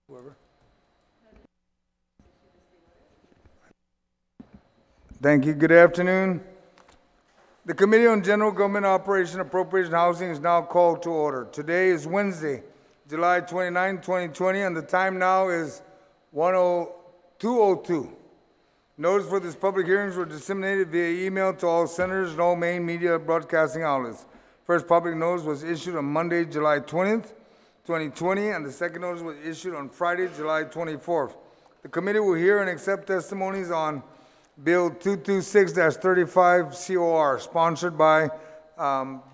Whoever. Thank you. Good afternoon. The Committee on General Government Operation, Appropriation, Housing is now called to order. Today is Wednesday, July 29, 2020, and the time now is 2:02. Notice for this public hearings were disseminated via email to all senators and all main media broadcasting outlets. First public notice was issued on Monday, July 20th, 2020, and the second notice was issued on Friday, July 24th. The committee will hear and accept testimonies on Bill 226-35 COR, sponsored by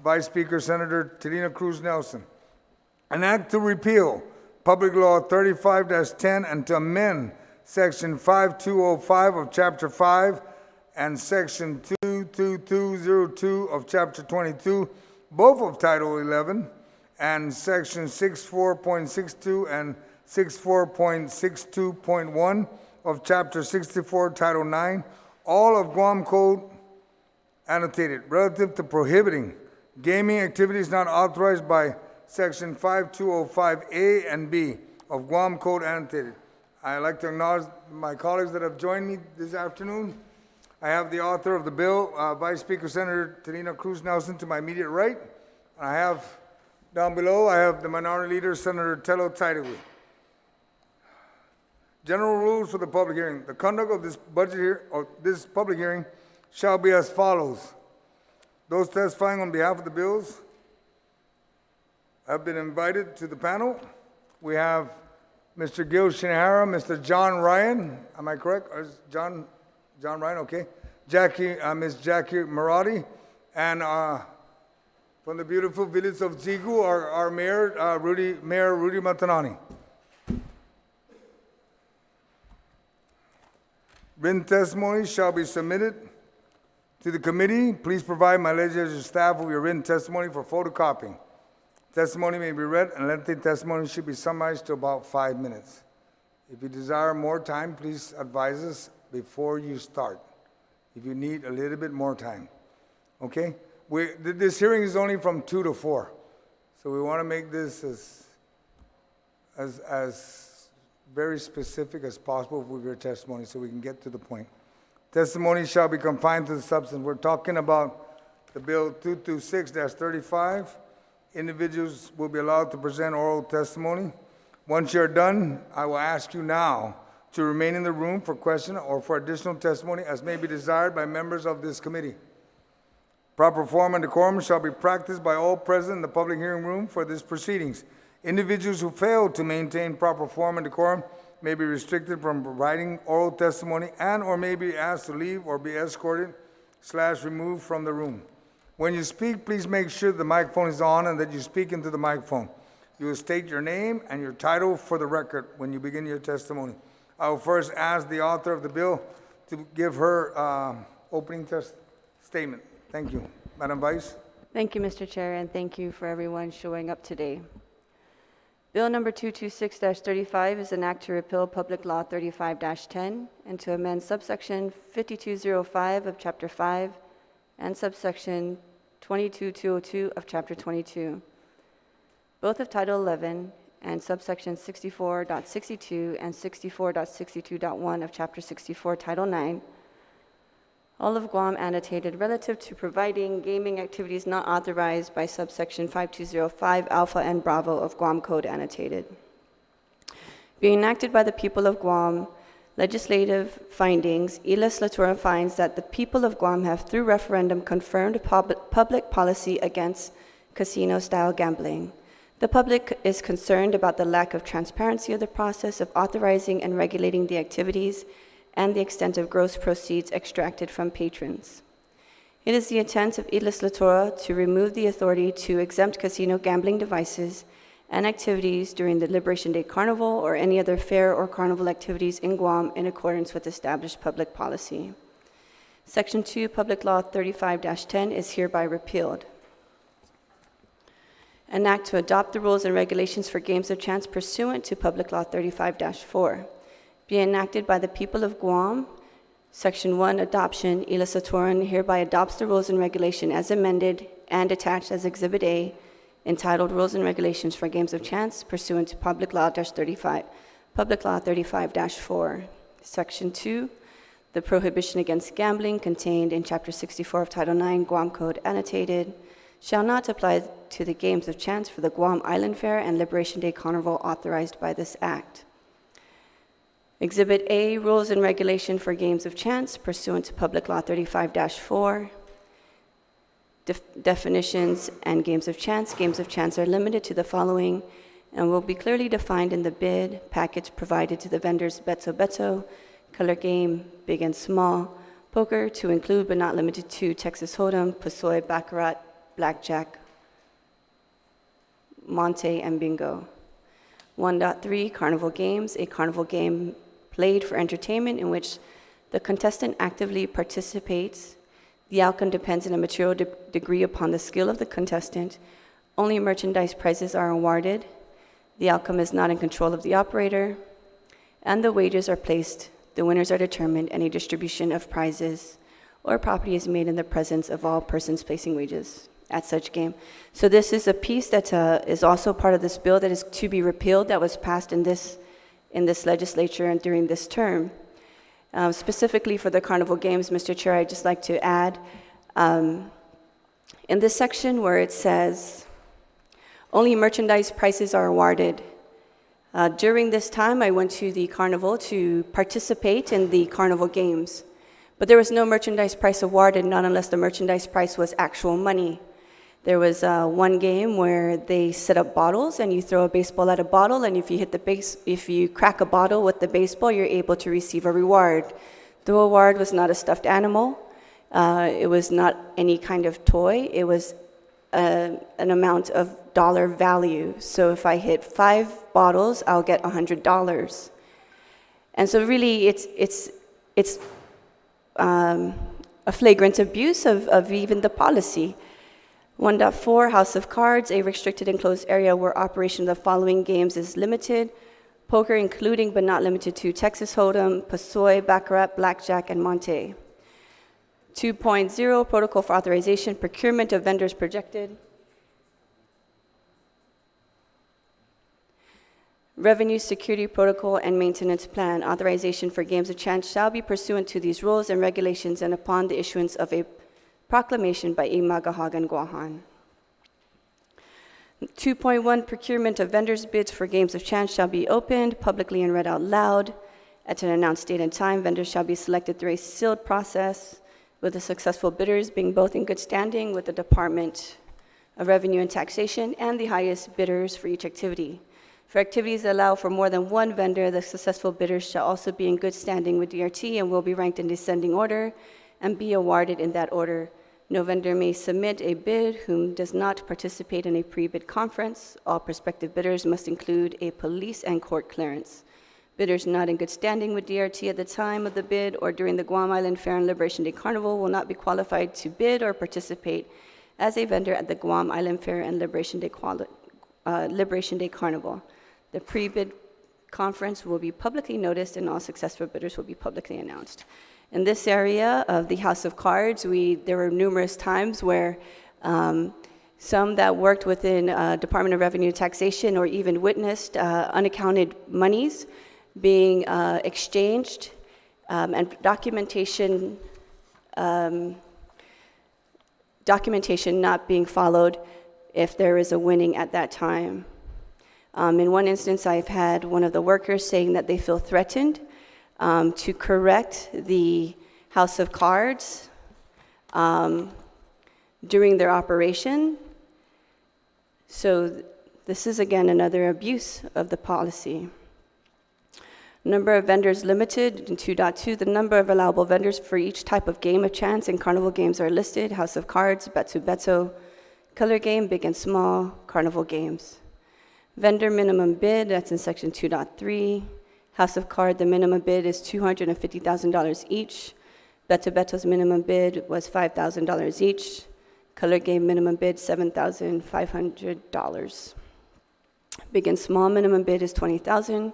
Vice Speaker Senator Tirina Cruz Nelson. An act to repeal Public Law 35-10 and to amend Section 5205 of Chapter 5 and Section 22202 of Chapter 22, both of Title 11, and Section 64.62 and 64.62.1 of Chapter 64, Title 9, all of Guam Code annotated, relative to prohibiting gaming activities not authorized by Section 5205A and B of Guam Code annotated. I'd like to acknowledge my colleagues that have joined me this afternoon. I have the author of the bill, Vice Speaker Senator Tirina Cruz Nelson, to my immediate right. I have down below, I have the Minority Leader, Senator Tello Taidewi. General rules for the public hearing. The conduct of this this public hearing shall be as follows. Those testifying on behalf of the bills have been invited to the panel. We have Mr. Gil Shinihara, Mr. John Ryan, am I correct? Or is John Ryan, okay. Ms. Jackie Marati, and from the beautiful village of Zigu, our Mayor Rudy Matanani. Written testimony shall be submitted to the committee. Please provide my legislative staff with your written testimony for photocopying. Testimony may be read, and lengthy testimony should be summarized to about 5 minutes. If you desire more time, please advise us before you start, if you need a little bit more time. Okay? This hearing is only from 2 to 4, so we want to make this as very specific as possible with your testimony so we can get to the point. Testimony shall be confined to the substance. We're talking about the bill 226-35. Individuals will be allowed to present oral testimony. Once you're done, I will ask you now to remain in the room for question or for additional testimony as may be desired by members of this committee. Proper form and decorum shall be practiced by all present in the public hearing room for these proceedings. Individuals who fail to maintain proper form and decorum may be restricted from providing oral testimony and or may be asked to leave or be escorted/removed from the room. When you speak, please make sure the microphone is on and that you speak into the microphone. You will state your name and your title for the record when you begin your testimony. I will first ask the author of the bill to give her opening statement. Thank you. Madam Vice. Thank you, Mr. Chair, and thank you for everyone showing up today. Bill number 226-35 is an act to repeal Public Law 35-10 and to amend subsection 5205 of Chapter 5 and subsection 22202 of Chapter 22, both of Title 11 and subsection 64.62 and 64.62.1 of Chapter 64, Title 9, all of Guam annotated relative to providing gaming activities not authorized by subsection 5205 Alpha and Bravo of Guam Code annotated. Being enacted by the people of Guam, legislative findings, Y Legislatura finds that the people of Guam have through referendum confirmed public policy against casino-style gambling. The public is concerned about the lack of transparency of the process of authorizing and regulating the activities and the extent of gross proceeds extracted from patrons. It is the intent of Y Legislatura to remove the authority to exempt casino gambling devices and activities during the Liberation Day Carnival or any other fair or carnival activities in Guam in accordance with established public policy. Section 2, Public Law 35-10 is hereby repealed. An act to adopt the rules and regulations for games of chance pursuant to Public Law 35-4. Be enacted by the people of Guam. Section 1, Adoption. Y Legislatura hereby adopts the rules and regulation as amended and attached as Exhibit A, entitled Rules and Regulations for Games of Chance, pursuant to Public Law 35 Public Law 35-4. Section 2, the prohibition against gambling contained in Chapter 64 of Title IX Guam Code annotated shall not apply to the games of chance for the Guam Island Fair and Liberation Day Carnival authorized by this act. Exhibit A, rules and regulation for games of chance pursuant to Public Law 35-4. Definitions and games of chance. Games of chance are limited to the following and will be clearly defined in the bid package provided to the vendors: Beto Beto, color game, big and small, poker to include but not limited to Texas Hold'em, Pasoy, Baccarat, Blackjack, Monte, and Bingo. 1.3, carnival games, a carnival game played for entertainment in which the contestant actively participates. The outcome depends in a material degree upon the skill of the contestant. Only merchandise prizes are awarded. The outcome is not in control of the operator. And the wagers are placed, the winners are determined, and a distribution of prizes or property is made in the presence of all persons placing wagers at such game. So this is a piece that is also part of this bill that is to be repealed, that was passed in this legislature and during this term. Specifically for the carnival games, Mr. Chair, I'd just like to add, in this section where it says, only merchandise prices are awarded. During this time, I went to the carnival to participate in the carnival games, but there was no merchandise price awarded, not unless the merchandise price was actual money. There was one game where they set up bottles and you throw a baseball at a bottle, and if you crack a bottle with the baseball, you're able to receive a reward. The reward was not a stuffed animal. It was not any kind of toy. It was an amount of dollar value. So if I hit 5 bottles, I'll get $100. And so really it's a flagrant abuse of even the policy. 1.4, House of Cards, a restricted enclosed area where operation of the following games is limited: poker, including but not limited to Texas Hold'em, Pasoy, Baccarat, Blackjack, and Monte. 2.0, protocol for authorization, procurement of vendors projected. Revenue security protocol and maintenance plan. Authorization for games of chance shall be pursuant to these rules and regulations and upon the issuance of a proclamation by Imagahagan Guahan. 2.1, procurement of vendors' bids for games of chance shall be opened publicly and read out loud. At an announced date and time, vendors shall be selected through a sealed process, with the successful bidders being both in good standing with the Department of Revenue and Taxation and the highest bidders for each activity. For activities that allow for more than one vendor, the successful bidders shall also be in good standing with DRT and will be ranked in descending order and be awarded in that order. No vendor may submit a bid whom does not participate in a pre-bid conference. All prospective bidders must include a police and court clearance. Bidders not in good standing with DRT at the time of the bid or during the Guam Island Fair and Liberation Day Carnival will not be qualified to bid or participate as a vendor at the Guam Island Fair and Liberation Day Carnival. The pre-bid conference will be publicly noticed and all successful bidders will be publicly announced. In this area of the House of Cards, there were numerous times where some that worked within Department of Revenue and Taxation or even witnessed unaccounted monies being exchanged and documentation not being followed if there is a winning at that time. In one instance, I've had one of the workers saying that they feel threatened to correct the House of Cards during their operation. So this is, again, another abuse of the policy. Number of vendors limited. In 2.2, the number of allowable vendors for each type of game of chance and carnival games are listed: House of Cards, Betsu Beto, color game, big and small, carnival games. Vendor minimum bid, that's in section 2.3. House of Card, the minimum bid is $250,000 each. Beto Beto's minimum bid was $5,000 each. Color game minimum bid, $7,500. Big and small minimum bid is $20,000.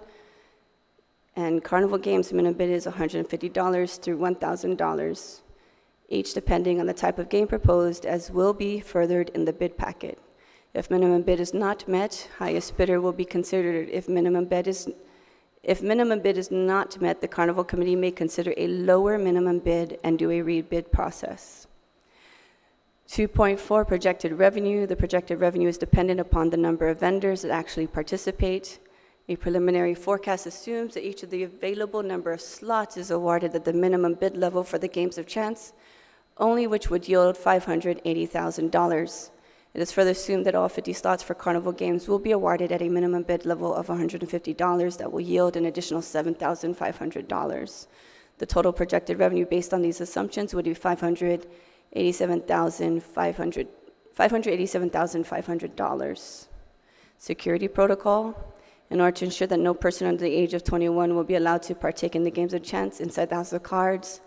And carnival games minimum bid is $150 through $1,000, each depending on the type of game proposed, as will be furthered in the bid packet. If minimum bid is not met, highest bidder will be considered. If minimum bid If minimum bid is not met, the Carnival Committee may consider a lower minimum bid and do a rebid process. 2.4, projected revenue. The projected revenue is dependent upon the number of vendors that actually participate. A preliminary forecast assumes that each of the available number of slots is awarded at the minimum bid level for the games of chance, only which would yield $580,000. It is further assumed that all 50 slots for Carnival games will be awarded at a minimum bid level of $150 that will yield an additional $7,500. The total projected revenue based on these assumptions would be $587,500. Security protocol. In order to ensure that no person under the age of 21 will be allowed to partake in the games of chance inside the House of Cards,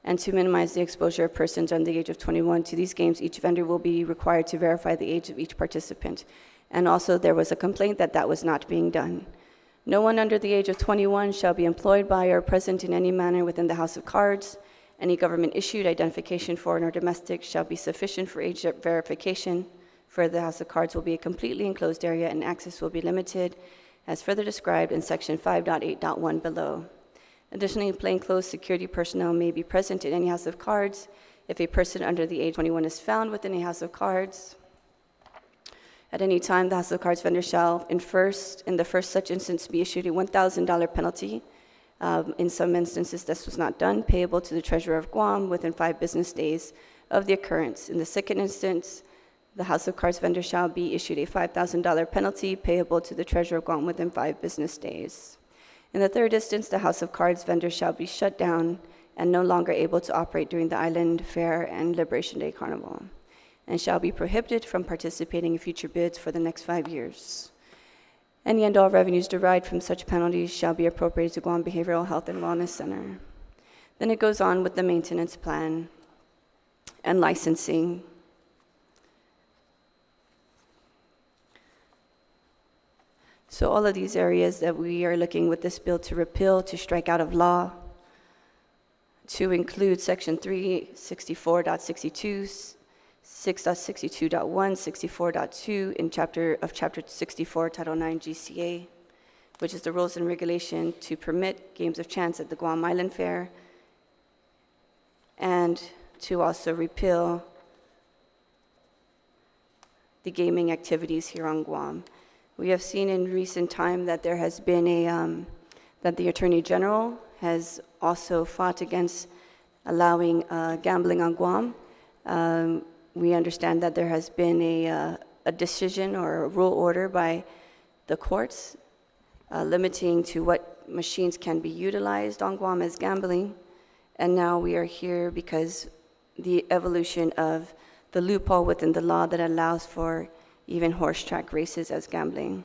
and to minimize the exposure of persons under the age of 21 to these games, each vendor will be required to verify the age of each participant. And also, there was a complaint that that was not being done. No one under the age of 21 shall be employed by or present in any manner within the House of Cards. Any government-issued identification, foreign or domestic, shall be sufficient for age verification. For the House of Cards will be a completely enclosed area, and access will be limited, as further described in Section 5.8.1 below. Additionally, plainclothes security personnel may be present in any House of Cards. If a person under the age of 21 is found within a House of Cards, at any time, the House of Cards vendor shall, in the first such instance, be issued a $1,000 penalty. In some instances, this was not done, payable to the Treasurer of Guam within 5 business days of the occurrence. In the second instance, the House of Cards vendor shall be issued a $5,000 penalty, payable to the Treasurer of Guam within 5 business days. In the third instance, the House of Cards vendor shall be shut down and no longer able to operate during the Island Fair and Liberation Day Carnival, and shall be prohibited from participating in future bids for the next 5 years. Any and all revenues derived from such penalties shall be appropriated to Guam Behavioral Health and Wellness Center. Then it goes on with the maintenance plan and licensing. So all of these areas that we are looking with this bill to repeal, to strike out of law, to include Section 364.62, 6.62.1, 64.2 in Chapter 64, Title 9 GCA, which is the rules and regulation to permit games of chance at the Guam Island Fair, and to also repeal the gaming activities here on Guam. We have seen in recent time that there has been that the Attorney General has also fought against allowing gambling on Guam. We understand that there has been a decision or a rule order by the courts limiting to what machines can be utilized on Guam as gambling. And now we are here because the evolution of the loophole within the law that allows for even horse track races as gambling.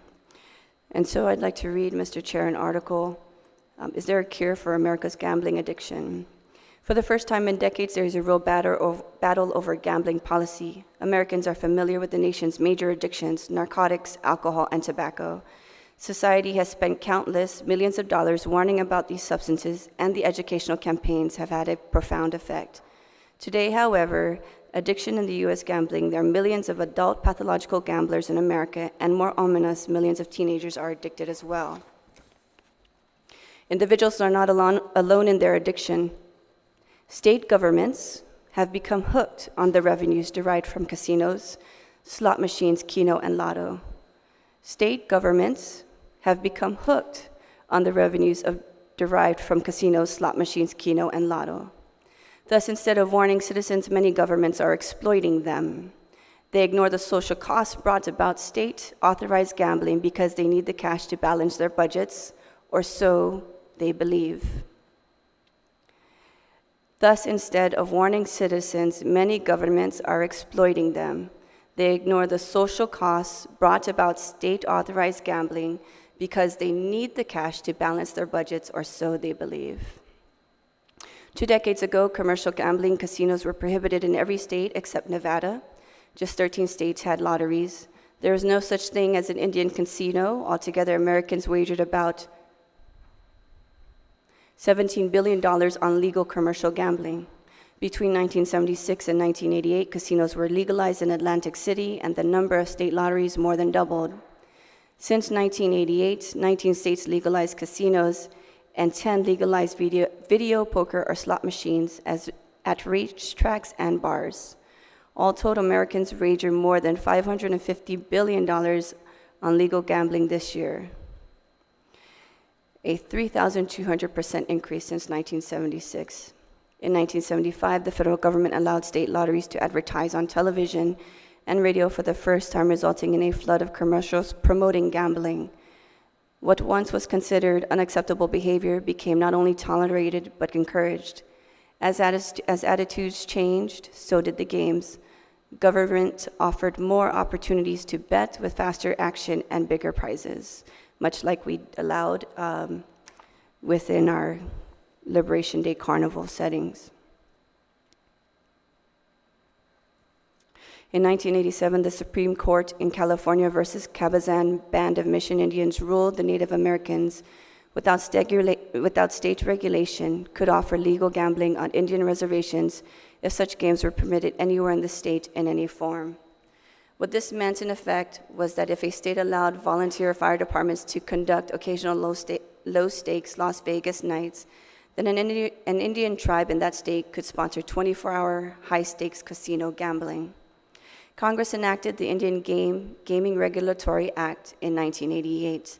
And so I'd like to read, Mr. Chair, an article, Is there a cure for America's gambling addiction? For the first time in decades, there is a real battle over gambling policy. Americans are familiar with the nation's major addictions: narcotics, alcohol, and tobacco. Society has spent countless millions of dollars warning about these substances, and the educational campaigns have had a profound effect. Today, however, addiction in the U.S. gambling, there are millions of adult pathological gamblers in America, and more ominous, millions of teenagers are addicted as well. Individuals are not alone in their addiction. State governments have become hooked on the revenues derived from casinos, slot machines, Keno, and Lotto. State governments have become hooked on the revenues derived from casinos, slot machines, Keno, and Lotto. Thus, instead of warning citizens, many governments are exploiting them. They ignore the social costs brought about state-authorized gambling because they need the cash to balance their budgets, or so they believe. Thus, instead of warning citizens, many governments are exploiting them. They ignore the social costs brought about state-authorized gambling because they need the cash to balance their budgets, or so they believe. 2 decades ago, commercial gambling casinos were prohibited in every state except Nevada. Just 13 states had lotteries. There is no such thing as an Indian casino. Altogether, Americans wagered about $17 billion on legal commercial gambling. Between 1976 and 1988, casinos were legalized in Atlantic City, and the number of state lotteries more than doubled. Since 1988, 19 states legalized casinos and 10 legalized video poker or slot machines at racetracks and bars. All told, Americans wager more than $550 billion on legal gambling this year, a 3,200% increase since 1976. In 1975, the federal government allowed state lotteries to advertise on television and radio for the first time, resulting in a flood of commercials promoting gambling. What once was considered unacceptable behavior became not only tolerated but encouraged. As attitudes changed, so did the games. Government offered more opportunities to bet with faster action and bigger prizes, much like we allowed within our Liberation Day Carnival settings. In 1987, the Supreme Court in California versus Cabazon Band of Mission Indians ruled the Native Americans, without state regulation, could offer legal gambling on Indian reservations if such games were permitted anywhere in the state in any form. What this meant, in effect, was that if a state allowed volunteer fire departments to conduct occasional low-stakes Las Vegas nights, then an Indian tribe in that state could sponsor 24-hour high-stakes casino gambling. Congress enacted the Indian Gaming Regulatory Act in 1988.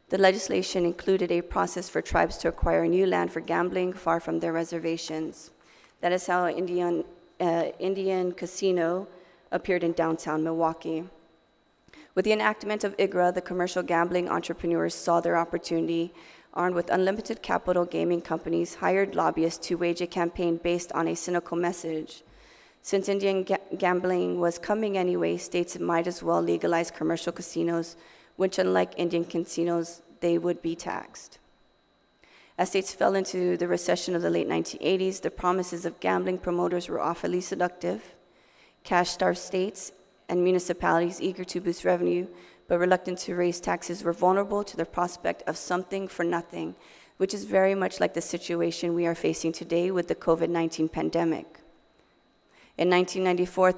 The legislation included a process for tribes to acquire new land for gambling far from their reservations. That is how Indian Casino appeared in downtown Milwaukee. With the enactment of IGRA, the commercial gambling entrepreneurs saw their opportunity. Armed with unlimited capital, gaming companies hired lobbyists to wage a campaign based on a cynical message. Since Indian gambling was coming anyway, states might as well legalize commercial casinos, which, unlike Indian casinos, they would be taxed. As states fell into the recession of the late 1980s, the promises of gambling promoters were awfully seductive. Cash-starved states and municipalities eager to boost revenue but reluctant to raise taxes were vulnerable to the prospect of something for nothing, which is very much like the situation we are facing today with the COVID-19 pandemic. In 1994,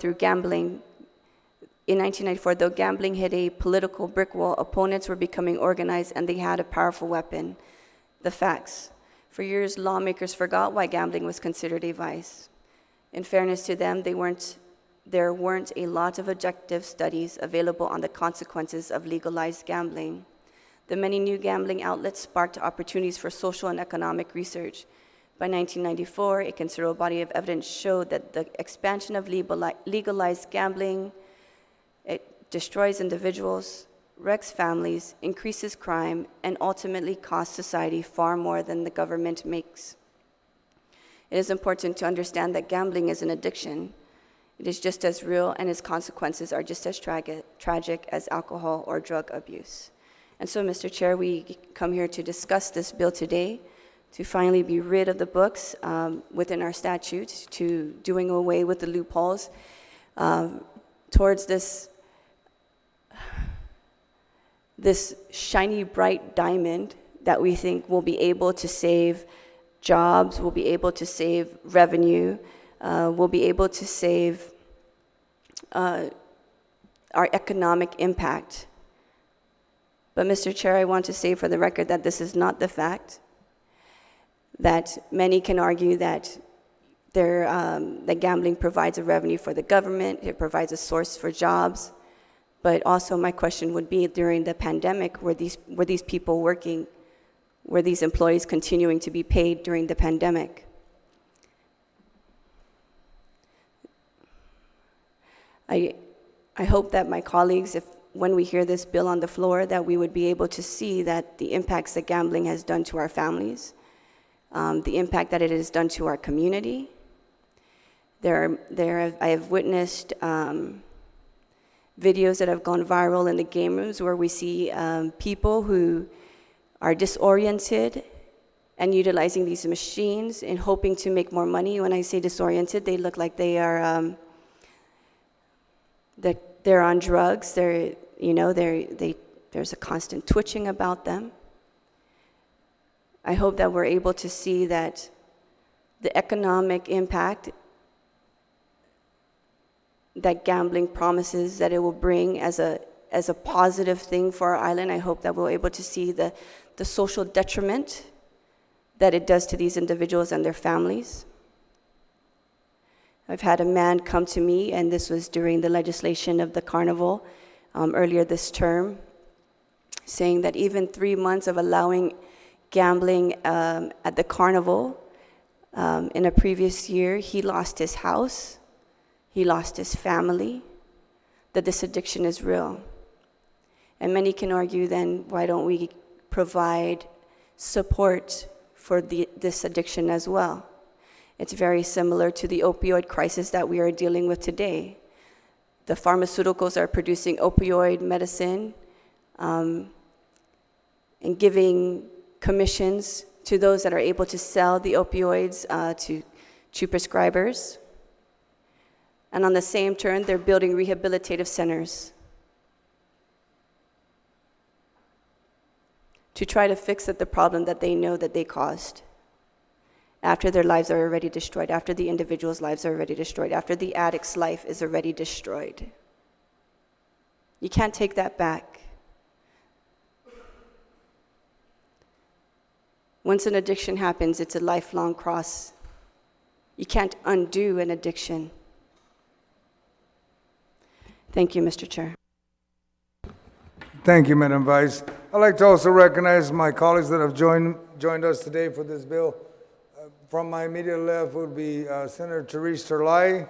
though gambling hit a political brick wall, opponents were becoming organized and they had a powerful weapon: the facts. For years, lawmakers forgot why gambling was considered a vice. In fairness to them, there weren't a lot of objective studies available on the consequences of legalized gambling. The many new gambling outlets sparked opportunities for social and economic research. By 1994, a considerable body of evidence showed that the expansion of legalized gambling, it destroys individuals, wrecks families, increases crime, and ultimately costs society far more than the government makes. It is important to understand that gambling is an addiction. It is just as real, and its consequences are just as tragic as alcohol or drug abuse. And so, Mr. Chair, we come here to discuss this bill today, to finally be rid of the books within our statute, to doing away with the loopholes towards this shiny, bright diamond that we think will be able to save jobs, will be able to save revenue, will be able to save our economic impact. But, Mr. Chair, I want to say for the record that this is not the fact, that many can argue that that gambling provides a revenue for the government, it provides a source for jobs. But also my question would be, during the pandemic, were these people working? Were these employees continuing to be paid during the pandemic? I hope that my colleagues, when we hear this bill on the floor, that we would be able to see that the impacts that gambling has done to our families, the impact that it has done to our community. I have witnessed videos that have gone viral in the game rooms where we see people who are disoriented and utilizing these machines and hoping to make more money. When I say disoriented, they look like they are they're on drugs. There's a constant twitching about them. I hope that we're able to see that the economic impact that gambling promises that it will bring as a as a positive thing for our island. I hope that we're able to see the social detriment that it does to these individuals and their families. I've had a man come to me, and this was during the legislation of the carnival earlier this term, saying that even 3 months of allowing gambling at the carnival in a previous year, he lost his house, he lost his family, that this addiction is real. And many can argue then, why don't we provide support for this addiction as well? It's very similar to the opioid crisis that we are dealing with today. The pharmaceuticals are producing opioid medicine and giving commissions to those that are able to sell the opioids to prescribers. And on the same turn, they're building rehabilitative centers to try to fix the problem that they know that they caused after their lives are already destroyed, after the individual's lives are already destroyed, after the addict's life is already destroyed. You can't take that back. Once an addiction happens, it's a lifelong cross. You can't undo an addiction. Thank you, Mr. Chair. Thank you, Madam Vice. I'd like to also recognize my colleagues that have joined us today for this bill. From my immediate left would be Senator Therese Terlai,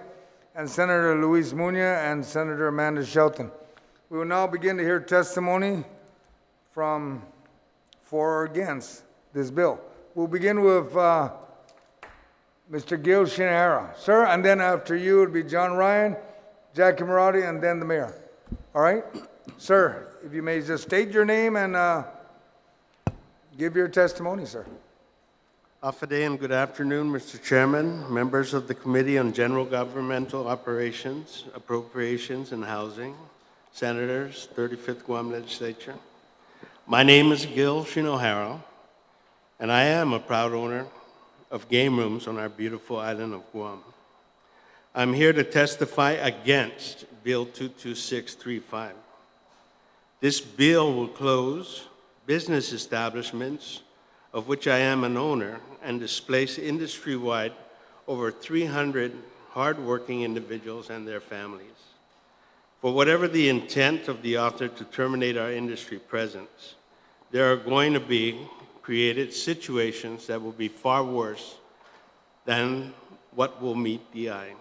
and Senator Luis Muña, and Senator Amanda Shelton. We will now begin to hear testimony for or against this bill. We'll begin with Mr. Gil Shinahara. Sir, and then after you, it'll be John Ryan, Jackie Marotti, and then the mayor. All right? Sir, if you may just state your name and give your testimony, sir. Afade and good afternoon, Mr. Chairman, members of the Committee on General Governmental Operations, Appropriations, and Housing, Senators, 35th Guam Legislature. My name is Gil Shinohara, and I am a proud owner of game rooms on our beautiful island of Guam. I'm here to testify against Bill 22635. This bill will close business establishments, of which I am an owner, and displace industry-wide over 300 hardworking individuals and their families. For whatever the intent of the author to terminate our industry presence, there are going to be created situations that will be far worse than what will meet the eye.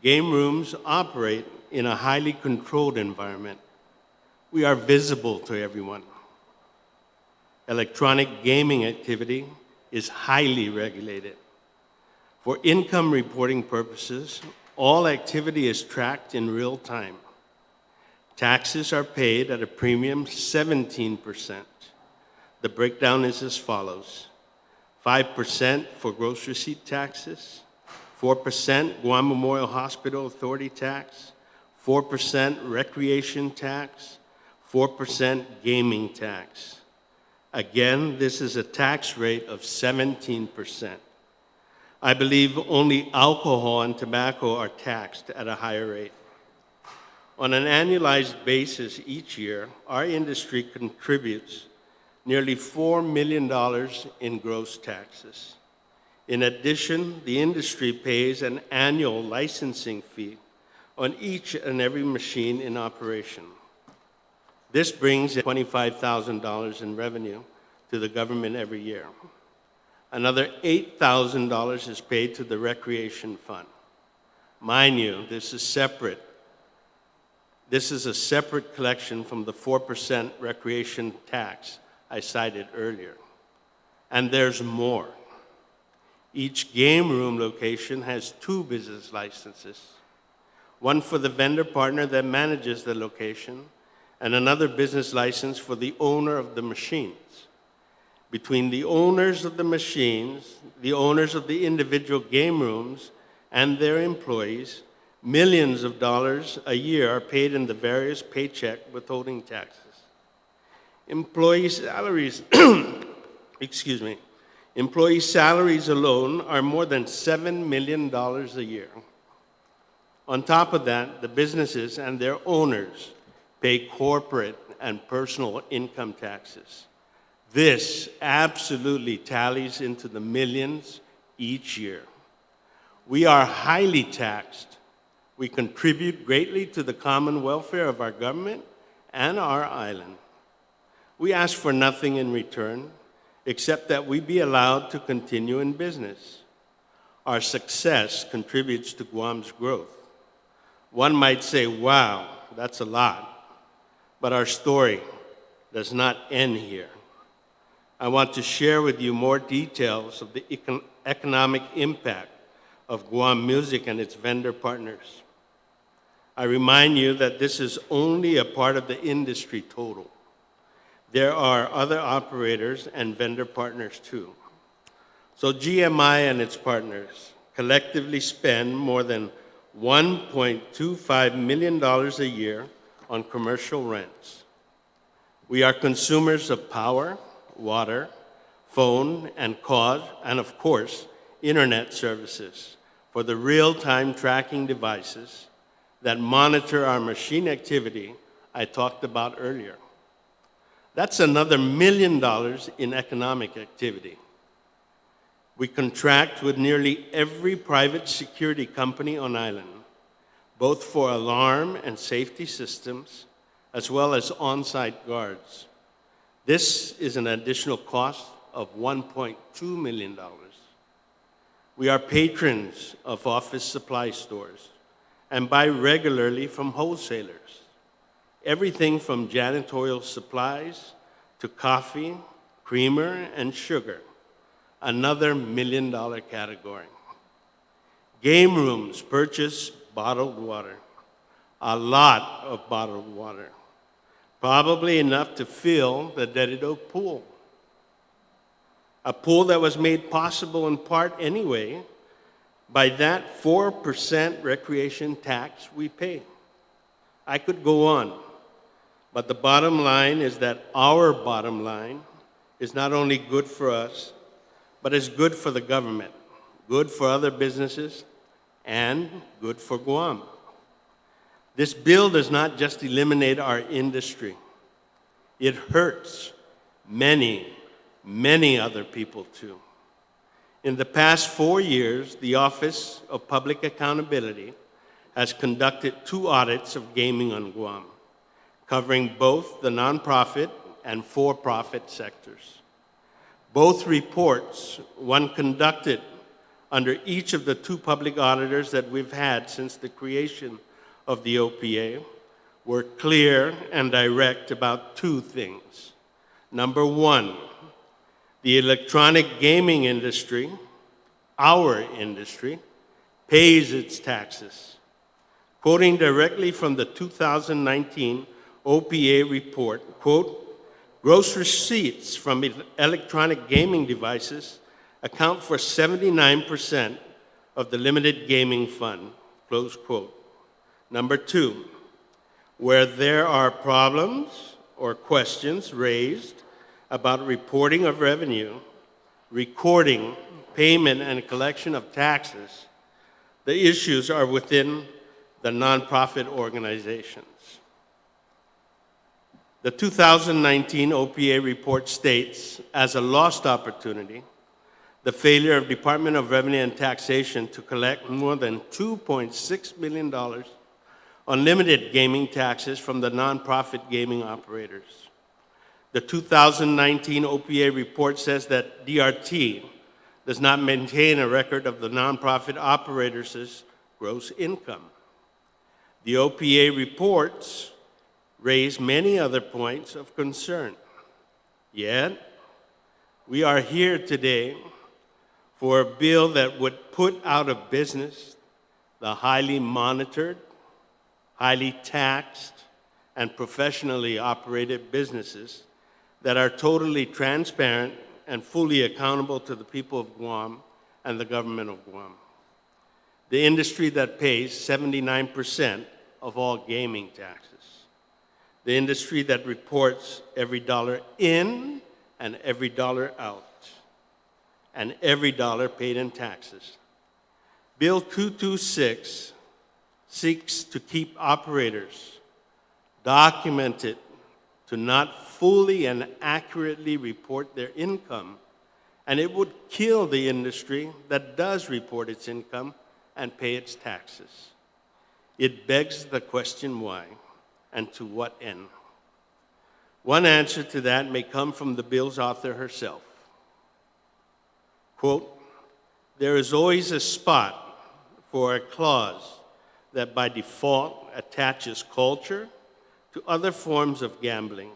Game rooms operate in a highly controlled environment. We are visible to everyone. Electronic gaming activity is highly regulated. For income reporting purposes, all activity is tracked in real time. Taxes are paid at a premium 17%. The breakdown is as follows: 5% for gross receipt taxes, 4% Guam Memorial Hospital Authority tax, 4% recreation tax, 4% gaming tax. Again, this is a tax rate of 17%. I believe only alcohol and tobacco are taxed at a higher rate. On an annualized basis each year, our industry contributes nearly $4 million in gross taxes. In addition, the industry pays an annual licensing fee on each and every machine in operation. This brings $25,000 in revenue to the government every year. Another $8,000 is paid to the recreation fund. Mind you, this is separate. This is a separate collection from the 4% recreation tax I cited earlier. And there's more. Each game room location has 2 business licenses, one for the vendor partner that manages the location, and another business license for the owner of the machines. Between the owners of the machines, the owners of the individual game rooms, and their employees, millions of dollars a year are paid in the various paycheck withholding taxes. Employee salaries, employee salaries alone are more than $7 million a year. On top of that, the businesses and their owners pay corporate and personal income taxes. This absolutely tallies into the millions each year. We are highly taxed. We contribute greatly to the common welfare of our government and our island. We ask for nothing in return except that we be allowed to continue in business. Our success contributes to Guam's growth. One might say, wow, that's a lot, but our story does not end here. I want to share with you more details of the economic impact of Guam Music and its vendor partners. I remind you that this is only a part of the industry total. There are other operators and vendor partners too. So GMI and its partners collectively spend more than $1.25 million a year on commercial rents. We are consumers of power, water, phone, and of course, internet services for the real-time tracking devices that monitor our machine activity I talked about earlier. That's another $1 million in economic activity. We contract with nearly every private security company on island, both for alarm and safety systems, as well as on-site guards. This is an additional cost of $1.2 million. We are patrons of office supply stores and buy regularly from wholesalers. Everything from janitorial supplies to coffee, creamer, and sugar, another $1 million category. Game rooms purchase bottled water, a lot of bottled water, probably enough to fill the Dedido pool. A pool that was made possible in part anyway by that 4% recreation tax we pay. I could go on, but the bottom line is that our bottom line is not only good for us, but is good for the government, good for other businesses, and good for Guam. This bill does not just eliminate our industry. It hurts many, many other people too. In the past 4 years, the Office of Public Accountability has conducted 2 audits of gaming on Guam, covering both the nonprofit and for-profit sectors. Both reports, one conducted under each of the 2 public auditors that we've had since the creation of the OPA, were clear and direct about 2 things. Number 1, the electronic gaming industry, our industry, pays its taxes. Quoting directly from the 2019 OPA report, quote, gross receipts from electronic gaming devices account for 79% of the limited gaming fund, close quote. Number 2, where there are problems or questions raised about reporting of revenue, recording, payment, and collection of taxes, the issues are within the nonprofit organizations. The 2019 OPA report states, as a lost opportunity, the failure of Department of Revenue and Taxation to collect more than $2.6 million on limited gaming taxes from the nonprofit gaming operators. The 2019 OPA report says that DRT does not maintain a record of the nonprofit operators' gross income. The OPA reports raise many other points of concern. Yet, we are here today for a bill that would put out of business the highly monitored, highly taxed, and professionally operated businesses that are totally transparent and fully accountable to the people of Guam and the government of Guam. The industry that pays 79% of all gaming taxes. The industry that reports every dollar in and every dollar out, and every dollar paid in taxes. Bill 226 seeks to keep operators documented to not fully and accurately report their income, and it would kill the industry that does report its income and pay its taxes. It begs the question why, and to what end? One answer to that may come from the bill's author herself. Quote, "There is always a spot for a clause that by default attaches culture to other forms of gambling,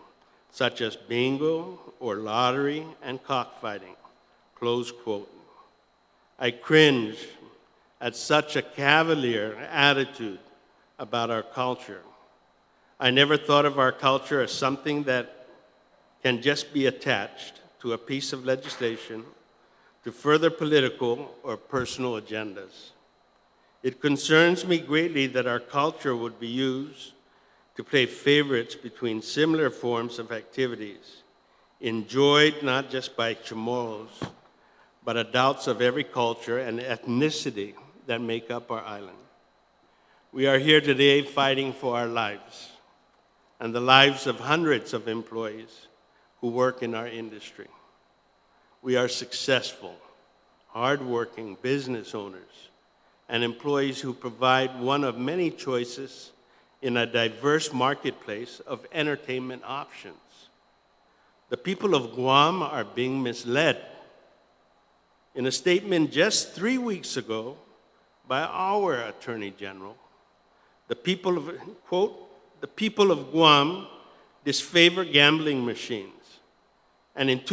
such as bingo or lottery and cockfighting," close quote. I cringe at such a cavalier attitude about our culture. I never thought of our culture as something that can just be attached to a piece of legislation to further political or personal agendas. It concerns me greatly that our culture would be used to play favorites between similar forms of activities, enjoyed not just by chamorros, but adults of every culture and ethnicity that make up our island. We are here today fighting for our lives and the lives of hundreds of employees who work in our industry. We are successful, hardworking business owners and employees who provide one of many choices in a diverse marketplace of entertainment options. The people of Guam are being misled. In a statement just 3 weeks ago by our Attorney General, the people of, quote, "The people of Guam disfavor gambling machines, and in a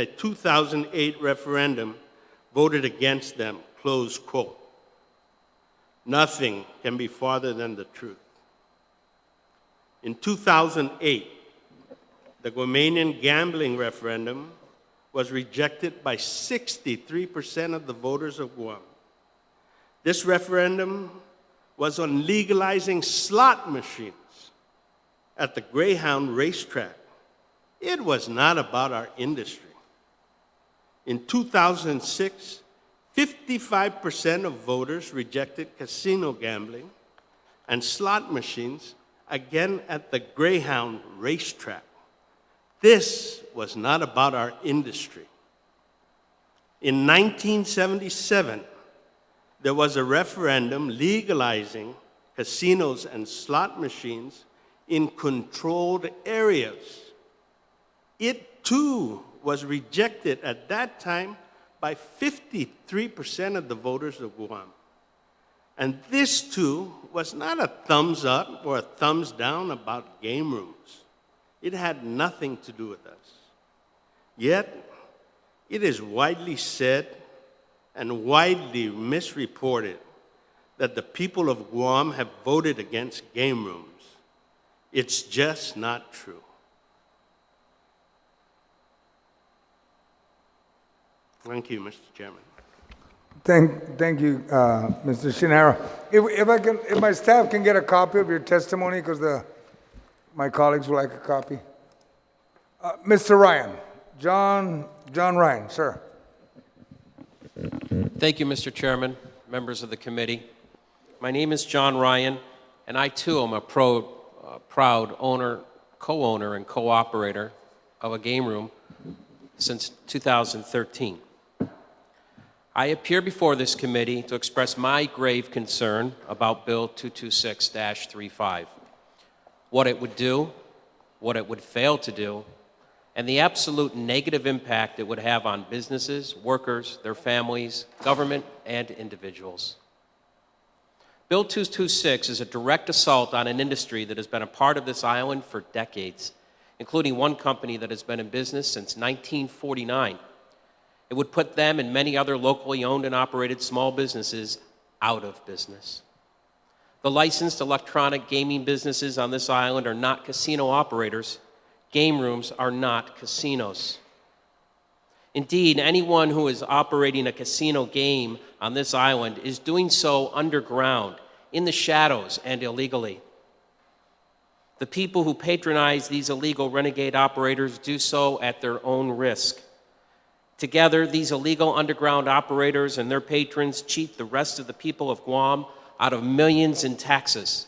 2008 referendum, voted against them," close quote. Nothing can be farther than the truth. In 2008, the Guamanian gambling referendum was rejected by 63% of the voters of Guam. This referendum was on legalizing slot machines at the Greyhound racetrack. It was not about our industry. In 2006, 55% of voters rejected casino gambling and slot machines, again at the Greyhound racetrack. This was not about our industry. In 1977, there was a referendum legalizing casinos and slot machines in controlled areas. It too was rejected at that time by 53% of the voters of Guam. And this too was not a thumbs up or a thumbs down about game rooms. It had nothing to do with us. Yet, it is widely said and widely misreported that the people of Guam have voted against game rooms. It's just not true. Thank you, Mr. Chairman. Thank you, Mr. Shinara. If my staff can get a copy of your testimony, because my colleagues would like a copy. Mr. Ryan, John Ryan, sir. Thank you, Mr. Chairman, members of the committee. My name is John Ryan, and I too am a proud owner, co-owner, and co-operator of a game room since 2013. I appear before this committee to express my grave concern about Bill 226-35, what it would do, what it would fail to do, and the absolute negative impact it would have on businesses, workers, their families, government, and individuals. Bill 226 is a direct assault on an industry that has been a part of this island for decades, including one company that has been in business since 1949. It would put them and many other locally owned and operated small businesses out of business. The licensed electronic gaming businesses on this island are not casino operators. Game rooms are not casinos. Indeed, anyone who is operating a casino game on this island is doing so underground, in the shadows, and illegally. The people who patronize these illegal renegade operators do so at their own risk. Together, these illegal underground operators and their patrons cheat the rest of the people of Guam out of millions in taxes.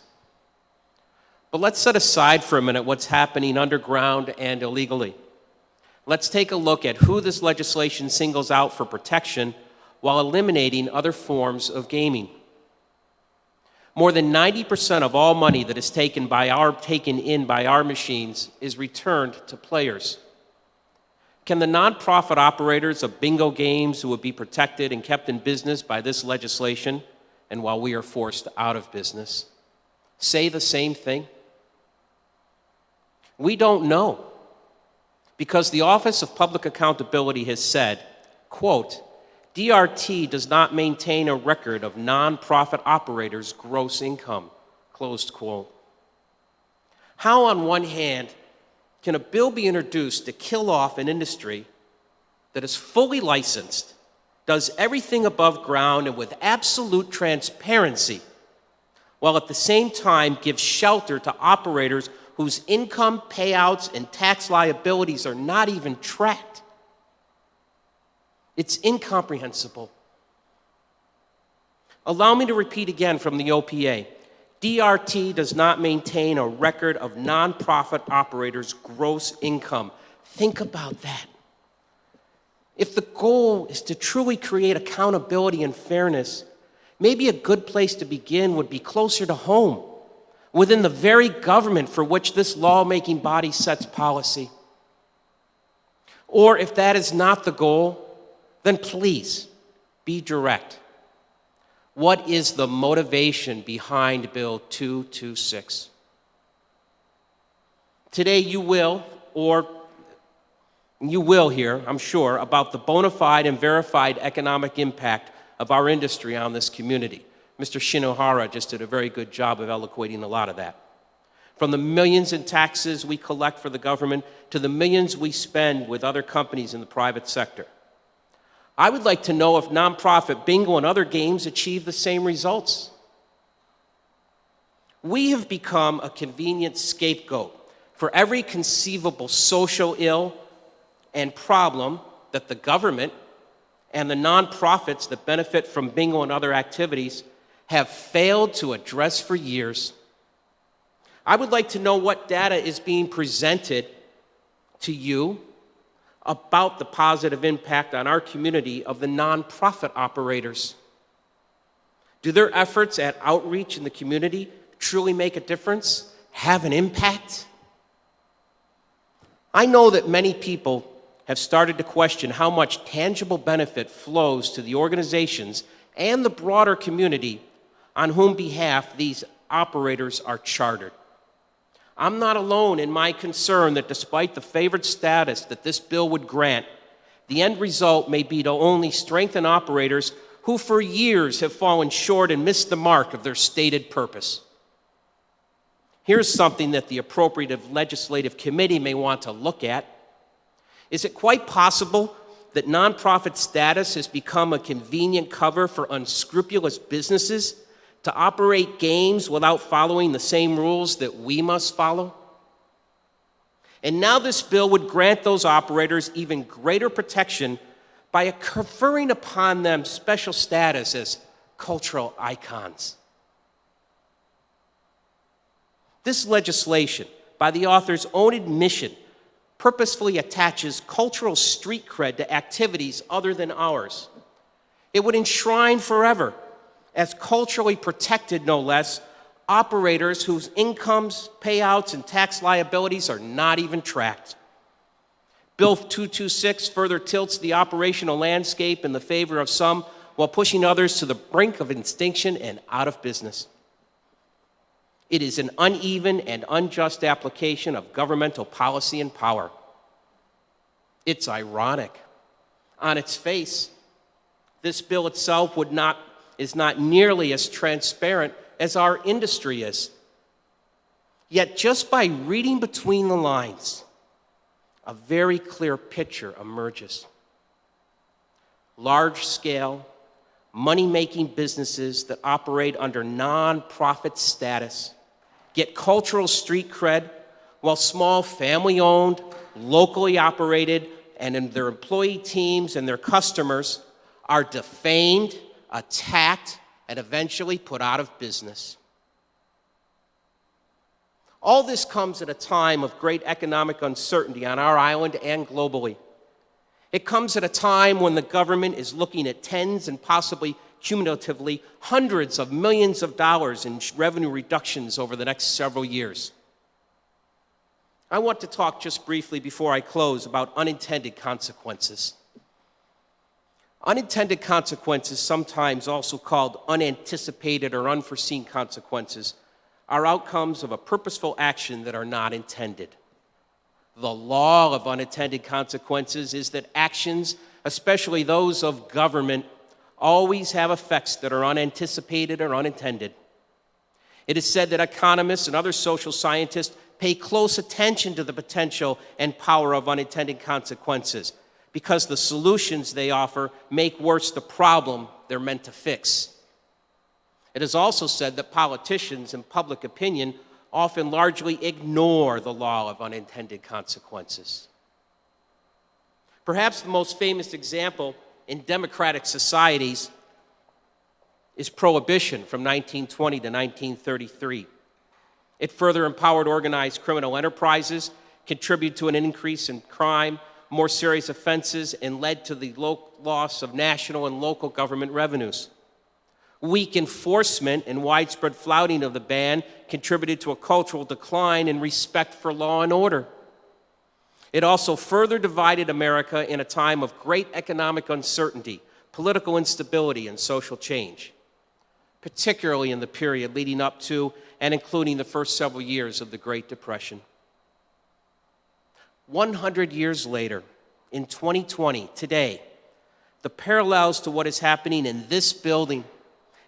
But let's set aside for a minute what's happening underground and illegally. Let's take a look at who this legislation singles out for protection while eliminating other forms of gaming. More than 90% of all money that is taken in by our machines is returned to players. Can the nonprofit operators of bingo games who would be protected and kept in business by this legislation, and while we are forced out of business, say the same thing? We don't know, because the Office of Public Accountability has said, quote, DRT does not maintain a record of nonprofit operators' gross income, closed quote. How, on one hand, can a bill be introduced to kill off an industry that is fully licensed, does everything above ground and with absolute transparency, while at the same time gives shelter to operators whose income, payouts, and tax liabilities are not even tracked? It's incomprehensible. Allow me to repeat again from the OPA. DRT does not maintain a record of nonprofit operators' gross income. Think about that. If the goal is to truly create accountability and fairness, maybe a good place to begin would be closer to home, within the very government for which this lawmaking body sets policy. Or if that is not the goal, then please be direct. What is the motivation behind Bill 226? Today you will hear, I'm sure, about the bona fide and verified economic impact of our industry on this community. Mr. Shinohara just did a very good job of eloquating a lot of that. From the millions in taxes we collect for the government to the millions we spend with other companies in the private sector. I would like to know if nonprofit bingo and other games achieve the same results. We have become a convenient scapegoat for every conceivable social ill and problem that the government and the nonprofits that benefit from bingo and other activities have failed to address for years. I would like to know what data is being presented to you about the positive impact on our community of the nonprofit operators. Do their efforts at outreach in the community truly make a difference, have an impact? I know that many people have started to question how much tangible benefit flows to the organizations and the broader community on whom behalf these operators are chartered. I'm not alone in my concern that despite the favored status that this bill would grant, the end result may be to only strengthen operators who for years have fallen short and missed the mark of their stated purpose. Here's something that the appropriate legislative committee may want to look at. Is it quite possible that nonprofit status has become a convenient cover for unscrupulous businesses to operate games without following the same rules that we must follow? And now this bill would grant those operators even greater protection by conferring upon them special status as cultural icons. This legislation, by the author's own admission, purposefully attaches cultural street cred to activities other than ours. It would enshrine forever, as culturally protected, no less, operators whose incomes, payouts, and tax liabilities are not even tracked. Bill 226 further tilts the operational landscape in the favor of some while pushing others to the brink of extinction and out of business. It is an uneven and unjust application of governmental policy and power. It's ironic. On its face, this bill itself is not nearly as transparent as our industry is. Yet just by reading between the lines, a very clear picture emerges. Large-scale, money-making businesses that operate under nonprofit status get cultural street cred, while small family-owned, locally operated, and in their employee teams and their customers are defamed, attacked, and eventually put out of business. All this comes at a time of great economic uncertainty on our island and globally. It comes at a time when the government is looking at tens and possibly cumulatively hundreds of millions of dollars in revenue reductions over the next several years. I want to talk just briefly before I close about unintended consequences. Unintended consequences, sometimes also called unanticipated or unforeseen consequences, are outcomes of a purposeful action that are not intended. The law of unintended consequences is that actions, especially those of government, always have effects that are unanticipated or unintended. It is said that economists and other social scientists pay close attention to the potential and power of unintended consequences because the solutions they offer make worse the problem they're meant to fix. It is also said that politicians and public opinion often largely ignore the law of unintended consequences. Perhaps the most famous example in democratic societies is prohibition from 1920 to 1933. It further empowered organized criminal enterprises, contributed to an increase in crime, more serious offenses, and led to the loss of national and local government revenues. Weak enforcement and widespread flouting of the ban contributed to a cultural decline in respect for law and order. It also further divided America in a time of great economic uncertainty, political instability, and social change, particularly in the period leading up to and including the first several years of the Great Depression. 100 years later, in 2020, today, the parallels to what is happening in this building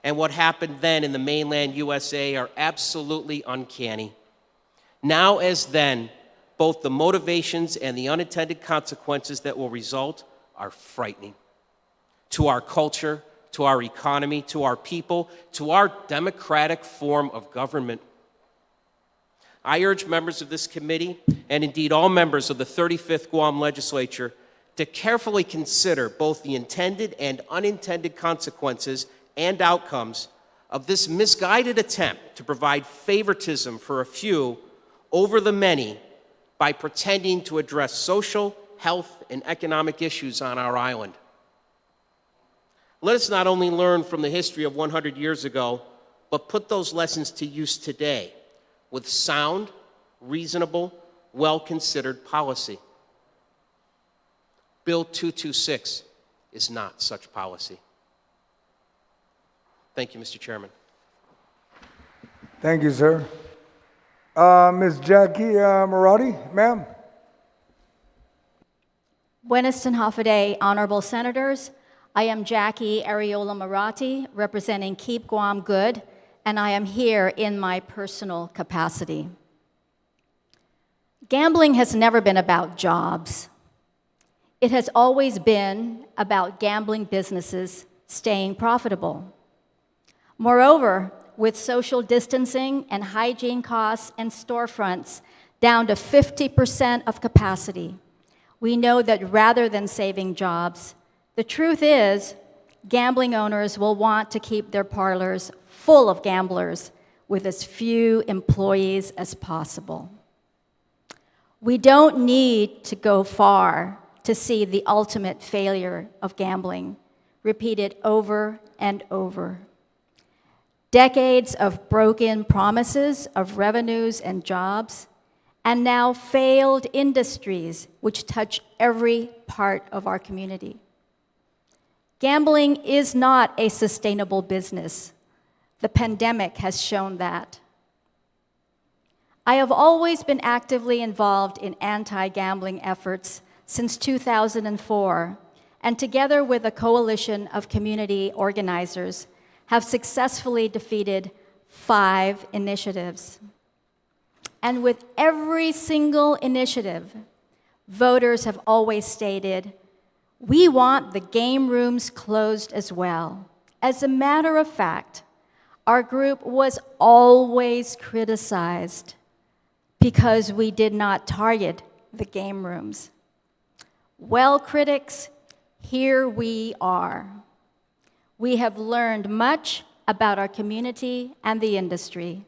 and what happened then in the mainland USA are absolutely uncanny. Now as then, both the motivations and the unintended consequences that will result are frightening. To our culture, to our economy, to our people, to our democratic form of government. I urge members of this committee, and indeed all members of the 35th Guam Legislature, to carefully consider both the intended and unintended consequences and outcomes of this misguided attempt to provide favoritism for a few over the many by pretending to address social, health, and economic issues on our island. Let us not only learn from the history of 100 years ago, but put those lessons to use today with sound, reasonable, well-considered policy. Bill 226 is not such policy. Thank you, Mr. Chairman. Thank you, sir. Ms. Jackie Marotti, ma'am. Buenas and Hafa, honorable senators. I am Jackie Areola Marotti, representing Keep Guam Good, and I am here in my personal capacity. Gambling has never been about jobs. It has always been about gambling businesses staying profitable. Moreover, with social distancing and hygiene costs and storefronts down to 50% of capacity, we know that rather than saving jobs, the truth is gambling owners will want to keep their parlors full of gamblers with as few employees as possible. We don't need to go far to see the ultimate failure of gambling, repeated over and over. Decades of broken promises of revenues and jobs, and now failed industries which touch every part of our community. Gambling is not a sustainable business. The pandemic has shown that. I have always been actively involved in anti-gambling efforts since 2004, and together with a coalition of community organizers, have successfully defeated 5 initiatives. And with every single initiative, voters have always stated, we want the game rooms closed as well. As a matter of fact, our group was always criticized because we did not target the game rooms. Well, critics, here we are. We have learned much about our community and the industry.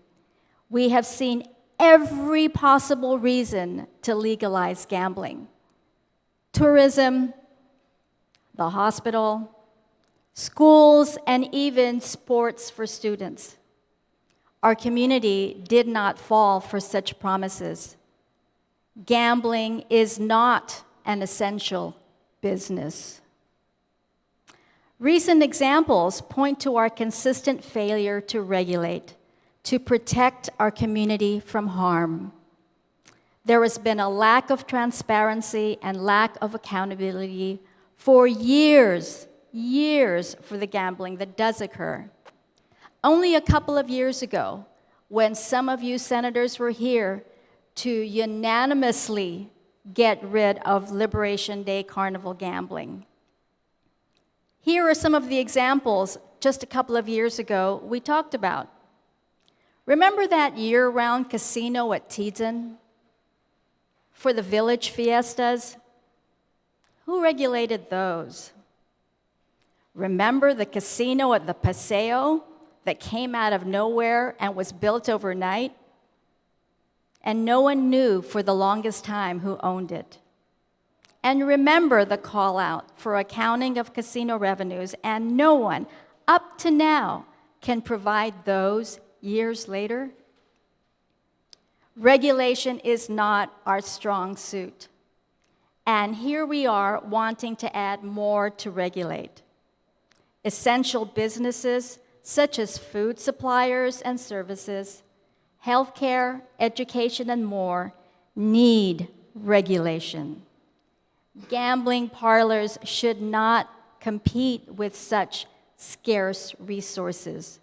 We have seen every possible reason to legalize gambling. Tourism, the hospital, schools, and even sports for students. Our community did not fall for such promises. Gambling is not an essential business. Recent examples point to our consistent failure to regulate, to protect our community from harm. There has been a lack of transparency and lack of accountability for years for the gambling that does occur. Only a couple of years ago, when some of you senators were here to unanimously get rid of Liberation Day carnival gambling. Here are some of the examples just a couple of years ago we talked about. Remember that year-round casino at Teaden for the village fiestas? Who regulated those? Remember the casino at the Paseo that came out of nowhere and was built overnight? And no one knew for the longest time who owned it. And remember the call out for accounting of casino revenues, and no one, up to now, can provide those years later? Regulation is not our strong suit. And here we are wanting to add more to regulate. Essential businesses such as food suppliers and services, healthcare, education, and more need regulation. Gambling parlors should not compete with such scarce resources.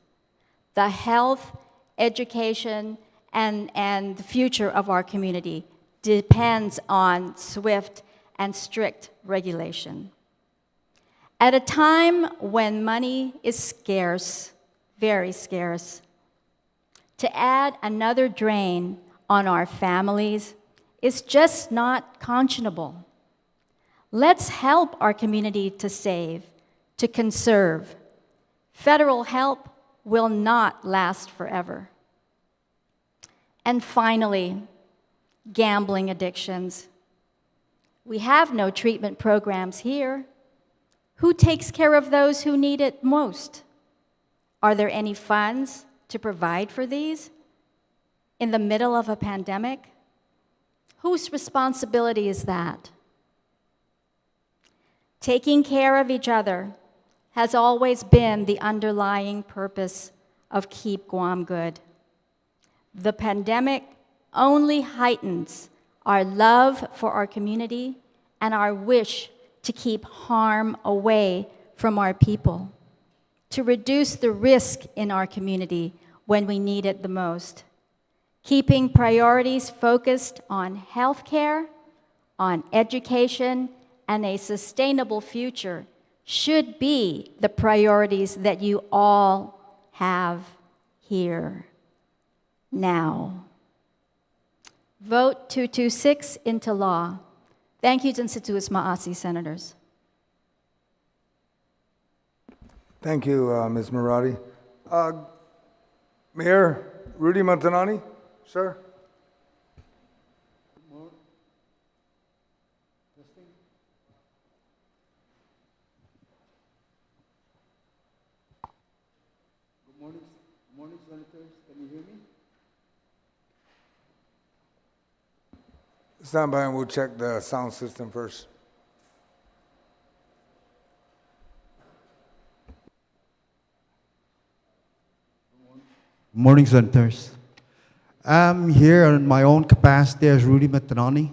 The health, education, and the future of our community depends on swift and strict regulation. At a time when money is scarce, very scarce, to add another drain on our families is just not conscionable. Let's help our community to save, to conserve. Federal help will not last forever. And finally, gambling addictions. We have no treatment programs here. Who takes care of those who need it most? Are there any funds to provide for these in the middle of a pandemic? Whose responsibility is that? Taking care of each other has always been the underlying purpose of Keep Guam Good. The pandemic only heightens our love for our community and our wish to keep harm away from our people, to reduce the risk in our community when we need it the most. Keeping priorities focused on healthcare, on education, and a sustainable future should be the priorities that you all have here now. Vote 226 into law. Thank you, Dun Situas Maasi, Senators. Thank you, Ms. Marati. Mayor Rudy Montanani, sir? Good morning, Senators. Can you hear me? Stand by and we'll check the sound system first. Morning, Senators. I'm here in my own capacity as Rudy Matanani,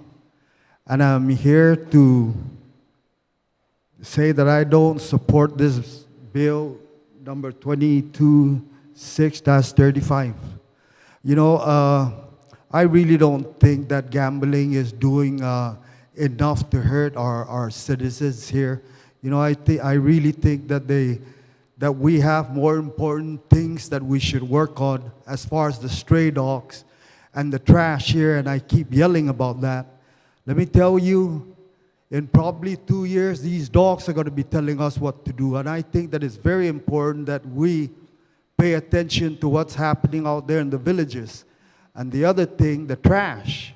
and I'm here to say that I don't support this bill number 226-35. You know, I really don't think that gambling is doing enough to hurt our citizens here. You know, I really think that that we have more important things that we should work on as far as the stray dogs and the trash here, and I keep yelling about that. Let me tell you, in probably 2 years, these dogs are going to be telling us what to do, and I think that it's very important that we pay attention to what's happening out there in the villages. And the other thing, the trash.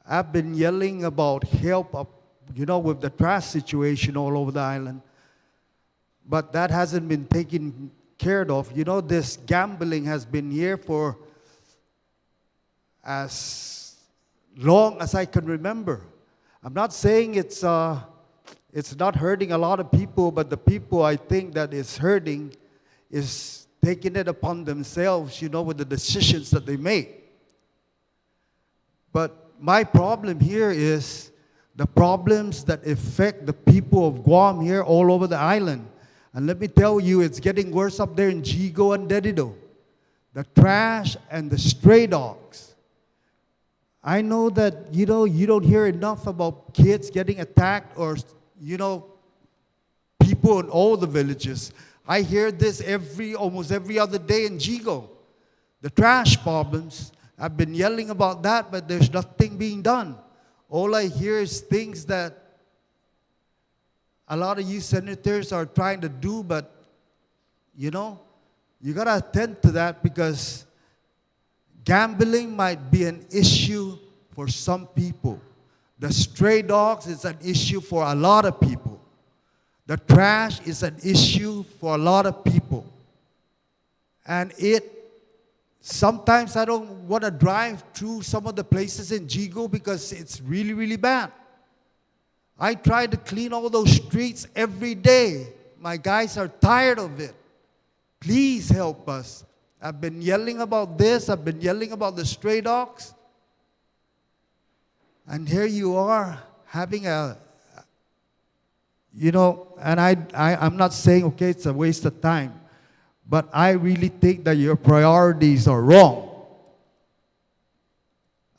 I've been yelling about help up, with the trash situation all over the island. But that hasn't been taken care of. This gambling has been here for as long as I can remember. I'm not saying it's not hurting a lot of people, but the people I think that is hurting is taking it upon themselves, with the decisions that they make. But my problem here is the problems that affect the people of Guam here all over the island. And let me tell you, it's getting worse up there in Jigo and Dedido. The trash and the stray dogs. I know that, you don't hear enough about kids getting attacked or, people in all the villages. I hear this almost every other day in Jigo. The trash problems. I've been yelling about that, but there's nothing being done. All I hear is things that a lot of you senators are trying to do, but, you got to attend to that because gambling might be an issue for some people. The stray dogs is an issue for a lot of people. The trash is an issue for a lot of people. And sometimes I don't want to drive through some of the places in Jigo because it's really, really bad. I try to clean all those streets every day. My guys are tired of it. Please help us. I've been yelling about this. I've been yelling about the stray dogs. And here you are having and I'm not saying, okay, it's a waste of time. But I really think that your priorities are wrong.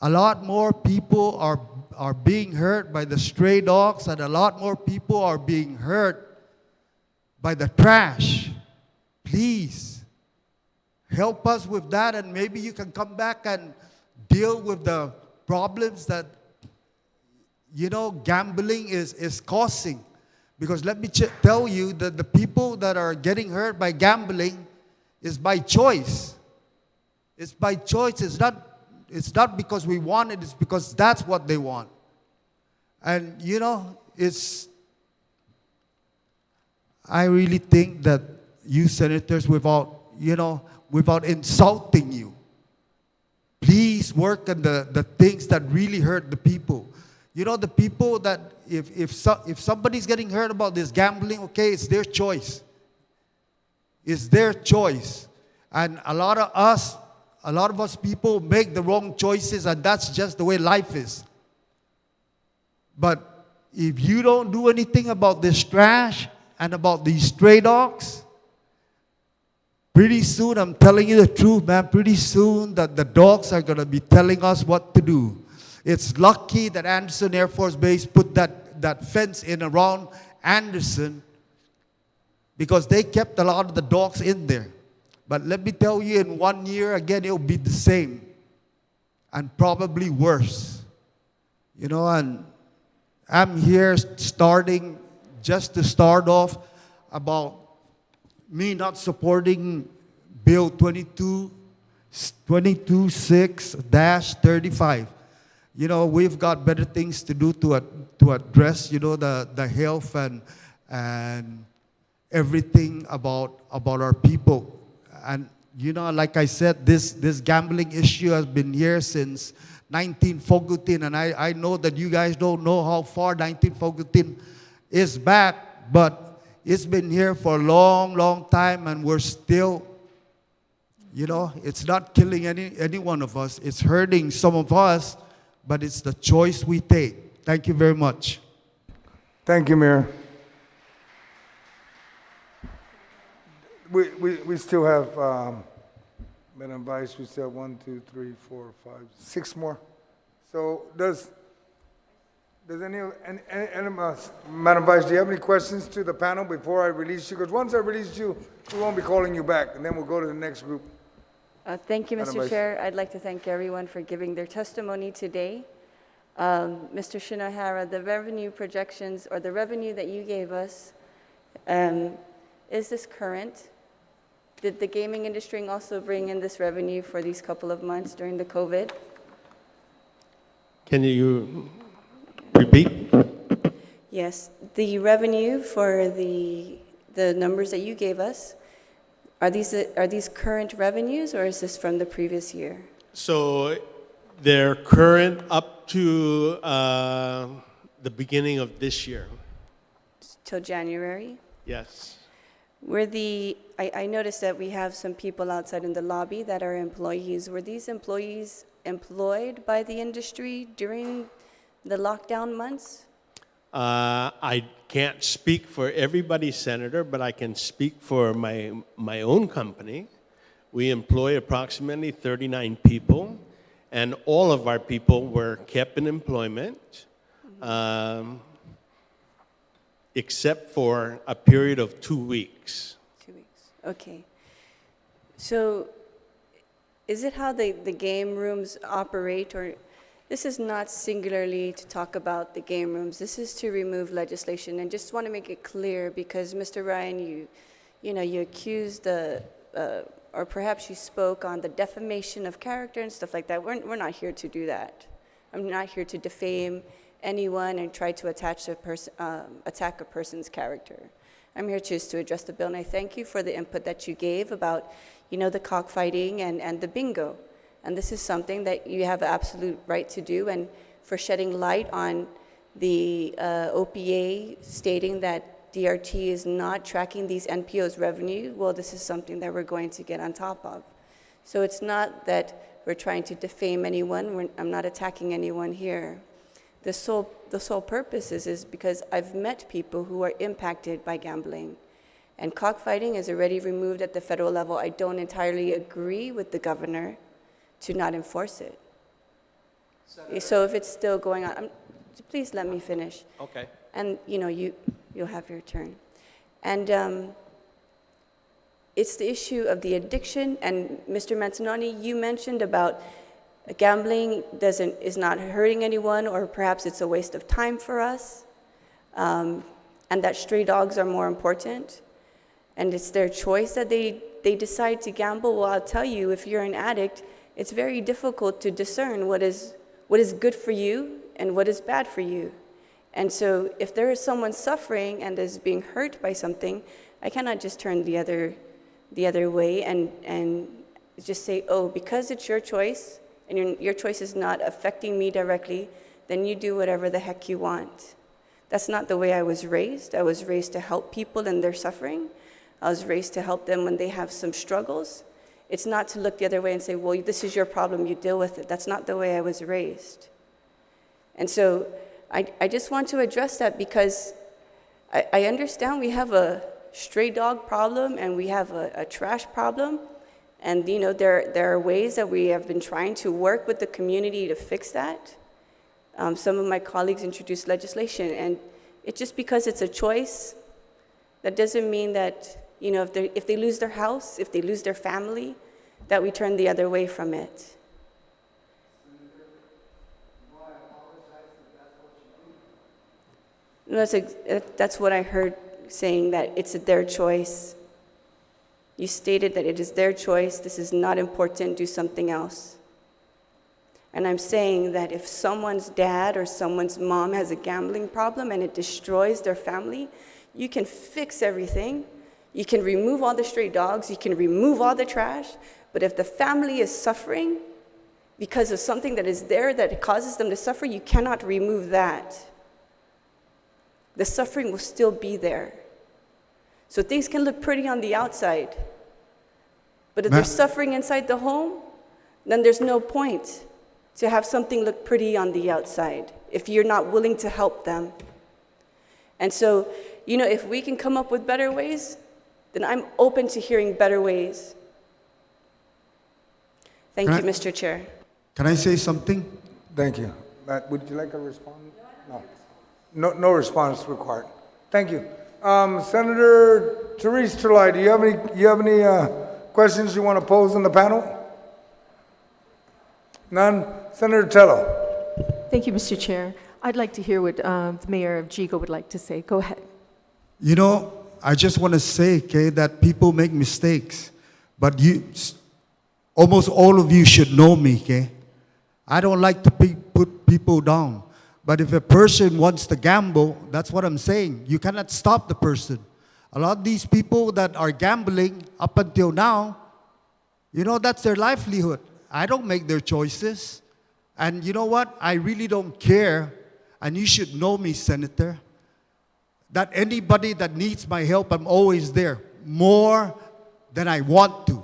A lot more people are being hurt by the stray dogs, and a lot more people are being hurt by the trash. Please, help us with that, and maybe you can come back and deal with the problems that, gambling is causing. Because let me tell you that the people that are getting hurt by gambling is by choice. It's by choice. It's not because we want it. It's because that's what they want. And, I really think that you senators, without insulting you, please work on the things that really hurt the people. The people that if somebody's getting hurt about this gambling, okay, it's their choice. It's their choice. And a lot of us people make the wrong choices, and that's just the way life is. But if you don't do anything about this trash and about these stray dogs, pretty soon, I'm telling you the truth, man, pretty soon that the dogs are going to be telling us what to do. It's lucky that Anderson Air Force Base put that fence in around Anderson because they kept a lot of the dogs in there. But let me tell you, in 1 year, again, it'll be the same and probably worse. And I'm here just to start off about me not supporting Bill 22-6-35. We've got better things to do to address, the health and everything about our people. And, like I said, this gambling issue has been here since 1914. And I know that you guys don't know how far 1914 is back, but it's been here for a long, long time, and we're still, it's not killing any one of us. It's hurting some of us, but it's the choice we take. Thank you very much. Thank you, Mayor. We still have, Madam Vice, we still have 1, 2, 3, 4, 5, 6 more. So does Madam Vice, do you have any questions to the panel before I release you? Because once I release you, we won't be calling you back, and then we'll go to the next group. Thank you, Madam Mr. Vice. Chair. I'd like to thank everyone for giving their testimony today. Mr. Shinohara, the revenue projections or the revenue that you gave us, is this current? Did the gaming industry also bring in this revenue for these couple of months during the COVID? Can you repeat? Yes, the revenue for the numbers that you gave us, are these current revenues, or is this from the previous year? So they're current up to the beginning of this year. Till January? Yes. I noticed that we have some people outside in the lobby that are employees. Were these employees employed by the industry during the lockdown months? I can't speak for everybody, Senator, but I can speak for my own company. We employ approximately 39 people, and all of our people were kept in employment, except for a period of 2 weeks. 2 weeks, okay. So is it how the game rooms operate, or this is not singularly to talk about the game rooms, this is to remove legislation, and just want to make it clear, because Mr. Ryan, you accused or perhaps you spoke on the defamation of character and stuff like that. We're not here to do that. I'm not here to defame anyone and try to attack a person's character. I'm here just to address the bill, and I thank you for the input that you gave about, the cockfighting and the bingo. And this is something that you have absolute right to do, and for shedding light on the OPA stating that DRT is not tracking these NPOs' revenue, well, this is something that we're going to get on top of. So it's not that we're trying to defame anyone. I'm not attacking anyone here. The sole purpose is because I've met people who are impacted by gambling. And cockfighting is already removed at the federal level. I don't entirely agree with the governor to not enforce it. So if it's still going on, please let me finish. Okay. And you'll have your turn. And it's the issue of the addiction. And Mr. Manzanoni, you mentioned about gambling is not hurting anyone, or perhaps it's a waste of time for us, and that stray dogs are more important, and it's their choice that they decide to gamble. Well, I'll tell you, if you're an addict, it's very difficult to discern what is good for you and what is bad for you. And so if there is someone suffering and is being hurt by something, I cannot just turn the other way and just say, oh, because it's your choice and your choice is not affecting me directly, then you do whatever the heck you want. That's not the way I was raised. I was raised to help people in their suffering. I was raised to help them when they have some struggles. It's not to look the other way and say, well, this is your problem, you deal with it. That's not the way I was raised. And so I just want to address that, because I understand we have a stray dog problem and we have a trash problem. And there are ways that we have been trying to work with the community to fix that. Some of my colleagues introduced legislation, and it's just because it's a choice, that doesn't mean that if they lose their house, if they lose their family, that we turn the other way from it. No, that's what I heard, saying that it's their choice. You stated that it is their choice. This is not important. Do something else. And I'm saying that if someone's dad or someone's mom has a gambling problem and it destroys their family, you can fix everything. You can remove all the stray dogs. You can remove all the trash. But if the family is suffering because of something that is there that causes them to suffer, you cannot remove that. The suffering will still be there. So things can look pretty on the outside. But if they're suffering inside the home, then there's no point to have something look pretty on the outside if you're not willing to help them. And so, if we can come up with better ways, then I'm open to hearing better ways. Thank you, Mr. Chair. Can I say something? Thank you. Matt, would you like a response? No response required. Thank you. Senator Therese Trulli, do you have any questions you want to pose in the panel? None? Senator Tello. Thank you, Mr. Chair. I'd like to hear what the mayor of Jigo would like to say. Go ahead. I just want to say, okay, that people make mistakes. But almost all of you should know me, okay? I don't like to put people down. But if a person wants to gamble, that's what I'm saying. You cannot stop the person. A lot of these people that are gambling up until now, you know, that's their livelihood. I don't make their choices. And you know what? I really don't care. And you should know me, Senator, that anybody that needs my help, I'm always there. More than I want to.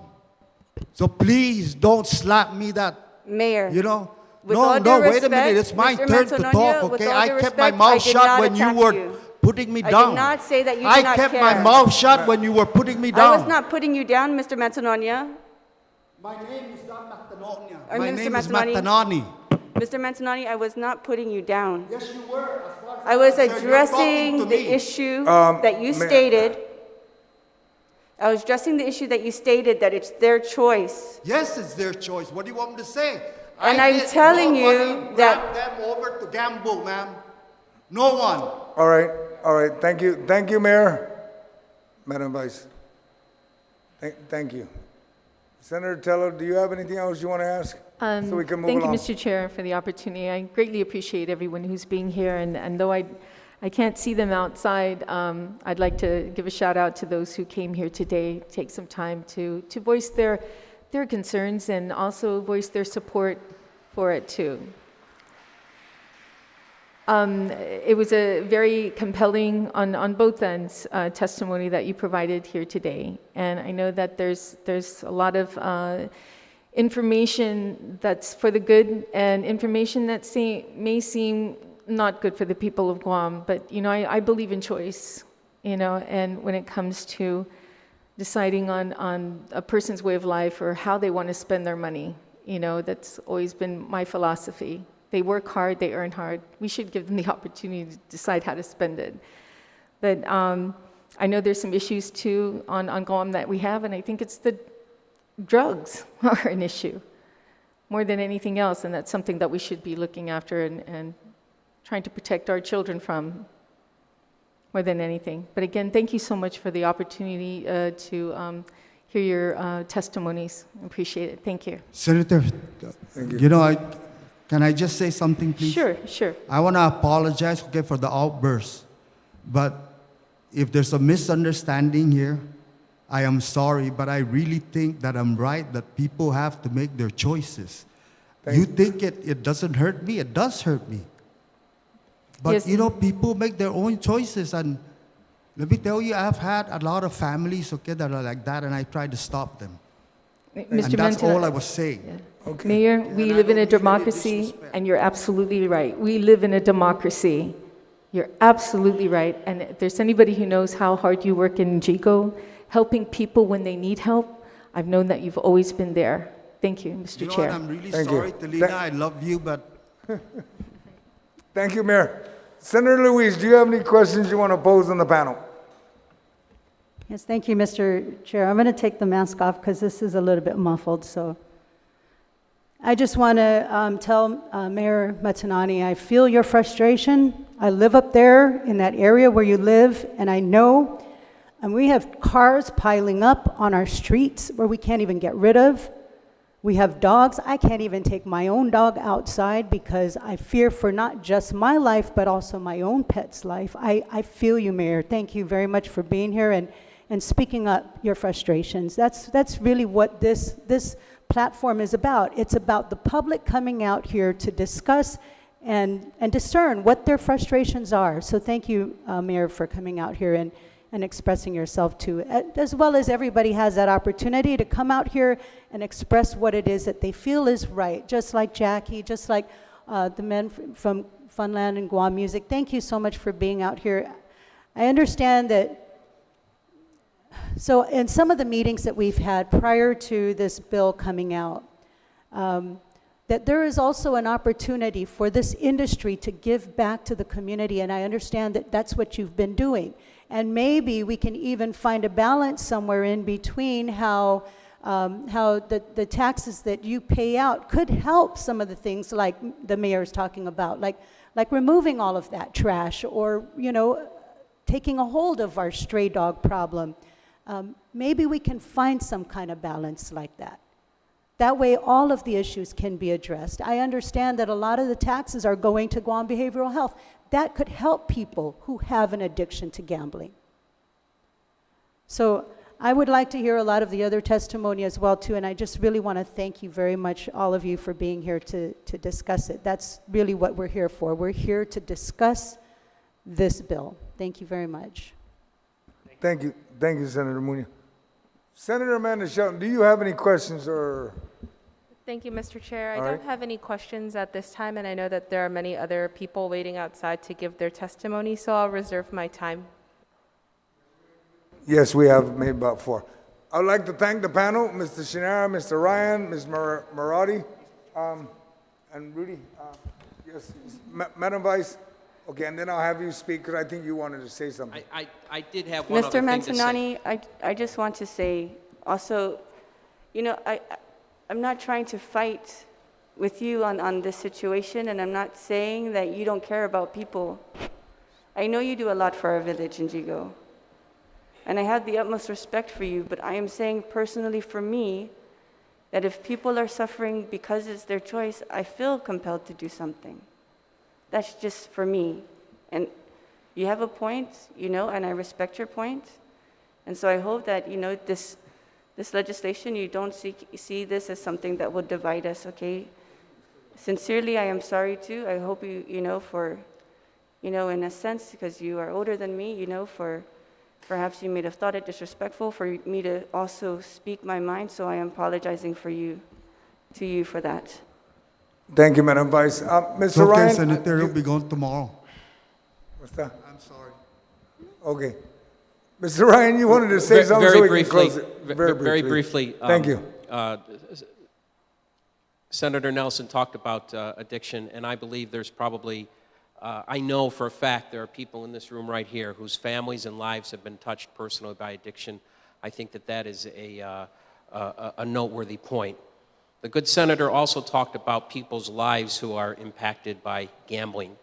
So please don't slap me that, Mayor. you know. With all due Wait a minute. respect, It's my Mr. turn to Manzanonia, talk, with okay? all I due kept my respect, I mouth did shut not when you attack were you. putting me I did down. not say that you did I not kept my care. mouth shut when you were putting me down. I was not putting you down, Mr. Manzanonia. My name is not Matanonia. Or My Mr. name is Matanani. Matanani. Mr. Manzanonia, I was not putting you down. Yes, you were. As far as I was I'm concerned, you're talking addressing to the me. issue that you stated. I was addressing the issue that you stated, that it's their choice. Yes, it's their choice. What do you want me to say? And I I'm did telling you nobody that- grabbed them over to gamble, ma'am. No one. All right, thank you, Mayor. Madam Vice. Thank you. Senator Tello, do you have anything else you want to ask? So we can move Thank along. you, Mr. Chair, for the opportunity. I greatly appreciate everyone who's being here, and though I can't see them outside, I'd like to give a shout out to those who came here today, take some time to voice their concerns and also voice their support for it too. It was a very compelling, on both ends, testimony that you provided here today. And I know that there's a lot of information that's for the good and information that may seem not good for the people of Guam. But, you know, I believe in choice, you know, and when it comes to deciding on a person's way of life or how they want to spend their money, you know, that's always been my philosophy. They work hard, they earn hard. We should give them the opportunity to decide how to spend it. But I know there's some issues too on Guam that we have, and I think it's the drugs are an issue more than anything else, and that's something that we should be looking after and trying to protect our children from more than anything. But again, thank you so much for the opportunity to hear your testimonies. I appreciate it. Thank you. Senator, you know, can I just say something, please? Sure. I want to apologize, okay, for the outburst. But if there's a misunderstanding here, I am sorry, but I really think that I'm right, that people have to make their choices. You think it doesn't hurt me? It does hurt me. But, Yes. you know, people make their own choices. And let me tell you, I've had a lot of families, okay, that are like that, and I try to stop them. Mr. And that's Manzanonia- all I was saying. Okay. Mayor, And we I live in don't a mean any democracy, disrespect. and you're absolutely right. We live in a democracy. You're absolutely right. And if there's anybody who knows how hard you work in GICO, helping people when they need help, I've known that you've always been there. Thank you, Mr. You know Chair. what? I'm really Thank you. sorry, Talina. I love you, but Thank you, Mayor. Senator Luis, do you have any questions you want to pose on the panel? Yes, thank you, Mr. Chair. I'm going to take the mask off because this is a little bit muffled, so. I just want to tell Mayor Matanani, I feel your frustration. I live up there in that area where you live, and I know, and we have cars piling up on our streets where we can't even get rid of. We have dogs. I can't even take my own dog outside because I fear for not just my life, but also my own pet's life. I feel you, Mayor. Thank you very much for being here and speaking up your frustrations. That's really what this platform is about. It's about the public coming out here to discuss and discern what their frustrations are. So thank you, Mayor, for coming out here and expressing yourself too, as well as everybody has that opportunity to come out here and express what it is that they feel is right, just like Jackie, just like the men from Funland and Guam Music. Thank you so much for being out here. I understand that, so in some of the meetings that we've had prior to this bill coming out, that there is also an opportunity for this industry to give back to the community, and I understand that that's what you've been doing. And maybe we can even find a balance somewhere in between how the taxes that you pay out could help some of the things like the mayor is talking about, like removing all of that trash or, you know, taking a hold of our stray dog problem. Maybe we can find some kind of balance like that. That way, all of the issues can be addressed. I understand that a lot of the taxes are going to Guam Behavioral Health. That could help people who have an addiction to gambling. So I would like to hear a lot of the other testimony as well, too, and I just really want to thank you very much, all of you, for being here to discuss it. That's really what we're here for. We're here to discuss this bill. Thank you very much. Thank you, Senator Munoz. Senator Amanda Shelton, do you have any questions or? Thank you, Mr. Chair. I All don't right. have any questions at this time, and I know that there are many other people waiting outside to give their testimony, so I'll reserve my time. Yes, we have maybe about 4. I would like to thank the panel, Mr. Shinara, Mr. Ryan, Ms. Marati, and Rudy. Yes, Madam Vice. Okay, and then I'll have you speak because I think you wanted to say something. I did have one other Mr. thing to say. Mantanani, I just want to say also, you know, I'm not trying to fight with you on this situation, and I'm not saying that you don't care about people. I know you do a lot for our village in Jigo, and I have the utmost respect for you, but I am saying personally for me that if people are suffering because it's their choice, I feel compelled to do something. That's just for me. And you have a point, you know, and I respect your point. And so I hope that, you know, this legislation, you don't see this as something that will divide us, okay? Sincerely, I am sorry too. I hope you know, for, you know, in a sense, because you are older than me, you know, for perhaps you may have thought it disrespectful for me to also speak my mind, so I am apologizing to you for that. Thank you, Madam Vice. It's Mr. okay, Ryan. Senator, he'll be gone tomorrow. What's that? I'm sorry. Okay. Mr. Ryan, you wanted to say something so we can close it. Very briefly. Thank you. Senator Nelson talked about addiction, and I believe there's probably, I know for a fact there are people in this room right here whose families and lives have been touched personally by addiction. I think that is a noteworthy point. The good senator also talked about people's lives who are impacted by gambling,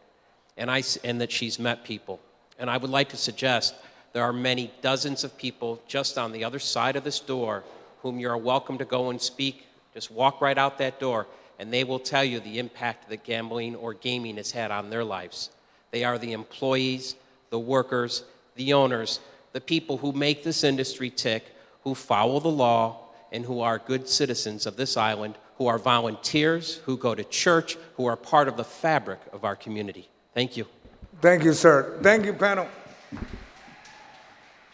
and that she's met people. And I would like to suggest there are many dozens of people just on the other side of this door whom you're welcome to go and speak. Just walk right out that door, and they will tell you the impact that gambling or gaming has had on their lives. They are the employees, the workers, the owners, the people who make this industry tick, who follow the law, and who are good citizens of this island, who are volunteers, who go to church, who are part of the fabric of our community. Thank you. Thank you, sir. Thank you, panel.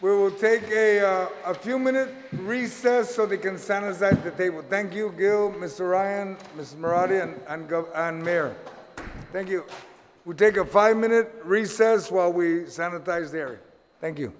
We will take a few-minute recess so they can sanitize the table. Thank you, Gil, Mr. Ryan, Mrs. Marati, and Mayor. Thank you. We'll take a 5-minute recess while we sanitize the area. Thank you.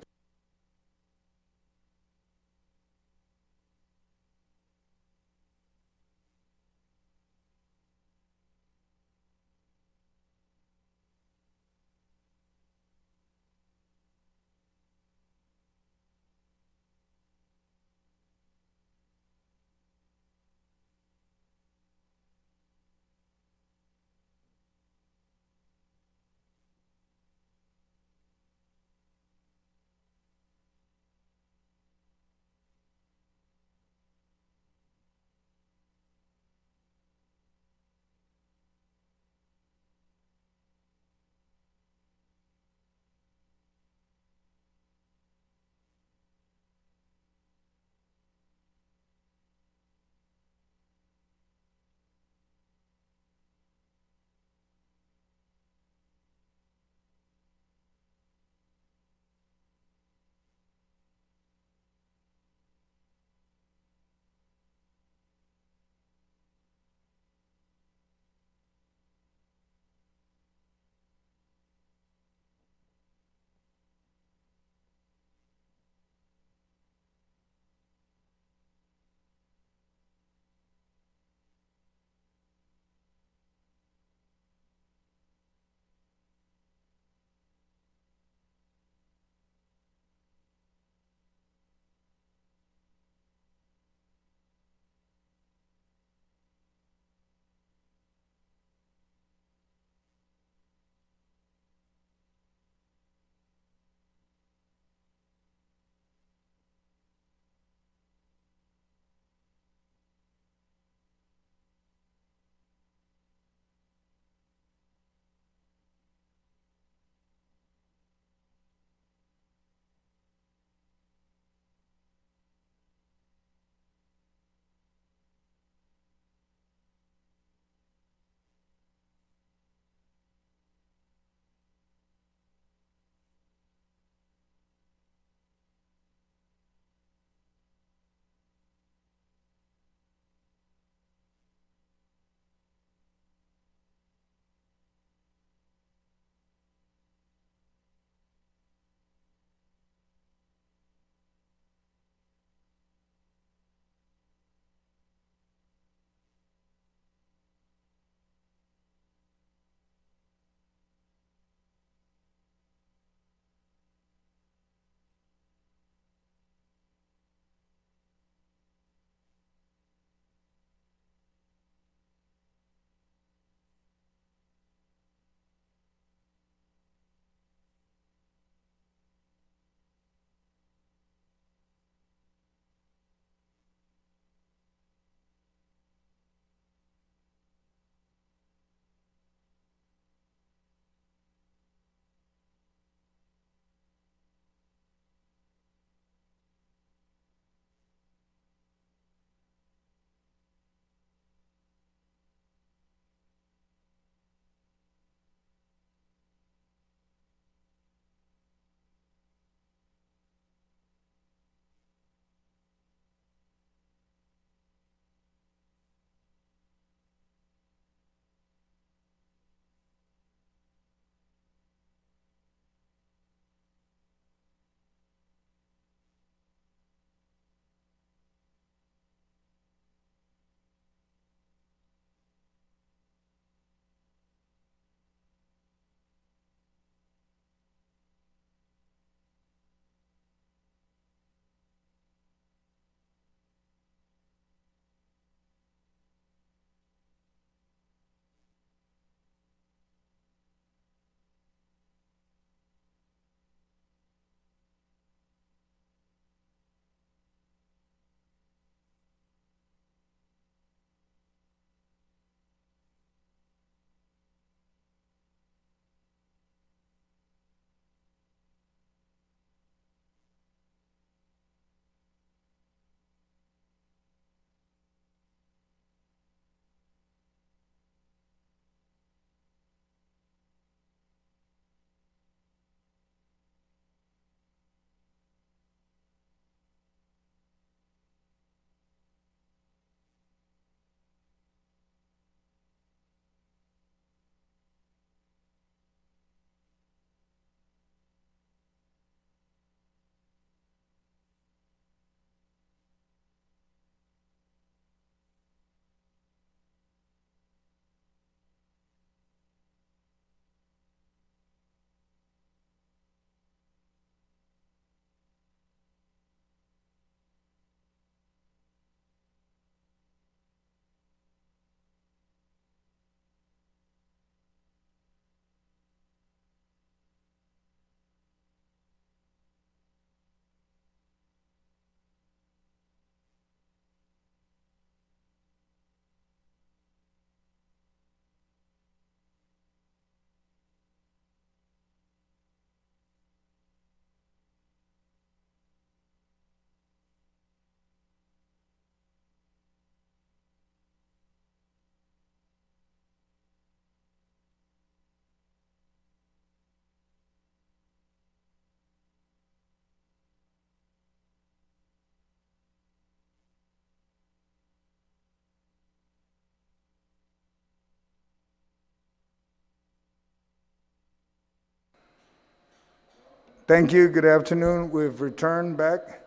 Thank you. Good afternoon. We've returned back.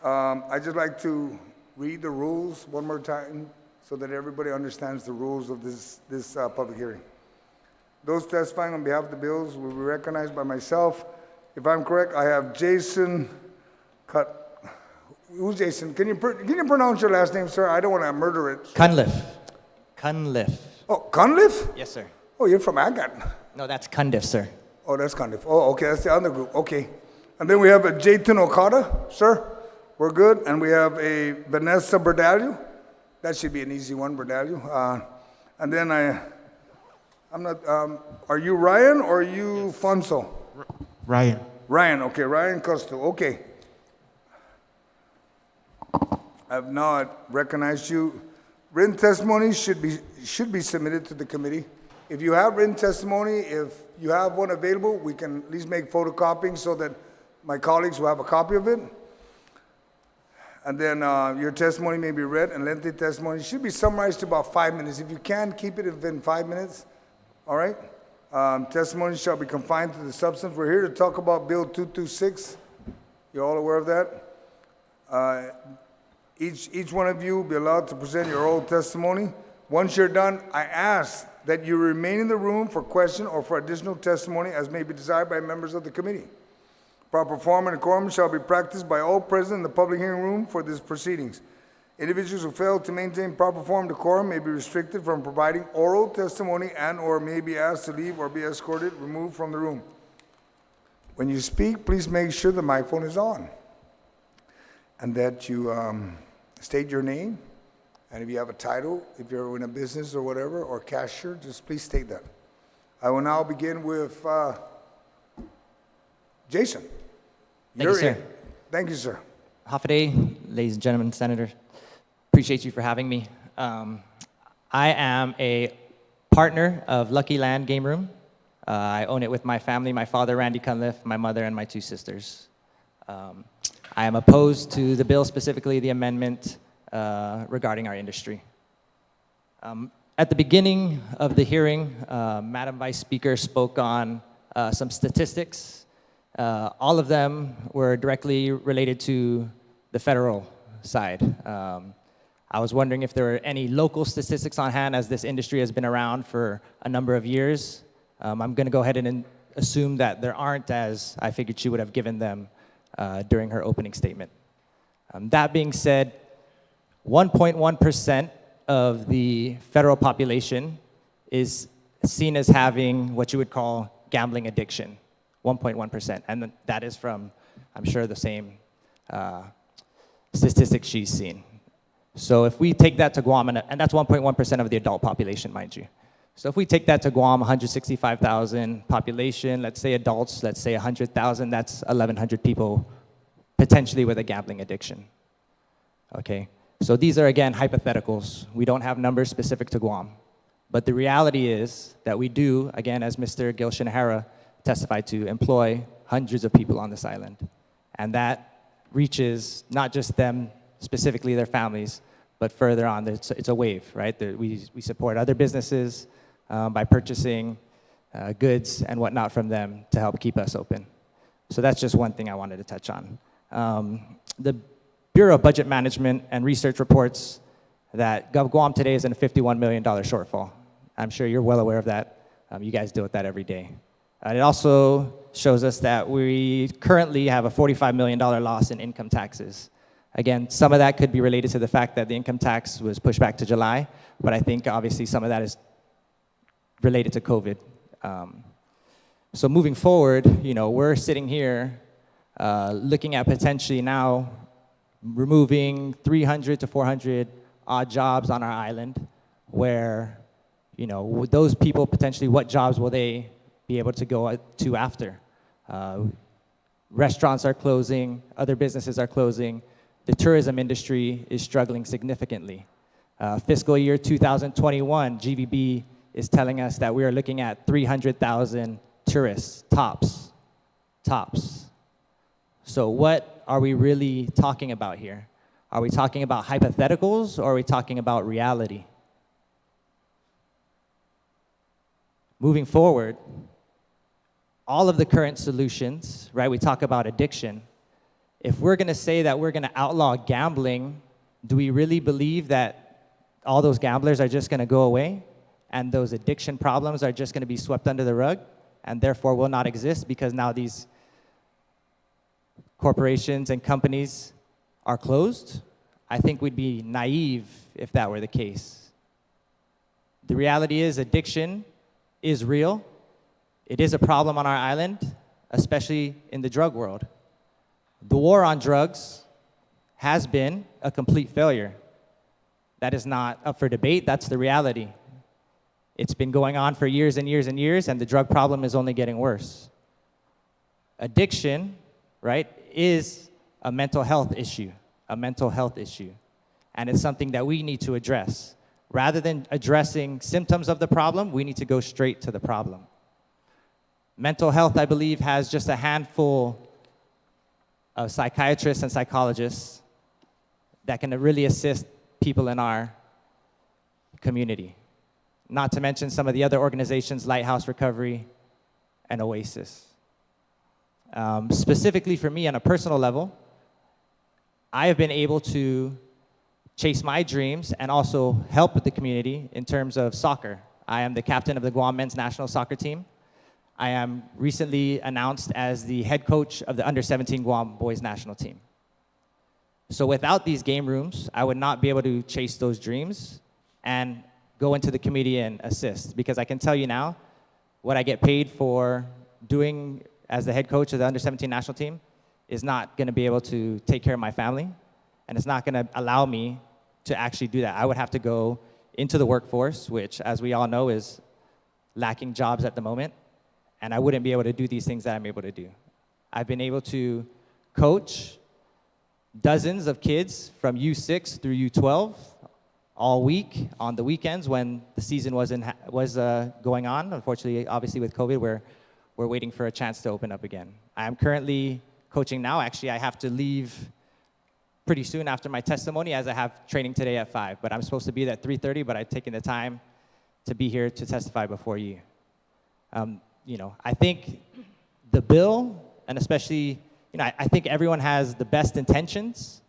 I'd just like to read the rules one more time so that everybody understands the rules of this public hearing. Those testifying on behalf of the bills will be recognized by myself. If I'm correct, I have Jason Who's Jason? Can you pronounce your last name, sir? I don't want to murder it. Cunliffe. Cunliffe. Oh, Cunliffe? Yes, sir. Oh, you're from Agat. No, that's Cunliffe, sir. Oh, that's Cunliffe. Oh, okay, that's the other group. Okay. And then we have a Jayton Okada, sir. We're good. And we have a Vanessa Berdalio. That should be an easy one, Berdalio. And then I'm not, are you Ryan or are you Fonso? Ryan. Ryan, okay, Ryan Costo, okay. I've now recognized you. Written testimony should be submitted to the committee. If you have written testimony, if you have one available, we can at least make photocopying so that my colleagues will have a copy of it. And then your testimony may be read, and lengthy testimony should be summarized to about 5 minutes. If you can, keep it within 5 minutes, all right? Testimony shall be confined to the substance. We're here to talk about Bill 226. You're all aware of that? Each one of you will be allowed to present your oral testimony. Once you're done, I ask that you remain in the room for question or for additional testimony as may be desired by members of the committee. Proper form and decorum shall be practiced by all present in the public hearing room for these proceedings. Individuals who fail to maintain proper form and decorum may be restricted from providing oral testimony and or may be asked to leave or be escorted, removed from the room. When you speak, please make sure the microphone is on and that you state your name, and if you have a title, if you're in a business or whatever, or cashier, just please state that. I will now begin with Jason. Thank you, sir. Thank you, sir. Hafaday, ladies and gentlemen, senators. Appreciate you for having me. I am a partner of Lucky Land Game Room. I own it with my family, my father, Randy Cunliffe, my mother, and my 2 sisters. I am opposed to the bill, specifically the amendment regarding our industry. At the beginning of the hearing, Madam Vice Speaker spoke on some statistics. All of them were directly related to the federal side. I was wondering if there were any local statistics on hand, as this industry has been around for a number of years. I'm going to go ahead and assume that there aren't, as I figured she would have given them during her opening statement. That being said, 1.1% of the federal population is seen as having what you would call gambling addiction, 1.1%. And that is from, I'm sure, the same statistics she's seen. So if we take that to Guam, and that's 1.1% of the adult population, mind you. So if we take that to Guam, 165,000 population, let's say adults, let's say 100,000, that's 1,100 people potentially with a gambling addiction. Okay, so these are, again, hypotheticals. We don't have numbers specific to Guam. But the reality is that we do, again, as Mr. Gil Shinahara testified to, employ hundreds of people on this island. And that reaches not just them, specifically their families, but further on, it's a wave, right? We support other businesses by purchasing goods and whatnot from them to help keep us open. So that's just one thing I wanted to touch on. The Bureau of Budget Management and Research reports that GovGuam today is in a $51 million shortfall. I'm sure you're well aware of that. You guys deal with that every day. It also shows us that we currently have a $45 million loss in income taxes. Again, some of that could be related to the fact that the income tax was pushed back to July, but I think obviously some of that is related to COVID. So moving forward, we're sitting here looking at potentially now removing 300 to 400 odd jobs on our island where, those people potentially, what jobs will they be able to go to after? Restaurants are closing, other businesses are closing. The tourism industry is struggling significantly. Fiscal year 2021, GVB is telling us that we are looking at 300,000 tourists, tops. So what are we really talking about here? Are we talking about hypotheticals or are we talking about reality? Moving forward, all of the current solutions, right? We talk about addiction. If we're going to say that we're going to outlaw gambling, do we really believe that all those gamblers are just going to go away and those addiction problems are just going to be swept under the rug and therefore will not exist because now these corporations and companies are closed? I think we'd be naive if that were the case. The reality is addiction is real. It is a problem on our island, especially in the drug world. The war on drugs has been a complete failure. That is not up for debate, that's the reality. It's been going on for years and years and years, and the drug problem is only getting worse. Addiction, right, is a mental health issue, and it's something that we need to address. Rather than addressing symptoms of the problem, we need to go straight to the problem. Mental health, I believe, has just a handful of psychiatrists and psychologists that can really assist people in our community. Not to mention some of the other organizations, Lighthouse Recovery and Oasis. Specifically for me on a personal level, I have been able to chase my dreams and also help the community in terms of soccer. I am the captain of the Guam men's national soccer team. I am recently announced as the head coach of the under-17 Guam boys national team. So without these game rooms, I would not be able to chase those dreams and go into the community and assist. Because I can tell you now, what I get paid for doing as the head coach of the under-17 national team is not going to be able to take care of my family, and it's not going to allow me to actually do that. I would have to go into the workforce, which, as we all know, is lacking jobs at the moment, and I wouldn't be able to do these things that I'm able to do. I've been able to coach dozens of kids from U6 through U12 all week on the weekends when the season was going on. Unfortunately, obviously with COVID, we're waiting for a chance to open up again. I am currently coaching now. Actually, I have to leave pretty soon after my testimony as I have training today at 5. But I'm supposed to be there at 3:30, but I've taken the time to be here to testify before you. I think the bill, and especially, I think everyone has the best intentions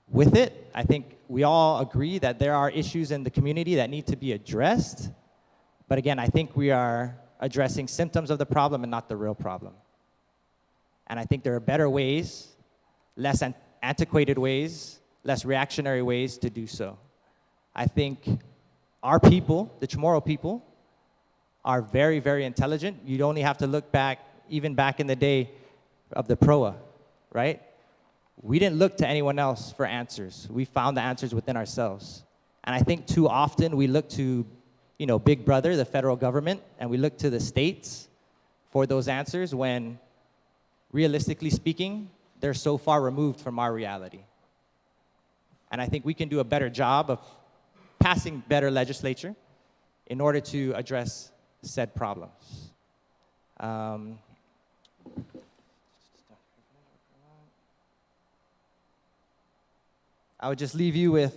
with it. I think we all agree that there are issues in the community that need to be addressed. But again, I think we are addressing symptoms of the problem and not the real problem. And I think there are better ways, less antiquated ways, less reactionary ways to do so. I think our people, the Chamorro people, are very, very intelligent. You'd only have to look back, even back in the day of the PROA, right? We didn't look to anyone else for answers. We found the answers within ourselves. And I think too often we look to, Big Brother, the federal government, and we look to the states for those answers when, realistically speaking, they're so far removed from our reality. And I think we can do a better job of passing better legislature in order to address said problems. I would just leave you with,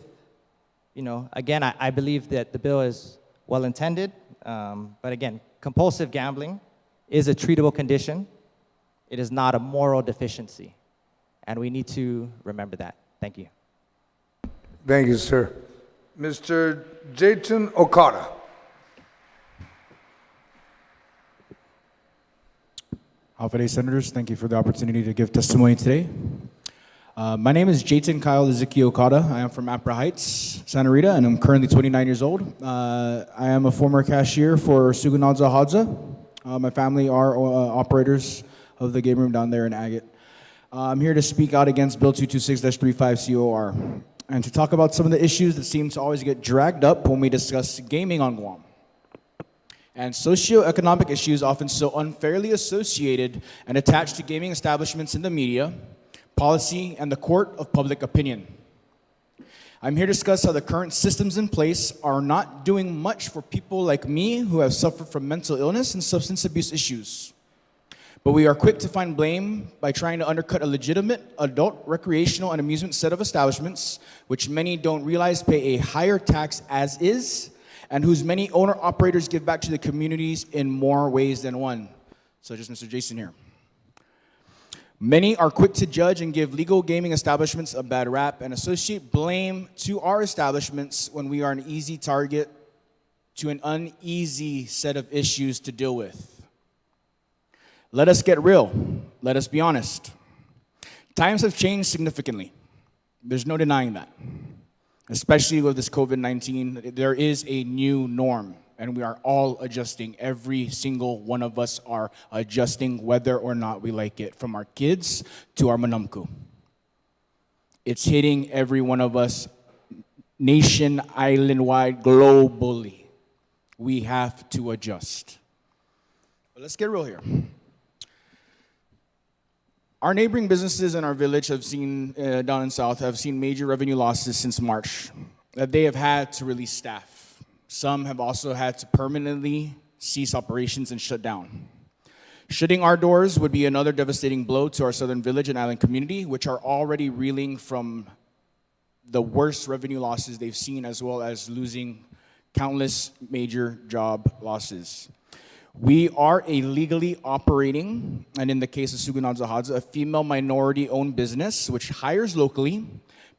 again, I believe that the bill is well-intended, but again, compulsive gambling is a treatable condition. It is not a moral deficiency, and we need to remember that. Thank you. Thank you, sir. Mr. Jason Okada. Alpha Day Senators, thank you for the opportunity to give testimony today. My name is Jayton Kyle Ezekiel Okada. I am from Apra Heights, Santa Rita, and I'm currently 29 years old. I am a former cashier for Sugunadza Hadza. My family are operators of the game room down there in Agate. I'm here to speak out against Bill 226-35 COR and to talk about some of the issues that seem to always get dragged up when we discuss gaming on Guam. And socioeconomic issues often so unfairly associated and attached to gaming establishments in the media, policy, and the court of public opinion. I'm here to discuss how the current systems in place are not doing much for people like me who have suffered from mental illness and substance abuse issues. But we are quick to find blame by trying to undercut a legitimate adult recreational and amusement set of establishments, which many don't realize pay a higher tax as is, and whose many owner-operators give back to the communities in more ways than one. such as Mr. Jason here. Many are quick to judge and give legal gaming establishments a bad rap and associate blame to our establishments when we are an easy target to an uneasy set of issues to deal with. Let us get real. Let us be honest. Times have changed significantly. There's no denying that. Especially with this COVID-19, there is a new norm, and we are all adjusting. Every single one of us are adjusting whether or not we like it, from our kids to our manamku. It's hitting every one of us, nation, island-wide, globally. We have to adjust. But let's get real here. Our neighboring businesses in our village have seen, down in South, have seen major revenue losses since March. That they have had to release staff. Some have also had to permanently cease operations and shut down. Shutting our doors would be another devastating blow to our southern village and island community, which are already reeling from the worst revenue losses they've seen, as well as losing countless major job losses. We are a legally operating, and in the case of Sugunad Zahadza, a female minority-owned business which hires locally,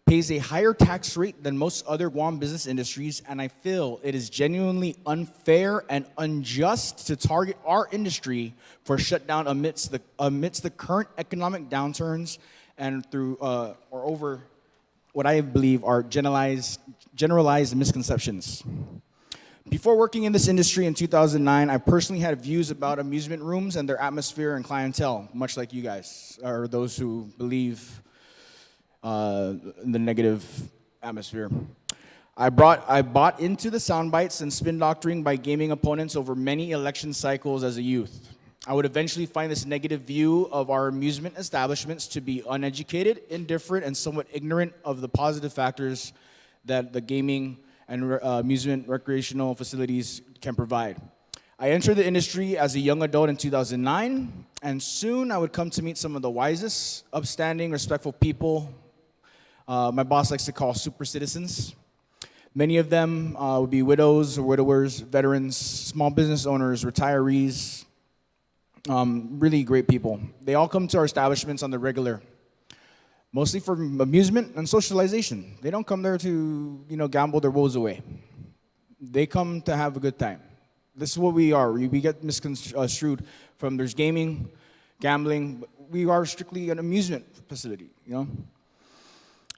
pays a higher tax rate than most other Guam business industries, and I feel it is genuinely unfair and unjust to target our industry for shutdown amidst the current economic downturns and through or over what I believe are generalized misconceptions. Before working in this industry in 2009, I personally had views about amusement rooms and their atmosphere and clientele, much like you guys, or those who believe in the negative atmosphere. I bought into the sound bites and spin doctoring by gaming opponents over many election cycles as a youth. I would eventually find this negative view of our amusement establishments to be uneducated, indifferent, and somewhat ignorant of the positive factors that the gaming and amusement recreational facilities can provide. I entered the industry as a young adult in 2009, and soon I would come to meet some of the wisest, upstanding, respectful people my boss likes to call super citizens. Many of them would be widows or widowers, veterans, small business owners, retirees, really great people. They all come to our establishments on the regular, mostly for amusement and socialization. They don't come there to, gamble their woes away. They come to have a good time. This is what we are. We get misconstrued from there's gaming, gambling. But we are strictly an amusement facility,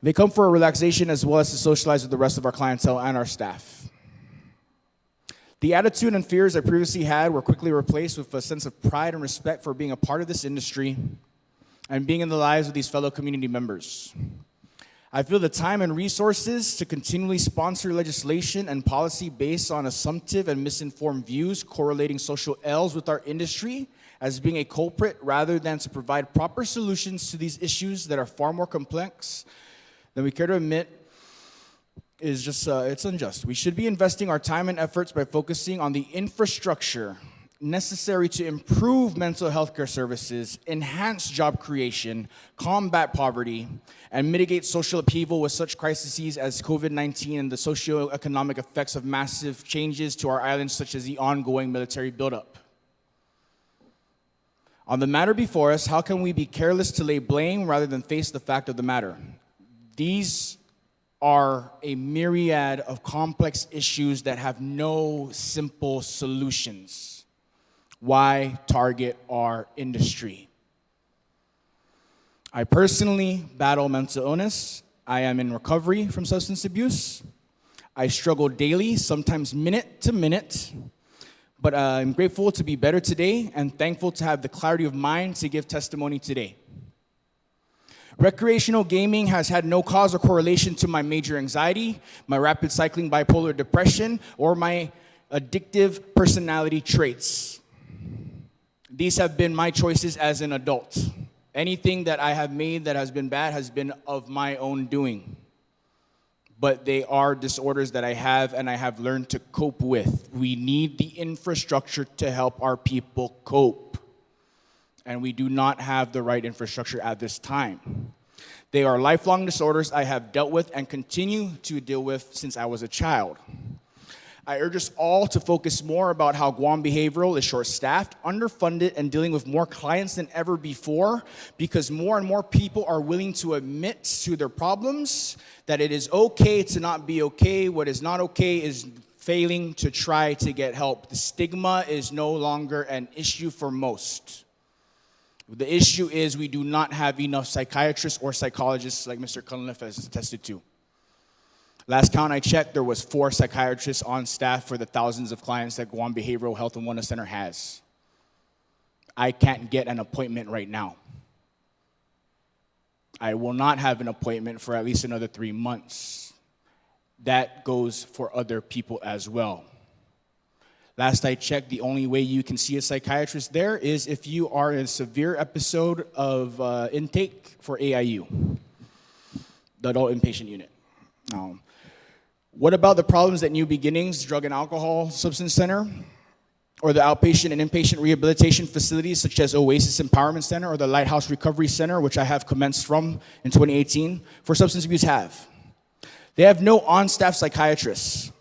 They come for a relaxation as well as to socialize with the rest of our clientele and our staff. The attitude and fears I previously had were quickly replaced with a sense of pride and respect for being a part of this industry and being in the lives of these fellow community members. I feel the time and resources to continually sponsor legislation and policy based on assumptive and misinformed views correlating social ills with our industry as being a culprit rather than to provide proper solutions to these issues that are far more complex than we care to admit is just, it's unjust. We should be investing our time and efforts by focusing on the infrastructure necessary to improve mental health care services, enhance job creation, combat poverty, and mitigate social upheaval with such crises as COVID-19 and the socioeconomic effects of massive changes to our islands, such as the ongoing military buildup. On the matter before us, how can we be careless to lay blame rather than face the fact of the matter? These are a myriad of complex issues that have no simple solutions. Why target our industry? I personally battle mental illness. I am in recovery from substance abuse. I struggle daily, sometimes minute to minute, but I'm grateful to be better today and thankful to have the clarity of mind to give testimony today. Recreational gaming has had no cause or correlation to my major anxiety, my rapid cycling bipolar depression, or my addictive personality traits. These have been my choices as an adult. Anything that I have made that has been bad has been of my own doing. But they are disorders that I have and I have learned to cope with. We need the infrastructure to help our people cope. And we do not have the right infrastructure at this time. They are lifelong disorders I have dealt with and continue to deal with since I was a child. I urge us all to focus more about how Guam Behavioral is short-staffed, underfunded, and dealing with more clients than ever before, because more and more people are willing to admit to their problems, that it is okay to not be okay. What is not okay is failing to try to get help. The stigma is no longer an issue for most. The issue is we do not have enough psychiatrists or psychologists like Mr. Cunliffe has attested to. Last count I checked, there was 4 psychiatrists on staff for the thousands of clients that Guam Behavioral Health and Wellness Center has. I can't get an appointment right now. I will not have an appointment for at least another 3 months. That goes for other people as well. Last I checked, the only way you can see a psychiatrist there is if you are in a severe episode of intake for AIU, the Adult Inpatient Unit. What about the problems at New Beginnings Drug and Alcohol Substance Center, or the outpatient and inpatient rehabilitation facilities such as Oasis Empowerment Center or the Lighthouse Recovery Center, which I have commenced from in 2018, for substance abuse have? They have no on-staff psychiatrists.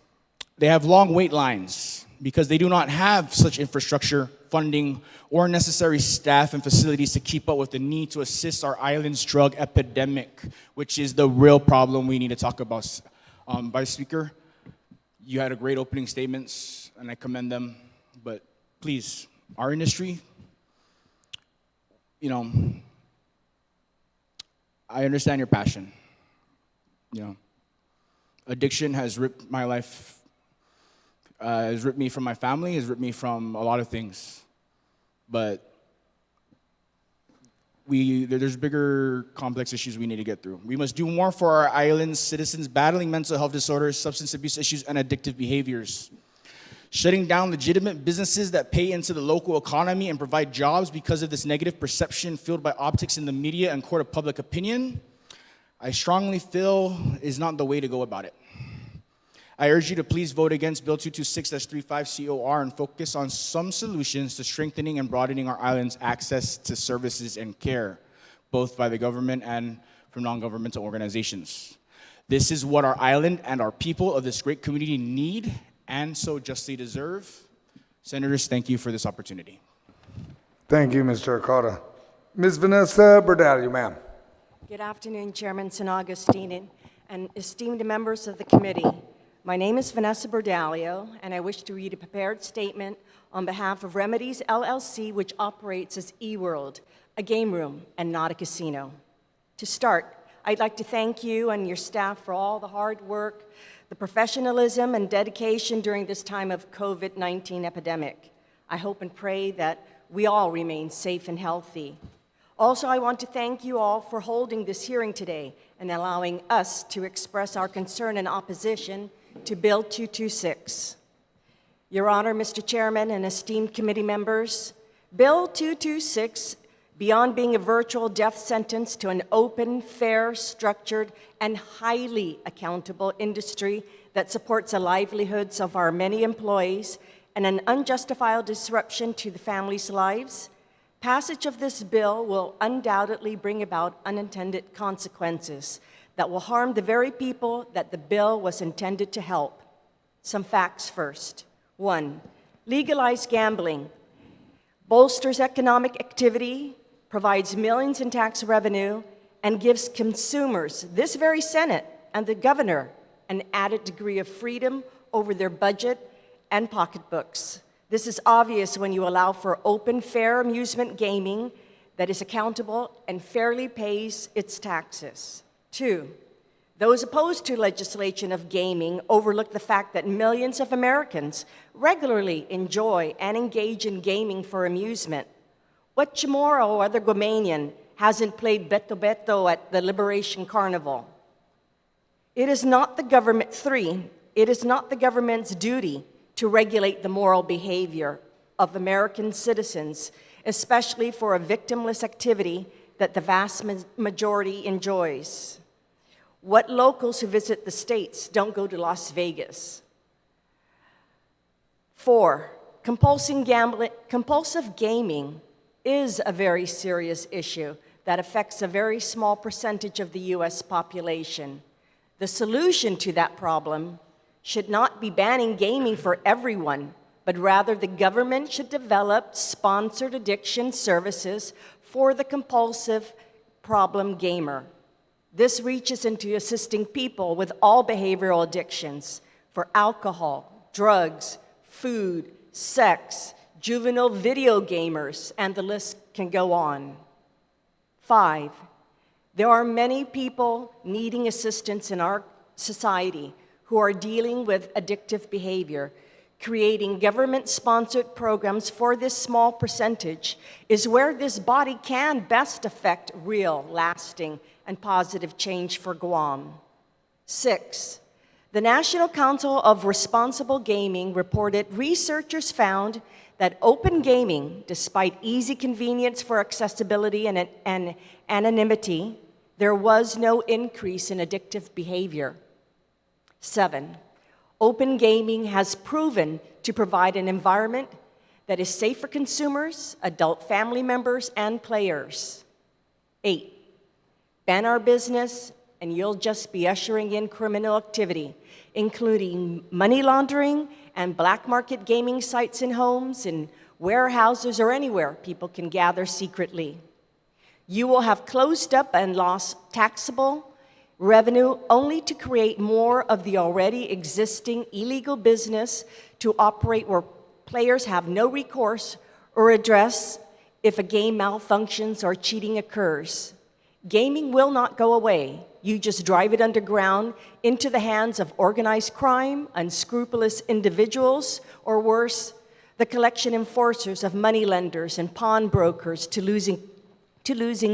They have long wait lines because they do not have such infrastructure, funding, or necessary staff and facilities to keep up with the need to assist our island's drug epidemic, which is the real problem we need to talk about. Vice Speaker, you had a great opening statements, and I commend them, but please, our industry, you know, I understand your passion. You know, addiction has ripped my life, has ripped me from my family, has ripped me from a lot of things, but there's bigger complex issues we need to get through. We must do more for our island's citizens battling mental health disorders, substance abuse issues, and addictive behaviors. Shutting down legitimate businesses that pay into the local economy and provide jobs because of this negative perception fueled by optics in the media and court of public opinion, I strongly feel is not the way to go about it. I urge you to please vote against Bill 226-35 COR and focus on some solutions to strengthening and broadening our island's access to services and care, both by the government and from non-governmental organizations. This is what our island and our people of this great community need and so justly deserve. Senators, thank you for this opportunity. Thank you, Mr. Acosta. Ms. Vanessa Berdalio, ma'am. Good afternoon, Chairman San Agustin and esteemed members of the committee. My name is Vanessa Berdalio, and I wish to read a prepared statement on behalf of Remedies LLC, which operates as eWorld, a game room and not a casino. To start, I'd like to thank you and your staff for all the hard work, the professionalism and dedication during this time of COVID-19 epidemic. I hope and pray that we all remain safe and healthy. Also, I want to thank you all for holding this hearing today and allowing us to express our concern and opposition to Bill 226. Your Honor, Mr. Chairman, and esteemed committee members, Bill 226, beyond being a virtual death sentence to an open, fair, structured, and highly accountable industry that supports the livelihoods of our many employees and an unjustified disruption to the families' lives, passage of this bill will undoubtedly bring about unintended consequences that will harm the very people that the bill was intended to help. Some facts first. 1, legalized gambling bolsters economic activity, provides millions in tax revenue, and gives consumers, this very Senate and the governor, an added degree of freedom over their budget and pocketbooks. This is obvious when you allow for open, fair amusement gaming that is accountable and fairly pays its taxes. 2, those opposed to legislation of gaming overlook the fact that millions of Americans regularly enjoy and engage in gaming for amusement. What Chamorro or other Guamanian hasn't played Beto Beto at the Liberation Carnival? It is not the government, 3, it is not the government's duty to regulate the moral behavior of American citizens, especially for a victimless activity that the vast majority enjoys. What locals who visit the States don't go to Las Vegas? 4, compulsive gaming is a very serious issue that affects a very small percentage of the U.S. population. The solution to that problem should not be banning gaming for everyone, but rather the government should develop sponsored addiction services for the compulsive problem gamer. This reaches into assisting people with all behavioral addictions for alcohol, drugs, food, sex, juvenile video gamers, and the list can go on. 5, there are many people needing assistance in our society who are dealing with addictive behavior. Creating government-sponsored programs for this small percentage is where this body can best affect real, lasting, and positive change for Guam. 6, the National Council of Responsible Gaming reported researchers found that open gaming, despite easy convenience for accessibility and anonymity, there was no increase in addictive behavior. 7, open gaming has proven to provide an environment that is safe for consumers, adult family members, and players. 8, ban our business and you'll just be ushering in criminal activity, including money laundering and black market gaming sites in homes, in warehouses, or anywhere people can gather secretly. You will have closed up and lost taxable revenue only to create more of the already existing illegal business to operate where players have no recourse or redress if a game malfunctions or cheating occurs. Gaming will not go away. You just drive it underground into the hands of organized crime, unscrupulous individuals, or worse, the collection enforcers of moneylenders and pawnbrokers to losing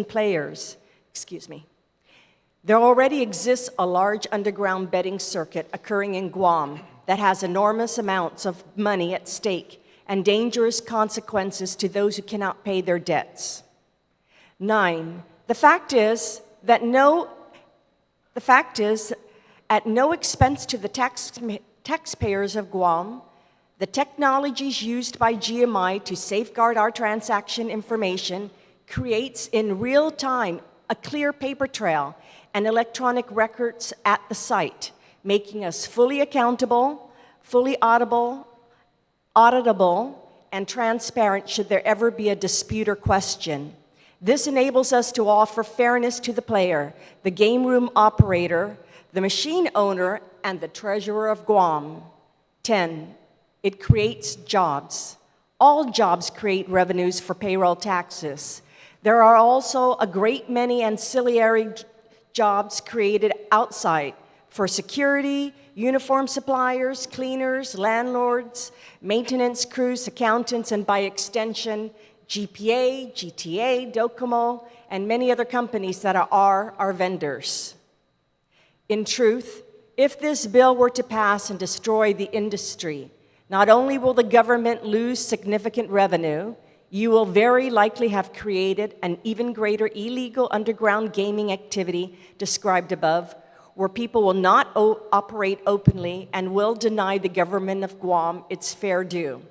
players. Excuse me. There already exists a large underground betting circuit occurring in Guam that has enormous amounts of money at stake and dangerous consequences to those who cannot pay their debts. 9, the fact is, at no expense to the taxpayers of Guam, the technologies used by GMI to safeguard our transaction information creates in real time a clear paper trail and electronic records at the site, making us fully accountable, fully auditable, and transparent should there ever be a dispute or question. This enables us to offer fairness to the player, the game room operator, the machine owner, and the treasurer of Guam. 10, it creates jobs. All jobs create revenues for payroll taxes. There are also a great many ancillary jobs created outside for security, uniform suppliers, cleaners, landlords, maintenance crews, accountants, and by extension, GPA, GTA, Docomo, and many other companies that are our vendors. In truth, if this bill were to pass and destroy the industry, not only will the government lose significant revenue, you will very likely have created an even greater illegal underground gaming activity described above, where people will not operate openly and will deny the government of Guam its fair due.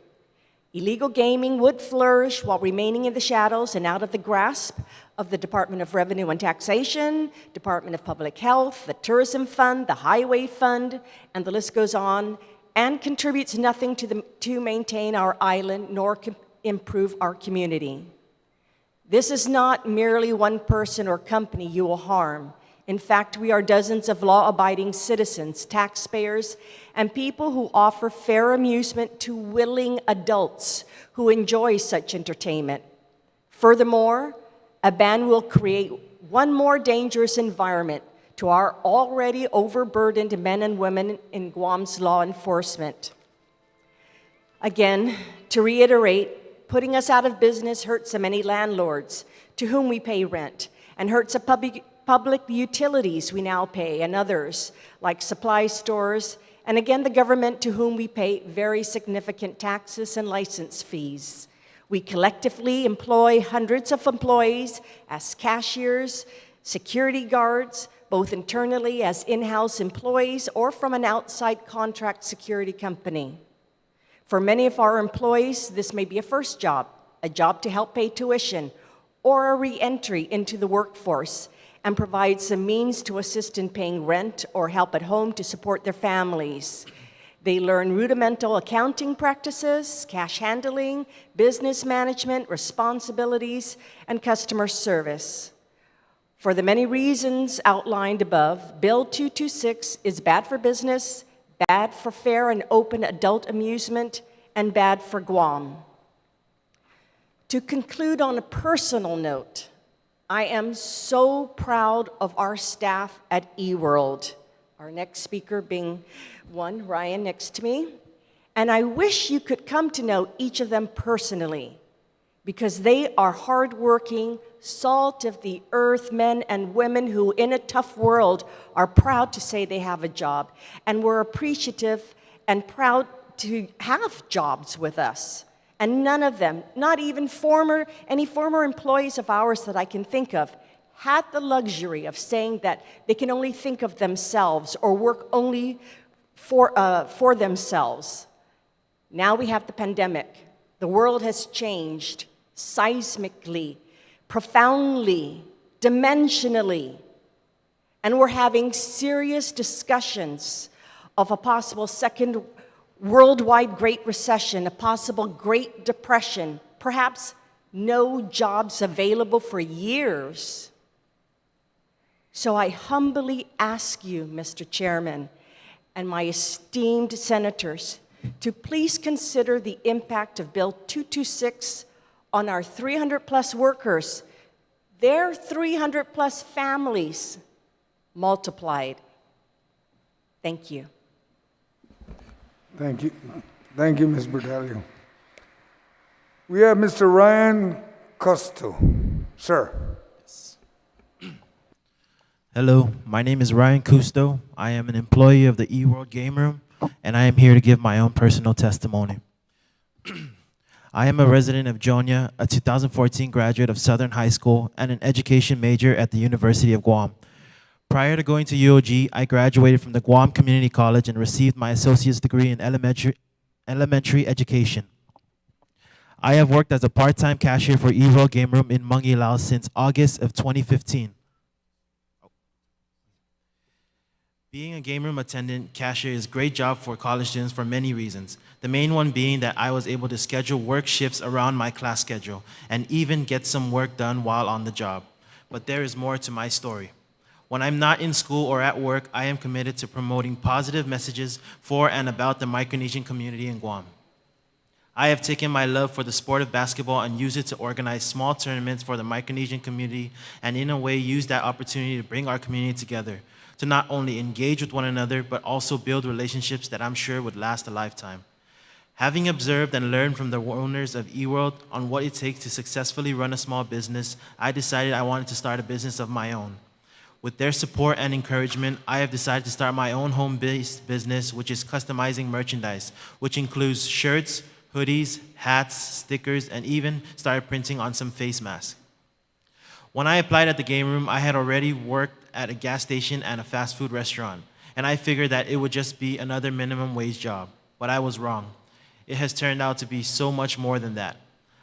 Illegal gaming would flourish while remaining in the shadows and out of the grasp of the Department of Revenue and Taxation, Department of Public Health, the Tourism Fund, the Highway Fund, and the list goes on, and contributes nothing to maintain our island nor improve our community. This is not merely one person or company you will harm. In fact, we are dozens of law-abiding citizens, taxpayers, and people who offer fair amusement to willing adults who enjoy such entertainment. Furthermore, a ban will create one more dangerous environment to our already overburdened men and women in Guam's law enforcement. Again, to reiterate, putting us out of business hurts the many landlords to whom we pay rent, and hurts the public utilities we now pay, and others, like supply stores, and again, the government to whom we pay very significant taxes and license fees. We collectively employ hundreds of employees as cashiers, security guards, both internally as in-house employees or from an outside contract security company. For many of our employees, this may be a first job, a job to help pay tuition, or a re-entry into the workforce, and provide some means to assist in paying rent or help at home to support their families. They learn rudimental accounting practices, cash handling, business management, responsibilities, and customer service. For the many reasons outlined above, Bill 226 is bad for business, bad for fair and open adult amusement, and bad for Guam. To conclude on a personal note, I am so proud of our staff at eWorld, our next speaker being one, Ryan, next to me. And I wish you could come to know each of them personally, because they are hardworking, salt of the earth men and women who, in a tough world, are proud to say they have a job. And we're appreciative and proud to have jobs with us. And none of them, not even any former employees of ours that I can think of, had the luxury of saying that they can only think of themselves or work only for themselves. Now we have the pandemic. The world has changed seismically, profoundly, dimensionally, and we're having serious discussions of a possible second worldwide Great Recession, a possible Great Depression, perhaps no jobs available for years. So I humbly ask you, Mr. Chairman, and my esteemed senators, to please consider the impact of Bill 226 on our 300-plus workers, their 300-plus families multiplied. Thank you. Thank you. Thank you, Ms. Bertalio. We have Mr. Ryan Costo. Sir. Hello, my name is Ryan Cousteau. I am an employee of the eWorld Game Room, and I am here to give my own personal testimony. I am a resident of Jonia, a 2014 graduate of Southern High School, and an education major at the University of Guam. Prior to going to UOG, I graduated from the Guam Community College and received my associate's degree in elementary education. I have worked as a part-time cashier for eWorld Game Room in Mangi, Laos since August of 2015. Being a game room attendant cashier is a great job for college students for many reasons. The main one being that I was able to schedule work shifts around my class schedule and even get some work done while on the job. But there is more to my story. When I'm not in school or at work, I am committed to promoting positive messages for and about the Micronesian community in Guam. I have taken my love for the sport of basketball and used it to organize small tournaments for the Micronesian community, and in a way use that opportunity to bring our community together, to not only engage with one another, but also build relationships that I'm sure would last a lifetime. Having observed and learned from the owners of eWorld on what it takes to successfully run a small business, I decided I wanted to start a business of my own. With their support and encouragement, I have decided to start my own home-based business, which is customizing merchandise, which includes shirts, hoodies, hats, stickers, and even started printing on some face masks. When I applied at the game room, I had already worked at a gas station and a fast food restaurant, and I figured that it would just be another minimum wage job, but I was wrong. It has turned out to be so much more than that.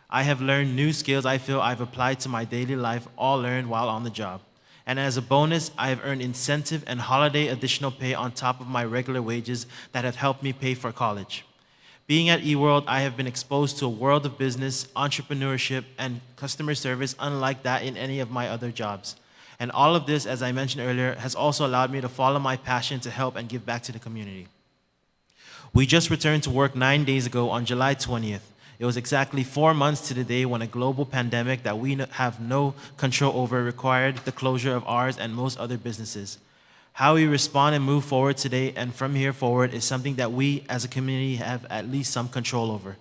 I have learned new skills I feel I've applied to my daily life, all learned while on the job. And as a bonus, I have earned incentive and holiday additional pay on top of my regular wages that have helped me pay for college. Being at eWorld, I have been exposed to a world of business, entrepreneurship, and customer service unlike that in any of my other jobs. And all of this, as I mentioned earlier, has also allowed me to follow my passion to help and give back to the community. We just returned to work 9 days ago on July 20th. It was exactly 4 months to the day when a global pandemic that we have no control over required the closure of ours and most other businesses. How we respond and move forward today and from here forward is something that we as a community have at least some control over.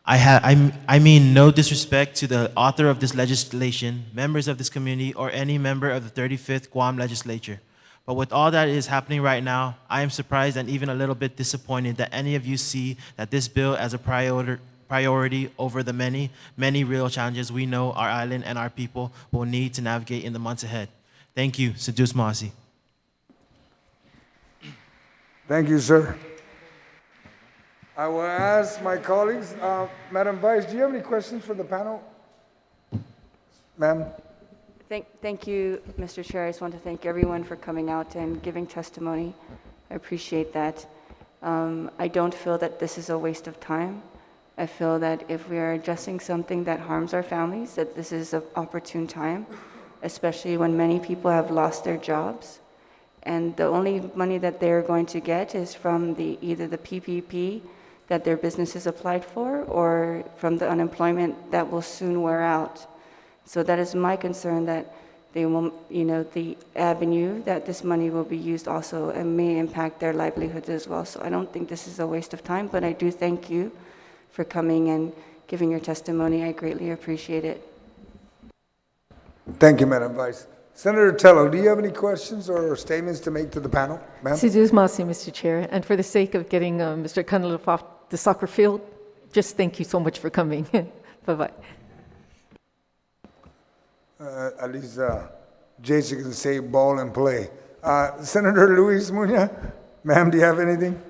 I mean no disrespect to the author of this legislation, members of this community, or any member of the 35th Guam legislature. But with all that is happening right now, I am surprised and even a little bit disappointed that any of you see that this bill as a priority over the many, many real challenges we know our island and our people will need to navigate in the months ahead. Thank you. Sedus Masi. Thank you, sir. I will ask my colleagues, Madam Vice, do you have any questions for the panel? Ma'am? Thank you, Mr. Chair. I just want to thank everyone for coming out and giving testimony. I appreciate that. I don't feel that this is a waste of time. I feel that if we are addressing something that harms our families, that this is an opportune time, especially when many people have lost their jobs. And the only money that they're going to get is from either the PPP that their businesses applied for or from the unemployment that will soon wear out. So that is my concern, that they will, the avenue that this money will be used also and may impact their livelihoods as well. So I don't think this is a waste of time, but I do thank you for coming and giving your testimony. I greatly appreciate it. Thank you, Madam Vice. Senator Tello, do you have any questions or statements to make to the panel, ma'am? Sidus Masi, Mr. Chair. And for the sake of getting Mr. Cunliffe off the soccer field, just thank you so much for coming. Bye-bye. At least Jason can say ball and play. Senator Luis Muñoz, ma'am, do you have anything?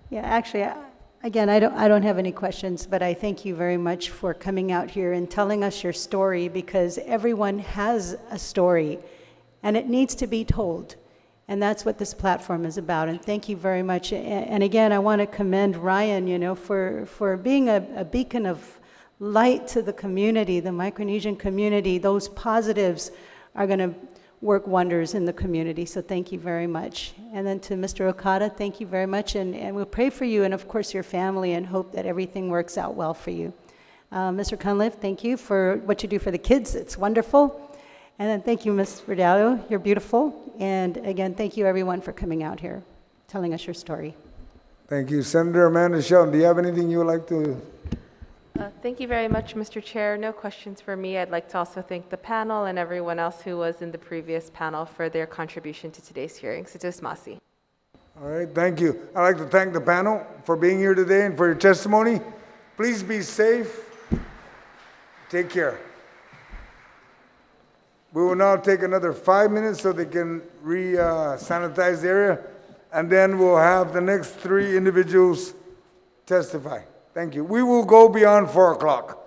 Yeah, actually, again, I don't have any questions, but I thank you very much for coming out here and telling us your story, because everyone has a story and it needs to be told. And that's what this platform is about. And thank you very much. And again, I want to commend Ryan, for being a beacon of light to the community, the Micronesian community. Those positives are going to work wonders in the community. So thank you very much. And then to Mr. Okada, thank you very much. And we'll pray for you and, of course, your family, and hope that everything works out well for you. Mr. Cunliffe, thank you for what you do for the kids. It's wonderful. And then thank you, Ms. Verdallo. You're beautiful. And again, thank you, everyone, for coming out here, telling us your story. Thank you. Senator Amanda Sheldon, do you have anything you would like to? Thank you very much, Mr. Chair. No questions for me. I'd like to also thank the panel and everyone else who was in the previous panel for their contribution to today's hearing. Sidus Masi. All right, thank you. I'd like to thank the panel for being here today and for your testimony. Please be safe. Take care. We will now take another 5 minutes so they can sanitize the area, and then we'll have the next 3 individuals testify. Thank you. We will go beyond 4 o'clock.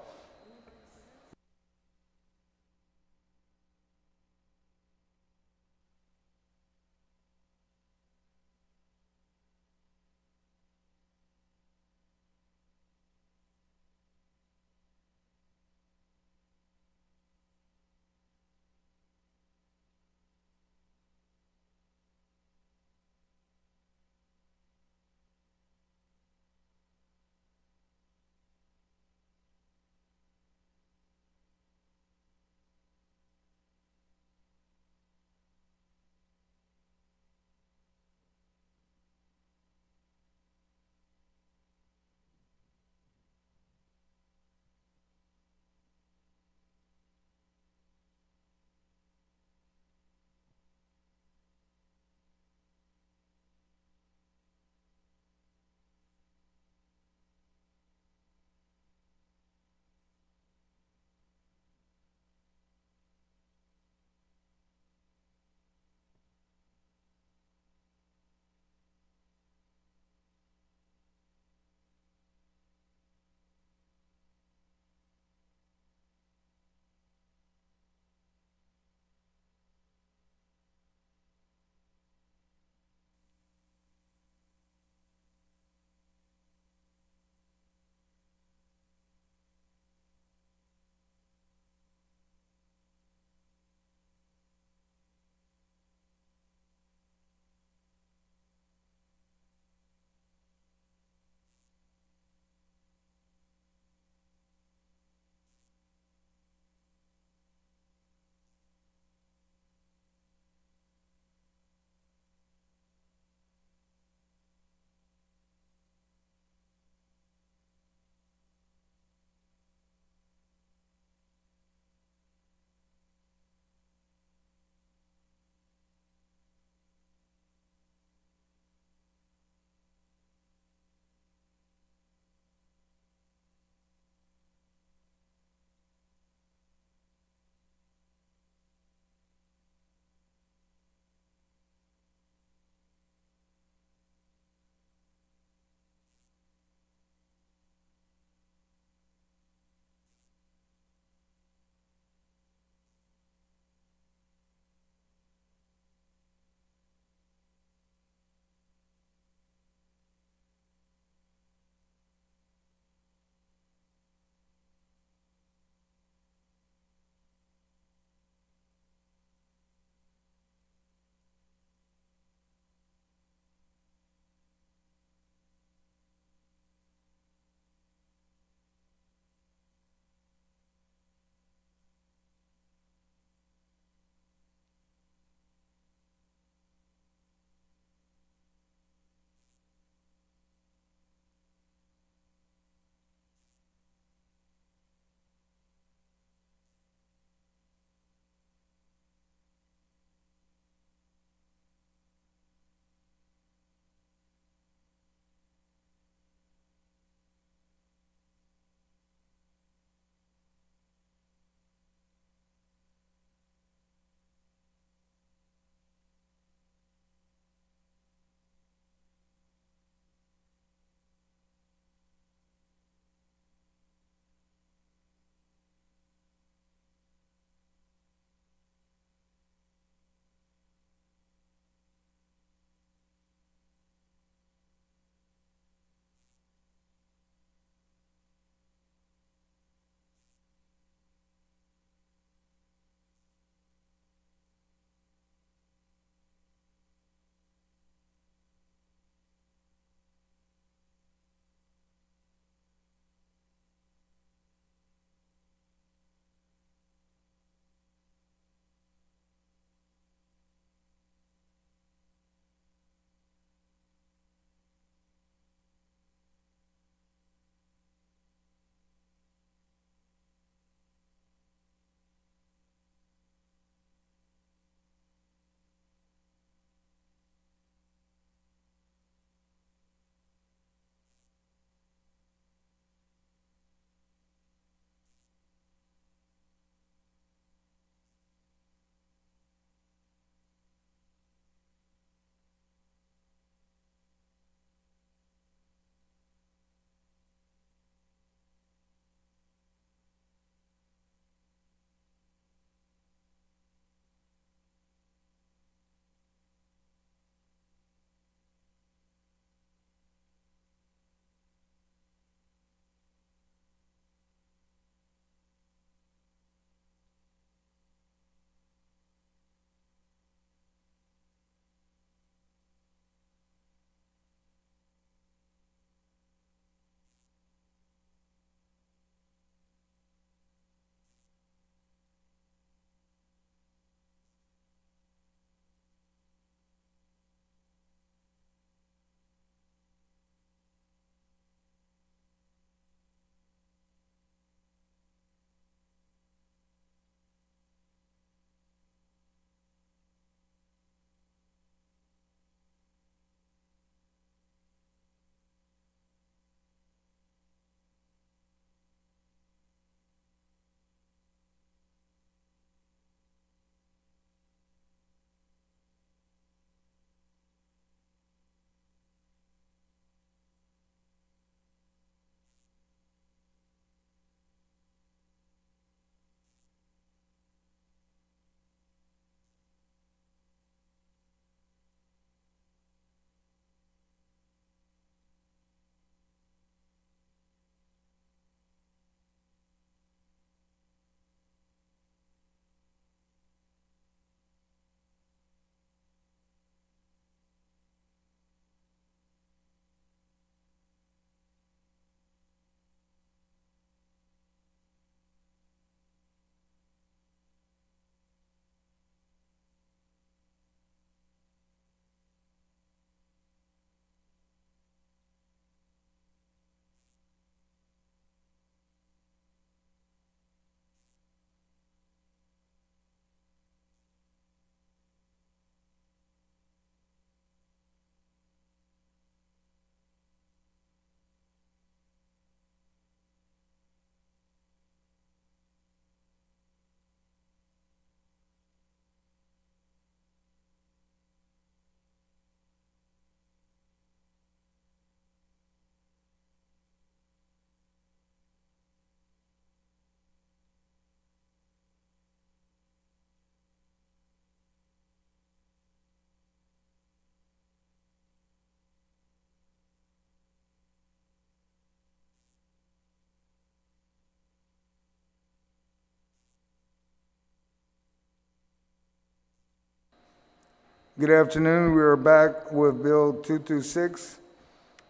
Good afternoon. We are back with Bill 226.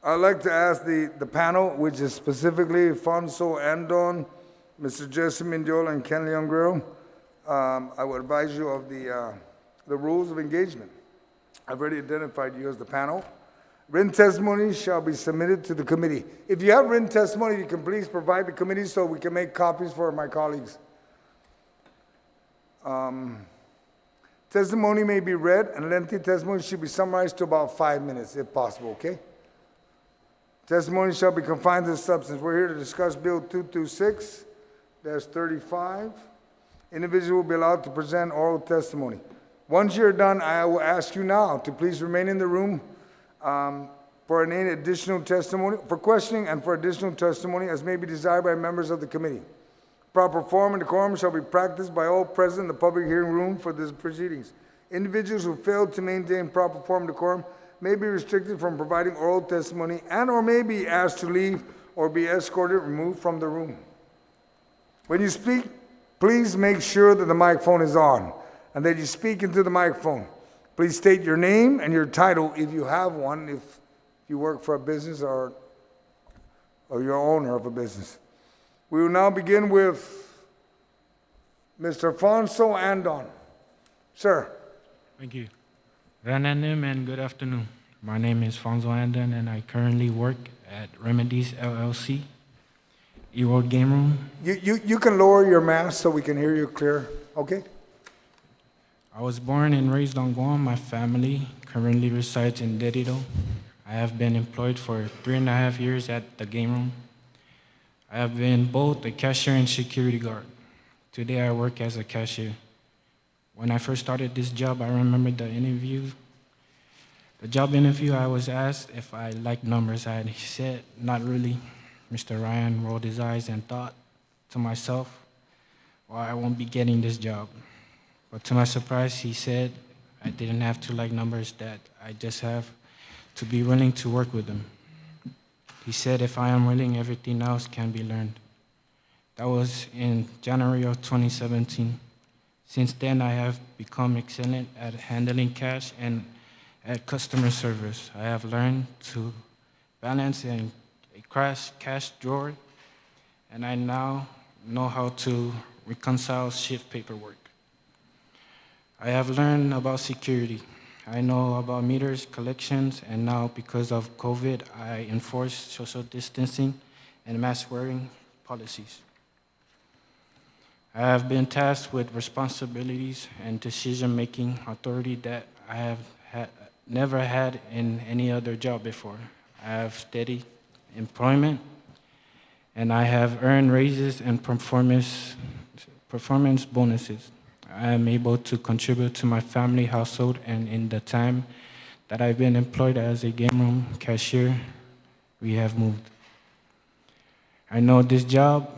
I'd like to ask the panel, which is specifically Alfonso Andon, Mr. Jesse Mendiola, and Ken Leon Guerrero. I would advise you of the rules of engagement. I've already identified you as the panel. Written testimony shall be submitted to the committee. If you have written testimony, you can please provide the committee so we can make copies for my colleagues. Testimony may be read, and lengthy testimony should be summarized to about 5 minutes, if possible, okay? Testimony shall be confined to the substance. We're here to discuss Bill 226-35. Individual will be allowed to present oral testimony. Once you're done, I will ask you now to please remain in the room for any additional testimony, for questioning and for additional testimony as may be desired by members of the committee. Proper form and decorum shall be practiced by all present in the public hearing room for these proceedings. Individuals who fail to maintain proper form and decorum may be restricted from providing oral testimony and or may be asked to leave or be escorted removed from the room. When you speak, please make sure that the microphone is on and that you speak into the microphone. Please state your name and your title if you have one, if you work for a business or you're owner of a business. We will now begin with Mr. Alfonso Andon. Sir. Thank you. Rananim and good afternoon. My name is Alfonso Andon and I currently work at Remedies LLC, E-World Game Room. You can lower your mask so we can hear you clear, okay? I was born and raised on Guam. My family currently resides in Derrida. I have been employed for 3.5 years at the game room. I have been both a cashier and security guard. Today I work as a cashier. When I first started this job, I remember the job interview, I was asked if I liked numbers. I said, not really. Mr. Ryan rolled his eyes and thought to myself, well, I won't be getting this job. But to my surprise, he said I didn't have to like numbers, that I just have to be willing to work with them. He said if I am willing, everything else can be learned. That was in January of 2017. Since then, I have become excellent at handling cash and at customer service. I have learned to balance a cash drawer, and I now know how to reconcile shift paperwork. I have learned about security. I know about meters, collections, and now because of COVID, I enforce social distancing and mask wearing policies. I have been tasked with responsibilities and decision-making authority that I have never had in any other job before. I have steady employment, and I have earned raises and performance bonuses. I am able to contribute to my family household, and in the time that I've been employed as a game room cashier, we have moved. I know this job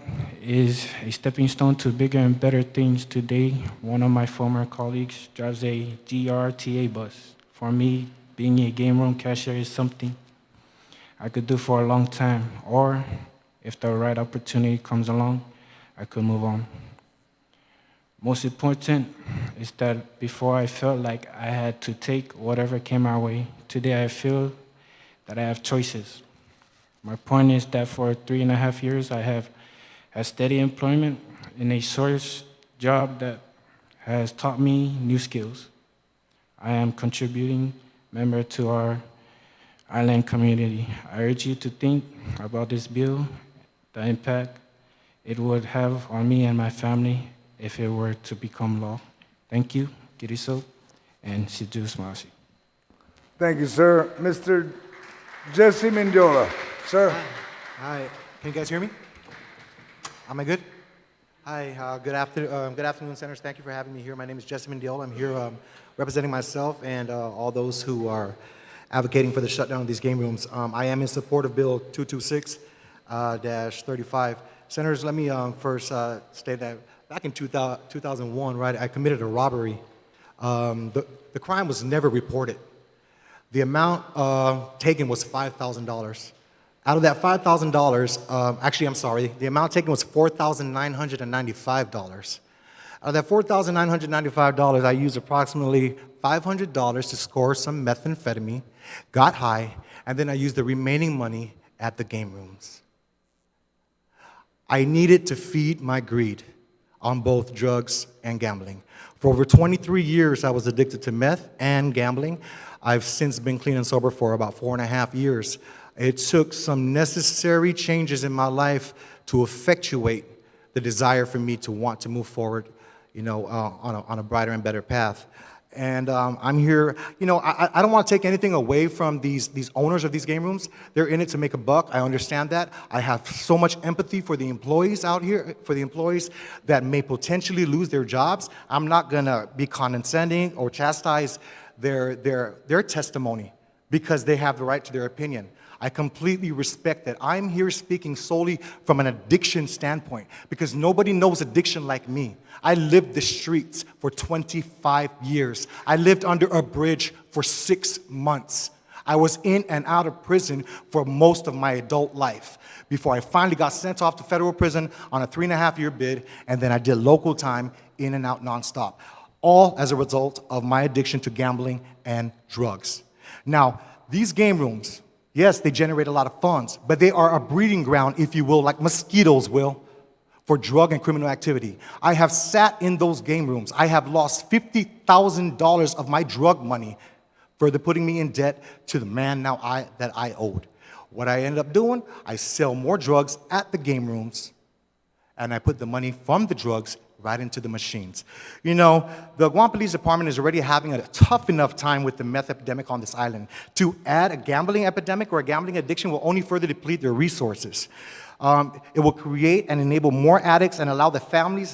is a stepping stone to bigger and better things. Today, one of my former colleagues drives a GRTA bus. For me, being a game room cashier is something I could do for a long time, or if the right opportunity comes along, I could move on. Most important is that before I felt like I had to take whatever came my way, today I feel that I have choices. My point is that for 3.5 years, I have had steady employment in a source job that has taught me new skills. I am contributing member to our island community. I urge you to think about this bill, the impact it would have on me and my family if it were to become law. Thank you, Kiriso, and Sidus Masi. Thank you, sir. Mr. Jesse Mendiola. Sir. Hi. Can you guys hear me? Am I good? Hi. Good afternoon, Senators. Thank you for having me here. My name is Jesse Mendiola. I'm here representing myself and all those who are advocating for the shutdown of these game rooms. I am in support of Bill 226-35. Senators, let me first state that back in 2001, right, I committed a robbery. The crime was never reported. The amount taken was $5,000. Out of that $5,000, actually, I'm sorry, the amount taken was $4,995. Out of that $4,995, I used approximately $500 to score some methamphetamine, got high, and then I used the remaining money at the game rooms. I needed to feed my greed on both drugs and gambling. For over 23 years, I was addicted to meth and gambling. I've since been clean and sober for about 4.5 years. It took some necessary changes in my life to effectuate the desire for me to want to move forward, on a brighter and better path. And I'm here, I don't want to take anything away from these owners of these game rooms. They're in it to make a buck. I understand that. I have so much empathy for the employees out here, for the employees that may potentially lose their jobs. I'm not going to be condescending or chastise their testimony because they have the right to their opinion. I completely respect that. I'm here speaking solely from an addiction standpoint because nobody knows addiction like me. I lived the streets for 25 years. I lived under a bridge for 6 months. I was in and out of prison for most of my adult life before I finally got sent off to federal prison on a 3.5-year bid, and then I did local time in and out nonstop, all as a result of my addiction to gambling and drugs. Now, these game rooms, yes, they generate a lot of funds, but they are a breeding ground, if you will, like mosquitoes will, for drug and criminal activity. I have sat in those game rooms. I have lost $50,000 of my drug money, further putting me in debt to the man that I owed. What I ended up doing, I sell more drugs at the game rooms, and I put the money from the drugs right into the machines. The Guam Police Department is already having a tough enough time with the meth epidemic on this island. To add a gambling epidemic or a gambling addiction will only further deplete their resources. It will create and enable more addicts and allow the family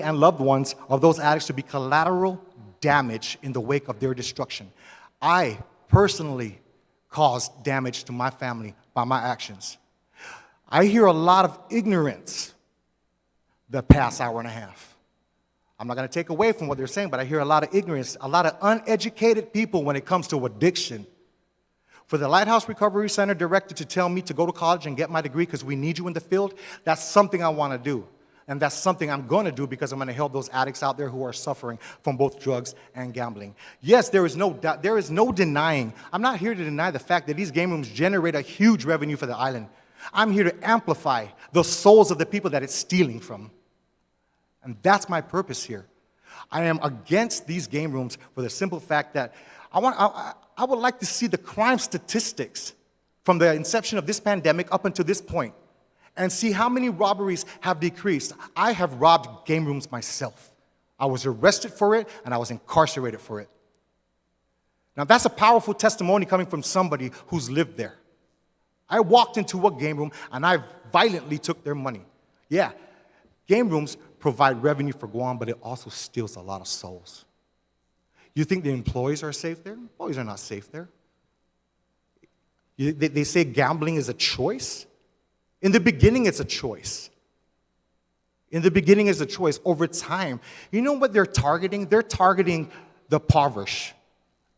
and loved ones of those addicts to be collateral damage in the wake of their destruction. I personally caused damage to my family by my actions. I hear a lot of ignorance the past hour and a half. I'm not going to take away from what they're saying, but I hear a lot of ignorance, a lot of uneducated people when it comes to addiction. For the Lighthouse Recovery Center director to tell me to go to college and get my degree because we need you in the field, that's something I want to do. And that's something I'm going to do because I'm going to help those addicts out there who are suffering from both drugs and gambling. Yes, there is no denying. I'm not here to deny the fact that these game rooms generate a huge revenue for the island. I'm here to amplify the souls of the people that it's stealing from. And that's my purpose here. I am against these game rooms for the simple fact that I would like to see the crime statistics from the inception of this pandemic up until this point and see how many robberies have decreased. I have robbed game rooms myself. I was arrested for it and I was incarcerated for it. Now that's a powerful testimony coming from somebody who's lived there. I walked into a game room and I violently took their money. Yeah, game rooms provide revenue for Guam, but it also steals a lot of souls. You think the employees are safe there? Employees are not safe there. They say gambling is a choice. In the beginning, it's a choice. In the beginning, it's a choice. Over time, you know what they're targeting? They're targeting the impoverished,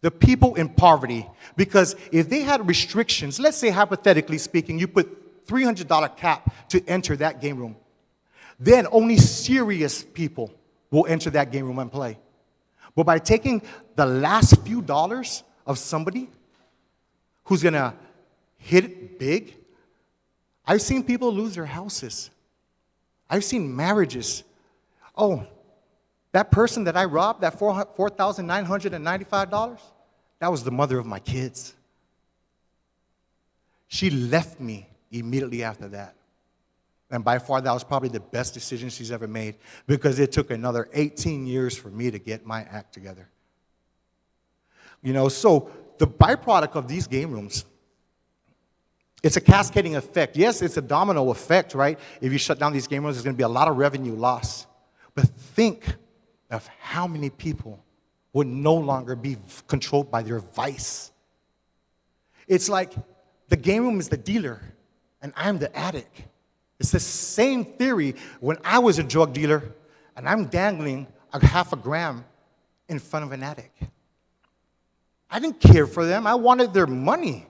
the people in poverty. Because if they had restrictions, let's say hypothetically speaking, you put $300 cap to enter that game room, then only serious people will enter that game room and play. But by taking the last few dollars of somebody who's going to hit it big, I've seen people lose their houses. I've seen marriages. Oh, that person that I robbed, that $4,995, that was the mother of my kids. She left me immediately after that. And by far, that was probably the best decision she's ever made because it took another 18 years for me to get my act together. So the byproduct of these game rooms, it's a cascading effect. Yes, it's a domino effect, right? If you shut down these game rooms, there's going to be a lot of revenue loss. But think of how many people would no longer be controlled by their vice. It's like the game room is the dealer, and I'm the addict. It's the same theory when I was a drug dealer and I'm dangling a half a gram in front of an addict. I didn't care for them. I wanted their money.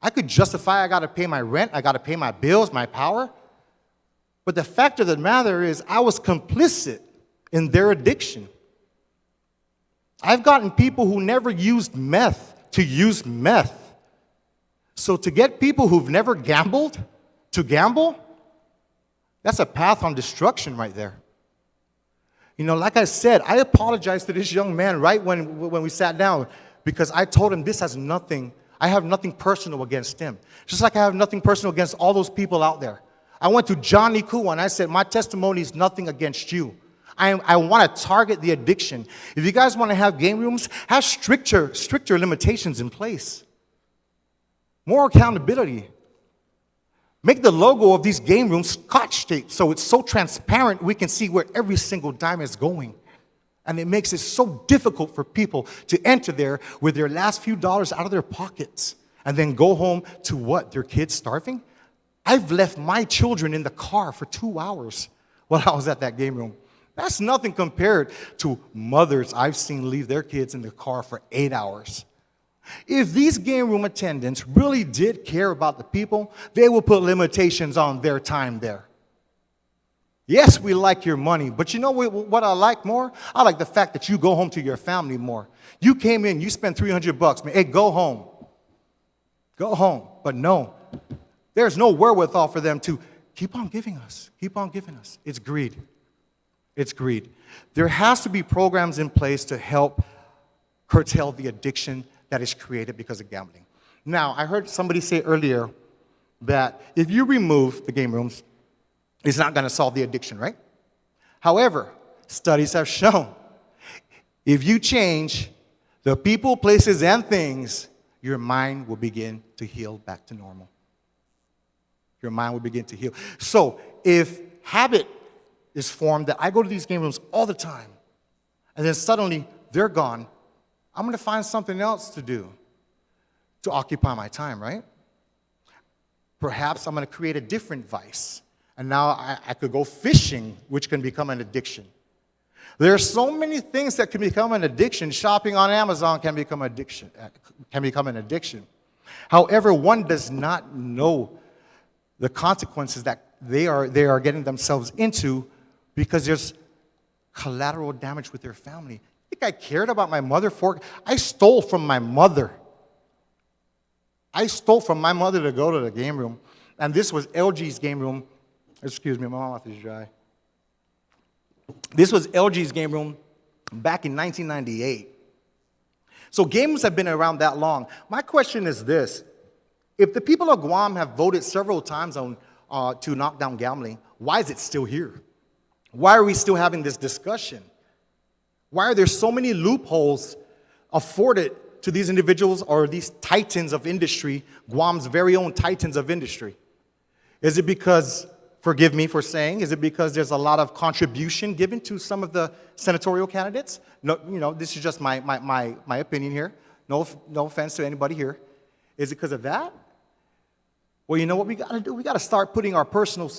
I could justify I got to pay my rent, I got to pay my bills, my power. But the fact of the matter is I was complicit in their addiction. I've gotten people who never used meth to use meth. So to get people who've never gambled to gamble, that's a path on destruction right there. You know, like I said, I apologized to this young man right when we sat down because I told him I have nothing personal against him. Just like I have nothing personal against all those people out there. I went to Johnny Koo and I said, my testimony is nothing against you. I want to target the addiction. If you guys want to have game rooms, have stricter limitations in place. More accountability. Make the logo of these game rooms Scotch tape so it's so transparent we can see where every single dime is going. And it makes it so difficult for people to enter there with their last few dollars out of their pockets and then go home to what? Their kids starving? I've left my children in the car for 2 hours while I was at that game room. That's nothing compared to mothers I've seen leave their kids in the car for 8 hours. If these game room attendants really did care about the people, they would put limitations on their time there. Yes, we like your money, but you know what I like more? I like the fact that you go home to your family more. You came in, you spent $300, man. Hey, go home. Go home. But no, there's no wherewithal for them to keep on giving us. Keep on giving us. It's greed. It's greed. There has to be programs in place to help curtail the addiction that is created because of gambling. Now, I heard somebody say earlier that if you remove the game rooms, it's not going to solve the addiction, right? However, studies have shown if you change the people, places, and things, your mind will begin to heal back to normal. Your mind will begin to heal. So if habit is formed that I go to these game rooms all the time, and then suddenly they're gone, I'm going to find something else to do to occupy my time, right? Perhaps I'm going to create a different vice. And now I could go fishing, which can become an addiction. There are so many things that can become an addiction. Shopping on Amazon can become addiction. Can become an addiction. However, one does not know the consequences that they are getting themselves into because there's collateral damage with their family. I think I cared about my mother I stole from my mother. I stole from my mother to go to the game room. And this was LG's game room. Excuse me, my mouth is dry. This was LG's game room back in 1998. So games have been around that long. My question is this. If the people of Guam have voted several times to knock down gambling, why is it still here? Why are we still having this discussion? Why are there so many loopholes afforded to these individuals or these titans of industry, Guam's very own titans of industry? Is it because, forgive me for saying, is it because there's a lot of contribution given to some of the senatorial candidates? No, you know, this is just my opinion here. No offense to anybody here. Is it because of that? Well, you know what we got to do? We got to start putting our personal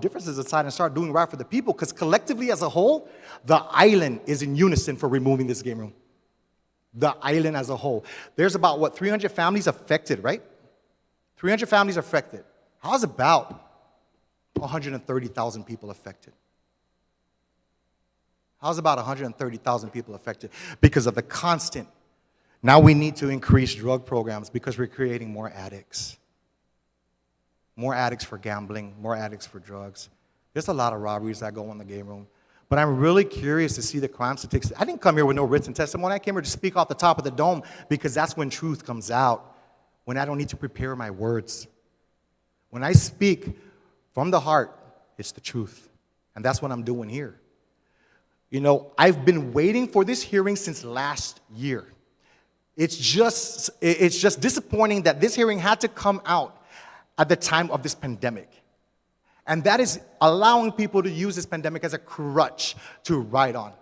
differences aside and start doing right for the people, because collectively as a whole, the island is in unison for removing this game room. The island as a whole. There's about, 300 families affected, right? 300 families affected. How's about 130,000 people affected? How's about 130,000 people affected? Because of the constant. Now we need to increase drug programs because we're creating more addicts. More addicts for gambling, more addicts for drugs. There's a lot of robberies that go on in the game room. But I'm really curious to see the crime statistics. I didn't come here with no written testimony. I came here to speak off the top of the dome because that's when truth comes out, when I don't need to prepare my words. When I speak from the heart, it's the truth. And that's what I'm doing here. You know, I've been waiting for this hearing since last year. It's just disappointing that this hearing had to come out at the time of this pandemic. And that is allowing people to use this pandemic as a crutch to ride on.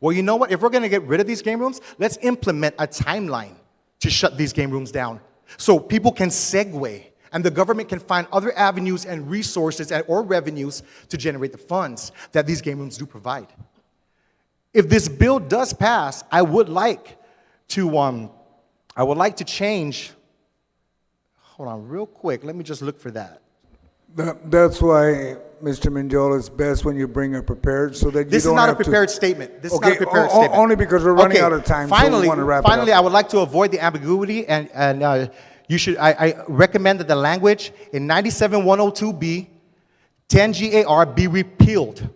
Well, you know what? If we're going to get rid of these game rooms, let's implement a timeline to shut these game rooms down so people can segue and the government can find other avenues and resources or revenues to generate the funds that these game rooms do provide. If this bill does pass, I would like to change. Hold on real quick. Let me just look for that. That's why, Mr. Minjola, it's best when you bring a prepared so that you This is don't not a have to. prepared statement. This is Okay, not a prepared statement. only because we're running Okay, out of time, so Finally, we want to wrap it finally, up. I would like to avoid the ambiguity, and you should. I recommend that the language in 97102B, 10GAR be repealed,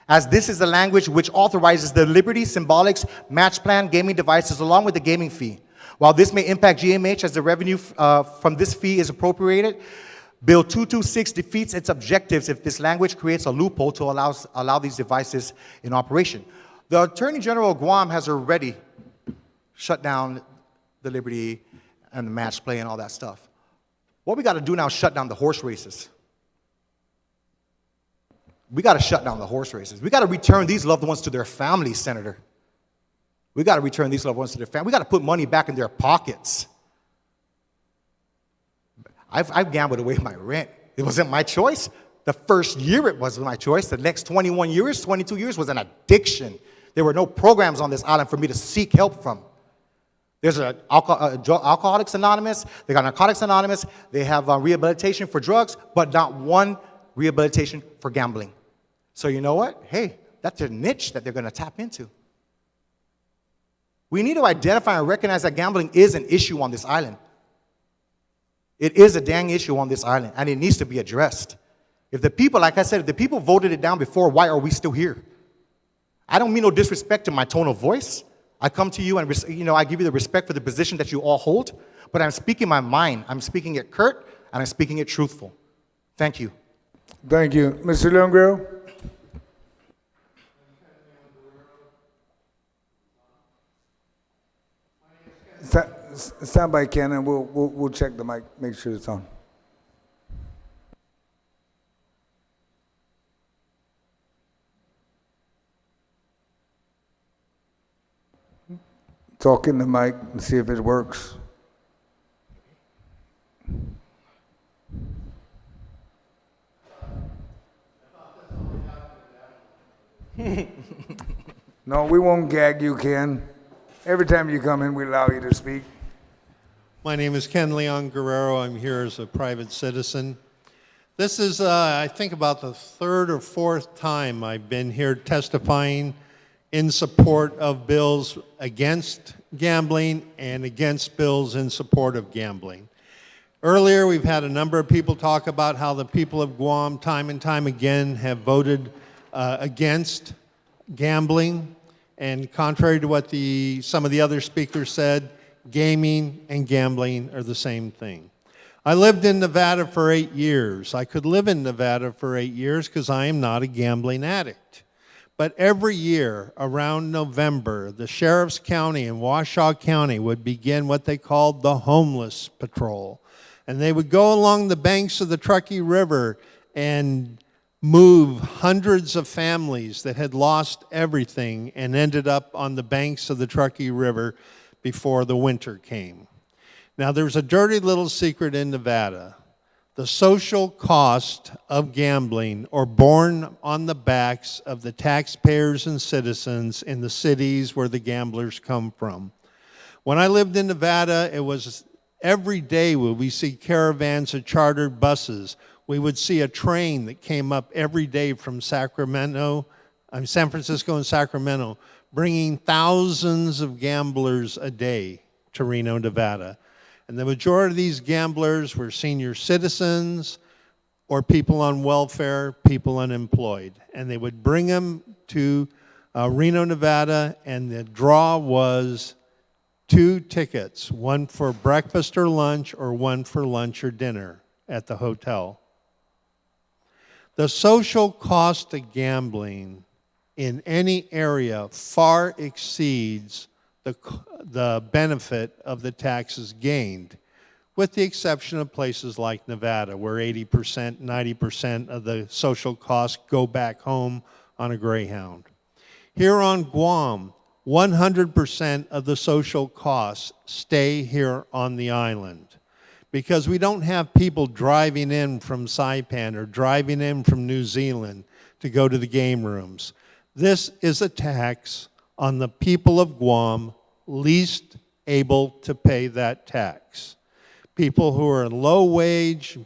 as this is the language which authorizes the Liberty, Symbolics, Match Plan gaming devices along with the gaming fee. While this may impact GMH as the revenue from this fee is appropriated, Bill 226 defeats its objectives if this language creates a loophole to allow these devices in operation. The Attorney General of Guam has already shut down the Liberty and the match play and all that stuff. What we got to do now is shut down the horse races. We got to shut down the horse races. We got to return these loved ones to their families, Senator. We got to return these loved ones to their families. We got to put money back in their pockets. I've gambled away my rent. It wasn't my choice. The first year it was my choice. The next 21 years, 22 years was an addiction. There were no programs on this island for me to seek help from. There's Alcoholics Anonymous. They got Narcotics Anonymous. They have rehabilitation for drugs, but not one rehabilitation for gambling. So you know what? Hey, that's a niche that they're going to tap into. We need to identify and recognize that gambling is an issue on this island. It is a dang issue on this island, and it needs to be addressed. If the people, like I said, if the people voted it down before, why are we still here? I don't mean no disrespect to my tone of voice. I come to you and I give you the respect for the position that you all hold, but I'm speaking my mind. I'm speaking it curt, and I'm speaking it truthful. Thank you. Thank you. Mr. Leon Guerrero? Stand by, Ken, and we'll check the mic, make sure it's on. Talk in the mic and see if it works. No, we won't gag you, Ken. Every time you come in, we allow you to speak. My name is Ken Leon Guerrero. I'm here as a private citizen. This is, I think, about the third or fourth time I've been here testifying in support of bills against gambling and against bills in support of gambling. Earlier, we've had a number of people talk about how the people of Guam time and time again have voted against gambling. And contrary to what some of the other speakers said, gaming and gambling are the same thing. I lived in Nevada for 8 years. I could live in Nevada for 8 years because I am not a gambling addict. But every year around November, the Sheriff's County and Washoe County would begin what they called the homeless patrol. And they would go along the banks of the Truckee River and move hundreds of families that had lost everything and ended up on the banks of the Truckee River before the winter came. Now, there's a dirty little secret in Nevada. The social cost of gambling are borne on the backs of the taxpayers and citizens in the cities where the gamblers come from. When I lived in Nevada, it was every day would we see caravans of chartered buses. We would see a train that came up every day from San Francisco and Sacramento, bringing thousands of gamblers a day to Reno, Nevada. And the majority of these gamblers were senior citizens or people on welfare, people unemployed. And they would bring them to Reno, Nevada, and the draw was 2 tickets, one for breakfast or lunch or one for lunch or dinner at the hotel. The social cost of gambling in any area far exceeds the benefit of the taxes gained, with the exception of places like Nevada, where 80%, 90% of the social costs go back home on a Greyhound. Here on Guam, 100% of the social costs stay here on the island, because we don't have people driving in from Saipan or driving in from New Zealand to go to the game rooms. This is a tax on the people of Guam least able to pay that tax. People who are low wage,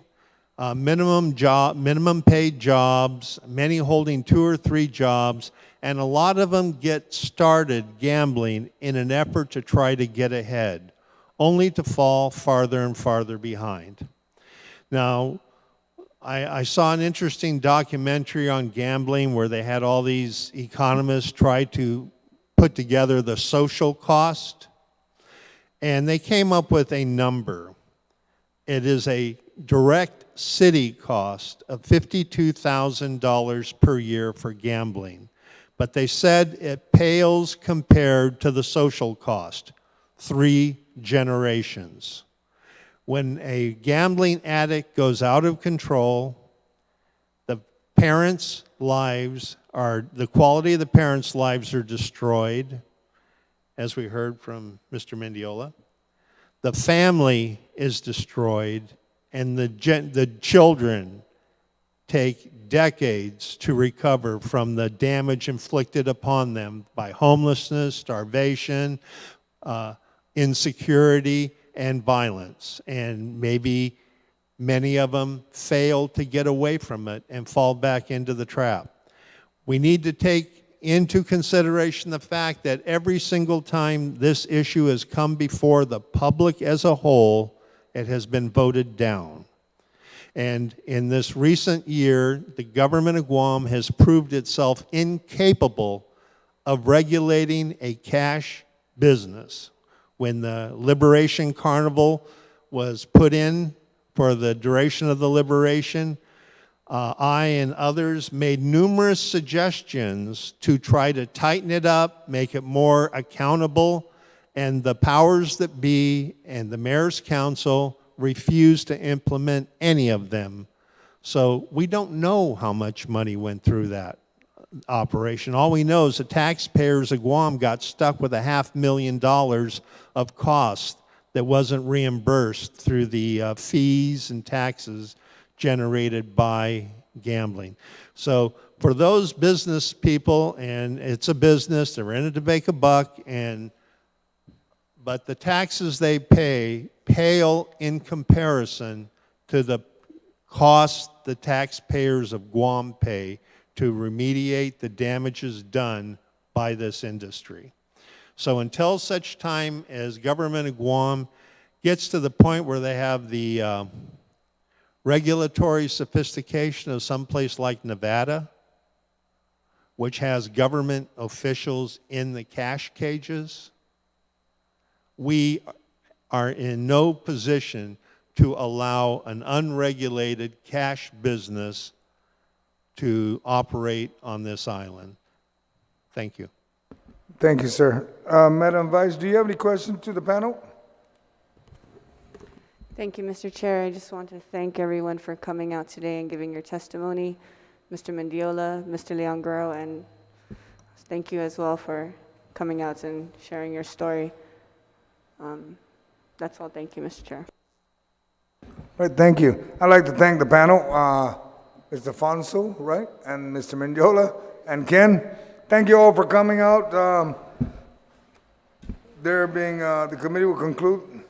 minimum paid jobs, many holding 2 or 3 jobs, and a lot of them get started gambling in an effort to try to get ahead, only to fall farther and farther behind. Now, I saw an interesting documentary on gambling where they had all these economists try to put together the social cost, and they came up with a number. It is a direct city cost of $52,000 per year for gambling. But they said it pales compared to the social cost, 3 generations. When a gambling addict goes out of control, the parents' lives are, the quality of the parents' lives are destroyed, as we heard from Mr. Mendiola. The family is destroyed, and the children take decades to recover from the damage inflicted upon them by homelessness, starvation, insecurity, and violence. And maybe many of them fail to get away from it and fall back into the trap. We need to take into consideration the fact that every single time this issue has come before the public as a whole, it has been voted down. And in this recent year, the government of Guam has proved itself incapable of regulating a cash business. When the Liberation Carnival was put in for the duration of the liberation, I and others made numerous suggestions to try to tighten it up, make it more accountable, and the powers that be and the mayor's council refused to implement any of them. So we don't know how much money went through that operation. All we know is the taxpayers of Guam got stuck with $500,000 of cost that wasn't reimbursed through the fees and taxes generated by gambling. So for those business people, and it's a business, they're in it to make a buck, but the taxes they pay pale in comparison to the cost the taxpayers of Guam pay to remediate the damages done by this industry. So until such time as government of Guam gets to the point where they have the regulatory sophistication of someplace like Nevada, which has government officials in the cash cages, we are in no position to allow an unregulated cash business to operate on this island. Thank you. Thank you, sir. Madam Vice, do you have any questions to the panel? Thank you, Mr. Chair. I just want to thank everyone for coming out today and giving your testimony. Mr. Mendiola, Mr. Leon Guerrero, and thank you as well for coming out and sharing your story. That's all. Thank you, Mr. Chair. All right, thank you. I'd like to thank the panel, Mr. Fonso, right, and Mr. Mendiola and Ken. Thank you all for coming out. The committee will conclude.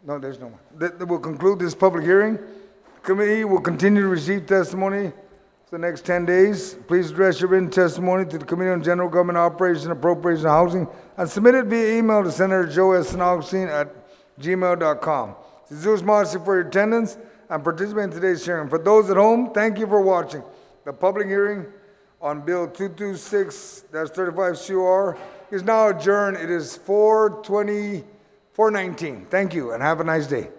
No, there's no more. We'll conclude this public hearing. The committee will continue to receive testimony for the next 10 days. Please address your written testimony to the Committee on General Government Operations, Appropriations, and Housing, and submit it via email to Senator Joe S. Augustine at gmail.com. Jesus Marcy for your attendance and participate in today's hearing. For those at home, thank you for watching. The public hearing on Bill 226-35 COR is now adjourned. It is 4:19. Thank you and have a nice day.